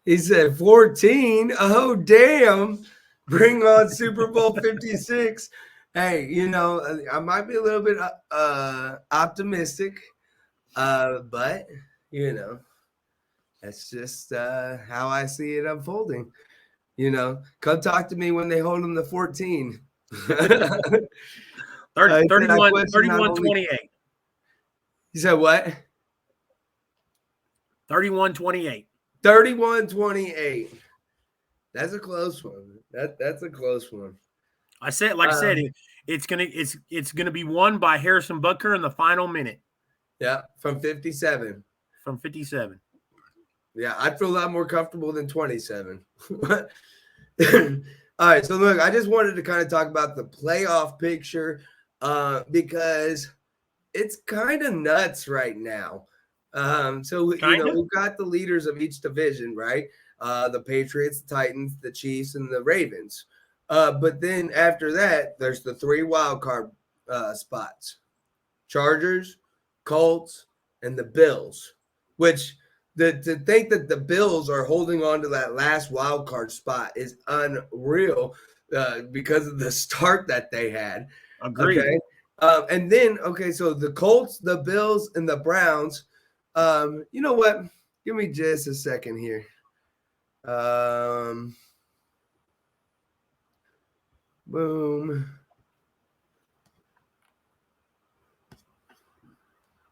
He said 14. Oh damn! Bring on Super Bowl 56. Hey, I might be a little bit optimistic, but that's just how I see it unfolding. Come talk to me when they hold them to 14. 31-28. You said what? 31-28. 31-28. That's a close one. That's a close one. I said, it's gonna be won by Harrison Butker in the final minute. Yeah, from 57. From 57. Yeah, I'd feel a lot more comfortable than 27. All right, so look, I just wanted to kind of talk about the playoff picture because it's kind of nuts right now. So we've got the leaders of each division, right? The Patriots, the Titans, the Chiefs, and the Ravens. But then after that, there's the 3 wild card spots: Chargers, Colts, and the Bills. Which To think that the Bills are holding on to that last wild card spot is unreal because of the start that they had. Agreed. Okay. And then, so the Colts, the Bills, and the Browns. You know what? Give me just a second here. Boom.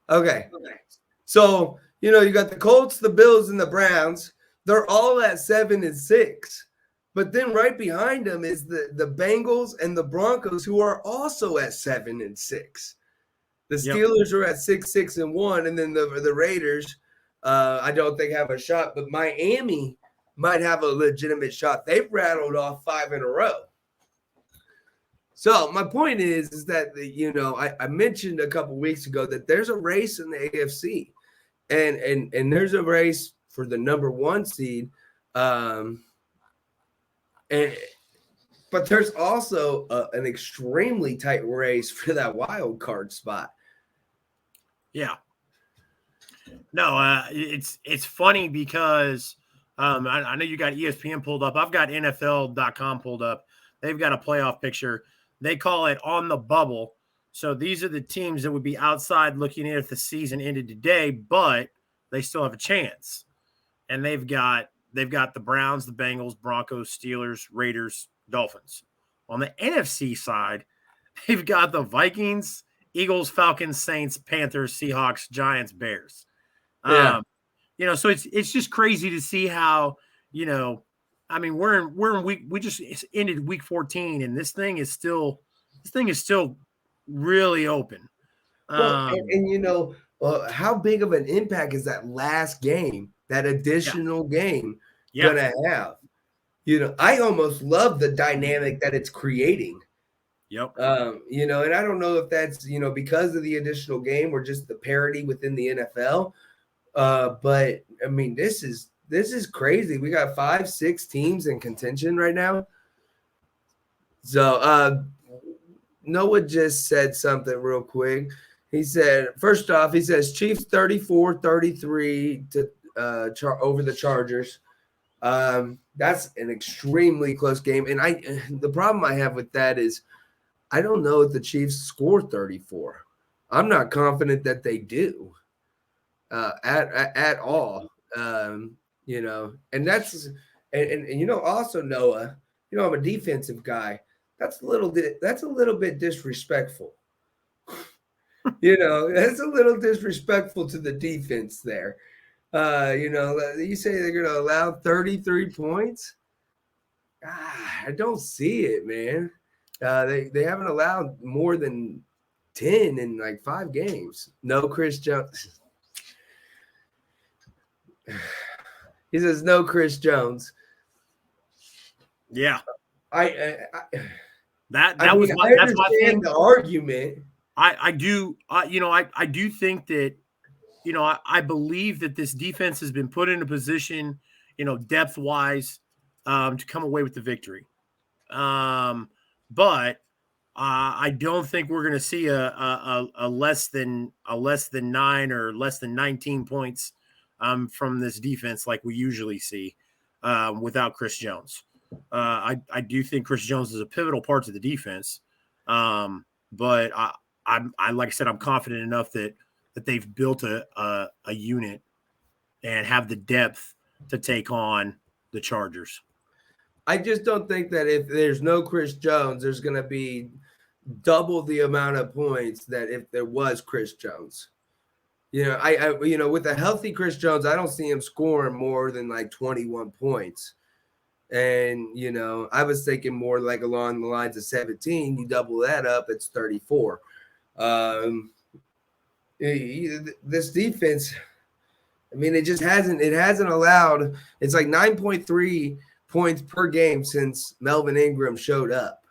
Okay. So, you got the Colts, the Bills, and the Browns. They're all at 7-6. But then right behind them is the Bengals and the Broncos, who are also at 7-6. The Steelers are at 6-1, and then the Raiders, I don't think have a shot. But Miami might have a legitimate shot. They've rattled off 5 in a row. So my point is that I mentioned a couple weeks ago that there's a race in the AFC, and there's a race for the number 1 seed, but there's also an extremely tight race for that wild card spot. Yeah. No, it's funny because I know you got ESPN pulled up. I've got NFL.com pulled up. They've got a playoff picture. They call it on the bubble. So these are the teams that would be outside looking in if the season ended today, but they still have a chance. And they've got the Browns, the Bengals, Broncos, Steelers, Raiders, Dolphins. On the NFC side, they've got the Vikings, Eagles, Falcons, Saints, Panthers, Seahawks, Giants, Bears. Yeah. So it's just crazy to see how, we're in we just ended week 14 and this thing is still really open. Well, how big of an impact is that last game, that additional game gonna have? I almost love the dynamic that it's creating. Yep. And I don't know if that's, because of the additional game or just the parity within the NFL. But I mean, this is crazy. We got 5-6 teams in contention right now. So Noah just said something real quick. He said, first off, he says Chiefs 34-33 to over the Chargers. That's an extremely close game. And the problem I have with that is I don't know if the Chiefs score 34. I'm not confident that they do at all. And that's also Noah, I'm a defensive guy. That's a little bit disrespectful. That's a little disrespectful to the defense there. You say they're going to allow 33 points. I don't see it, man. They haven't allowed more than 10 in like 5 games. No Chris Jones. He says no Chris Jones. Yeah. That's my thing. The argument. I do think that, I believe that this defense has been put in a position, depth wise, to come away with the victory. But I don't think we're going to see a less than 9 or less than 19 points from this defense like we usually see without Chris Jones. I do think Chris Jones is a pivotal part to the defense, but I like I said, I'm confident enough that they've built a unit and have the depth to take on the Chargers. I just don't think that if there's no Chris Jones, there's going to be double the amount of points that if there was Chris Jones. I with a healthy Chris Jones, I don't see him scoring more than like 21 points. And, I was thinking more like along the lines of 17. You double that up, it's 34. This defense, I mean, it hasn't allowed, it's like 9.3 points per game since Melvin Ingram showed up.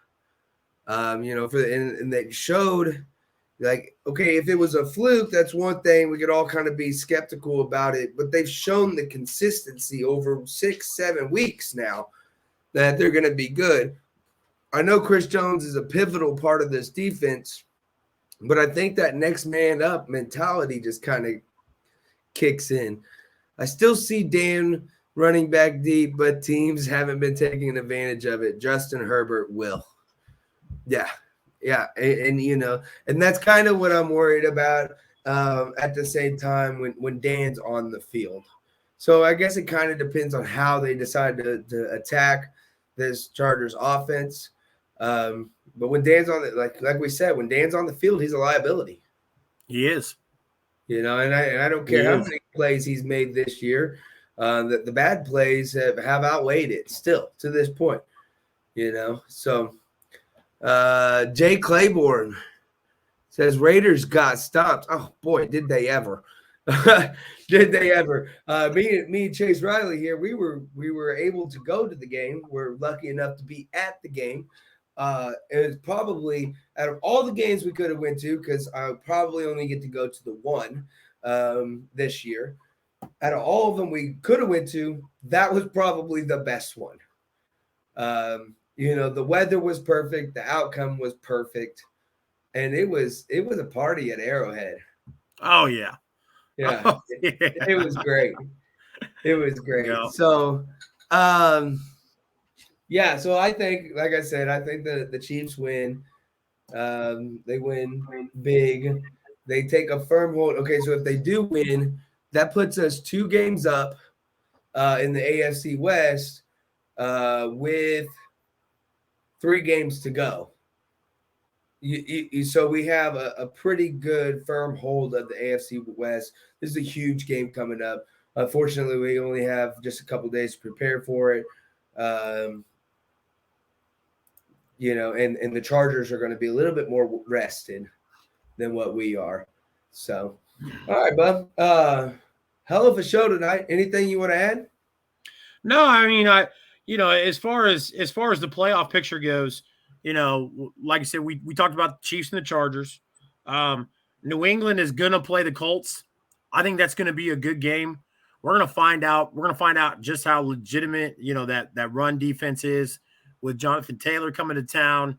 And they showed, like, okay, if it was a fluke, that's one thing. We could all kind of be skeptical about it, but they've shown the consistency over 6-7 weeks now that they're going to be good. I know Chris Jones is a pivotal part of this defense, but I think that next man up mentality just kind of kicks in. I still see Dan running back deep, but teams haven't been taking advantage of it. Justin Herbert will. Yeah. Yeah. And that's kind of what I'm worried about at the same time when Dan's on the field. So I guess it kind of depends on how they decide to attack this Chargers offense. But when Dan's on like we said, when Dan's on the field, he's a liability. He is. And I don't care how many plays he's made this year. The bad plays have outweighed it still to this point. So Jay Claiborne says Raiders got stopped. Oh boy, did they ever? Did they ever? Me and Chase Riley here. We were able to go to the game. We're lucky enough to be at the game. It was probably out of all the games we could have went to, because I probably only get to go to the one this year. Out of all of them we could have went to, that was probably the best one. The weather was perfect, the outcome was perfect, and it was a party at Arrowhead. Oh yeah. Yeah. Oh, yeah. It was great. It was great. Yeah. So so I think, like I said, I think the Chiefs win. They win big. They take a firm hold. Okay, so if they do win, that puts us 2 games up in the AFC West with 3 games to go. So we have a pretty good firm hold of the AFC West. This is a huge game coming up. Unfortunately, we only have just a couple days to prepare for it. And the Chargers are going to be a little bit more rested than what we are. So, all right, bub. Hell of a show tonight. Anything you want to add? No, I mean, as far as the playoff picture goes, like I said, we talked about the Chiefs and the Chargers. New England is going to play the Colts. I think that's going to be a good game. We're going to find out. We're going to find out just how legitimate, that run defense is with Jonathan Taylor coming to town.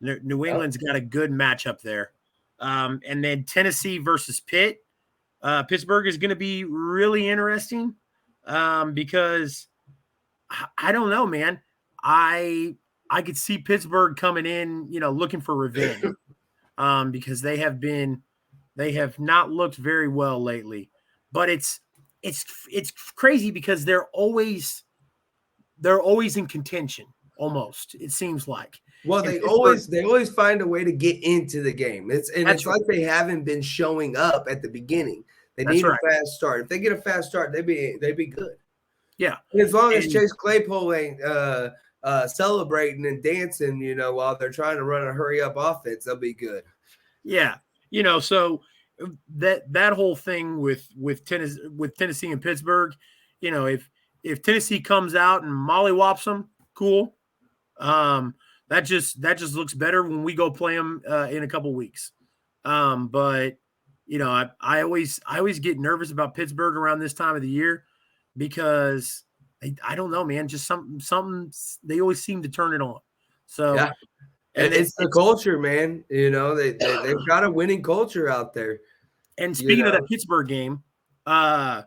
New England's got a good matchup there. And then Tennessee versus Pitt. Pittsburgh is going to be really interesting because I don't know, man. I could see Pittsburgh coming in, looking for revenge because they have not looked very well lately. But it's crazy because they're always in contention. Almost, it seems like. Well, they always find a way to get into the game. It's right. Like they haven't been showing up at the beginning. They need a fast start. If they get a fast start, they'd be good. Yeah. And as long as Chase Claypool ain't celebrating and dancing, while they're trying to run a hurry up offense, they'll be good. Yeah. So that whole thing with Tennessee and Pittsburgh, if Tennessee comes out and mollywops them, cool. That just looks better when we go play them in a couple weeks. But I always get nervous about Pittsburgh around this time of the year because I don't know, man. Just something they always seem to turn it on. So yeah, and it's the culture, man. They've got a winning culture out there. And speaking of that Pittsburgh game, that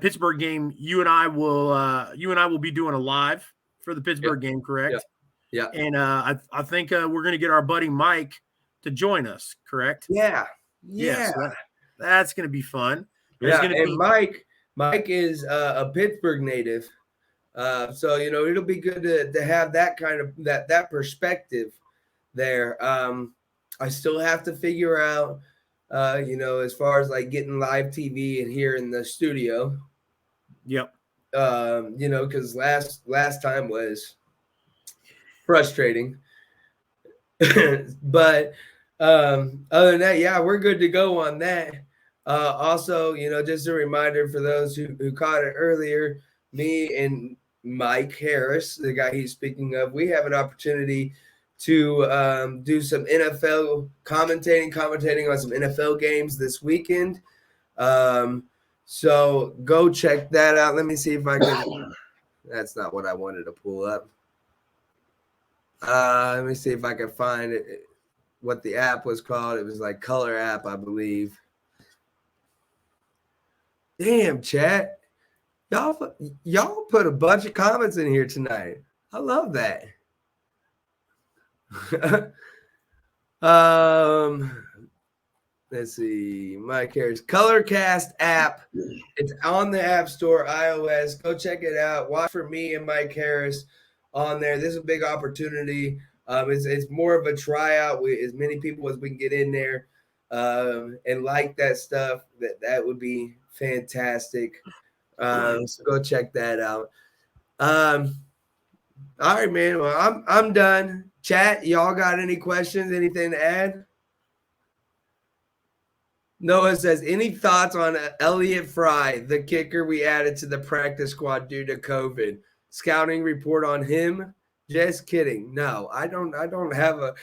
Pittsburgh game, you and I will be doing a live for the Pittsburgh game, correct? Yeah. And I think we're going to get our buddy Mike to join us, correct? Yeah. So that's going to be fun. Mike is a Pittsburgh native, so it'll be good to have that kind of that perspective there. I still have to figure out, as far as like getting live TV and here in the studio. Yep. Because last time was frustrating, but other than that, yeah, we're good to go on that. Also, just a reminder for those who caught it earlier, me and Mike Harris, the guy he's speaking of, we have an opportunity to do some NFL commentating on some NFL games this weekend. So go check that out. Let me see if I can. That's not what I wanted to pull up. Let me see if I can find it. What the app was called. It was like Color app, I believe. Damn, chat. Y'all put a bunch of comments in here tonight. I love that. Let's see. Mike Harris Colorcast app. It's on the App Store, iOS. Go check it out. Watch for me and Mike Harris on there. This is a big opportunity. It's more of a tryout with as many people as we can get in there and like that stuff. That would be fantastic. So go check that out. All right, man. Well, I'm done. Chat, y'all got any questions? Anything to add? Noah says, any thoughts on Elliott Fry, the kicker we added to the practice squad due to COVID? Scouting report on him? Just kidding. No, I don't have a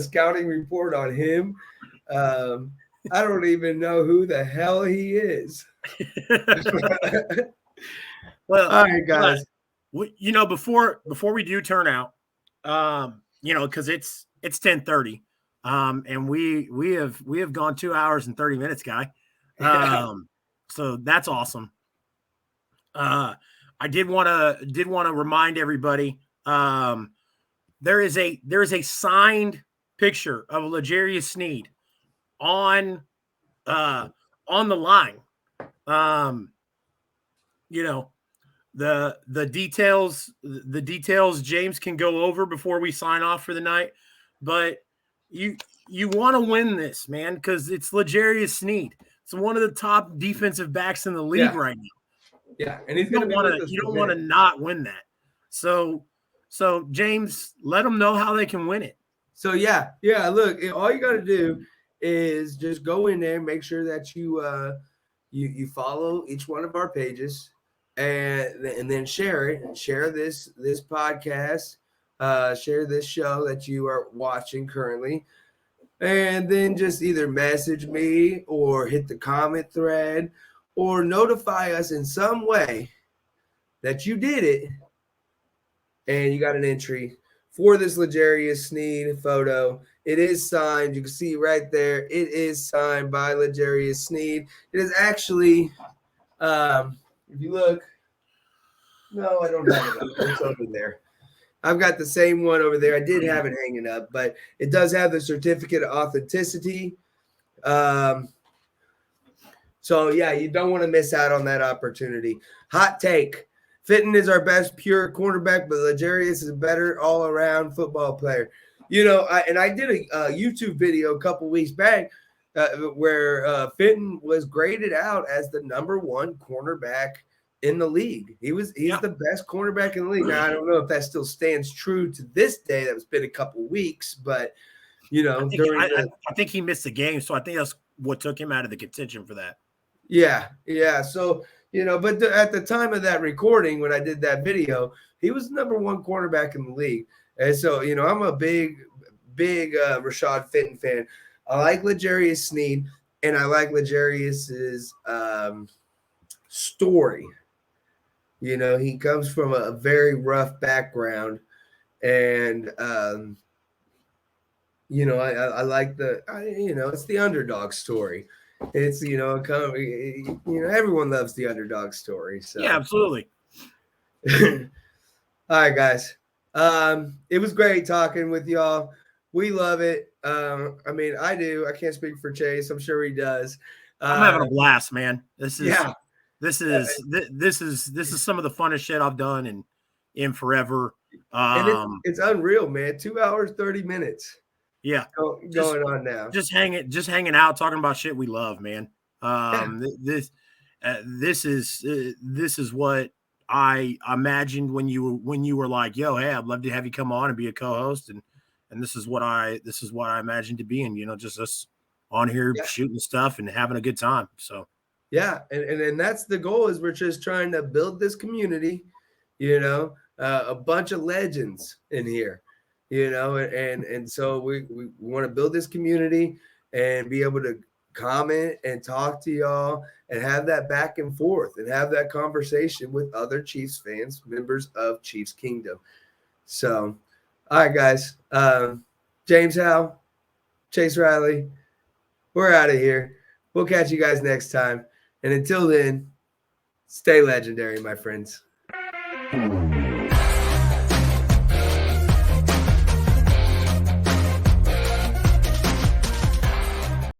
scouting report on him. I don't even know who the hell he is. Well, all right, guys. Before we do turn out, because it's 10:30. And we have gone 2 hours and 30 minutes, guy. So that's awesome. I did want to remind everybody, there is a signed picture of L'Jarius Sneed on the line. The details Jaymes can go over before we sign off for the night, but you want to win this, man, because it's L'Jarius Sneed. It's one of the top defensive backs in the league right now. Yeah, and he's you don't want to not win that. So Jaymes, let them know how they can win it. So yeah. Look, all you got to do is just go in there, make sure that you follow each one of our pages, and then share it. Share this podcast. Share this show that you are watching currently, and then just either message me or hit the comment thread or notify us in some way that you did it and you got an entry for this L'Jarius Sneed photo. It is signed. You can see right there. It is signed by L'Jarius Sneed. It is actually, if you look, no, I don't have it up. It's over there. I've got the same one over there. I did have it hanging up, but it does have the certificate of authenticity. So, yeah, you don't want to miss out on that opportunity. Hot take. Fitton is our best pure cornerback, but L'Jarius is a better all-around football player. I did a YouTube video a couple weeks back where Fitton was graded out as the #1 cornerback in the league. He's the best cornerback in the league. Now, I don't know if that still stands true to this day. That was been a couple weeks, but I think he missed the game, so I think that's what took him out of the contention for that. Yeah. So but at the time of that recording, when I did that video, he was the #1 cornerback in the league, and so I'm a big Rashad Fitton fan. I like L'Jarius Sneed, and I like L'Jarius's story. He comes from a very rough background, and I like it's the underdog story. It's everyone loves the underdog story. So yeah, absolutely. All right, guys. It was great talking with y'all. We love it. I do. I can't speak for Chase. I'm sure he does. I'm having a blast, man. This is some of the funnest shit I've done in forever. And it's unreal, man. 2 hours, 30 minutes. Yeah. Going on now. Just hanging out, talking about shit we love, man. This is what I imagined when you were like, yo, hey, I'd love to have you come on and be a co-host. And this is what I imagined to be in, just us on here shooting stuff and having a good time. So yeah, and that's the goal, is we're just trying to build this community, a bunch of legends in here, and so we want to build this community and be able to comment and talk to y'all and have that back and forth and have that conversation with other Chiefs fans, members of Chiefs Kingdom. So, all right, guys, Jaymes Howell, Chase Riley, we're out of here. We'll catch you guys next time. And until then, stay legendary, my friends.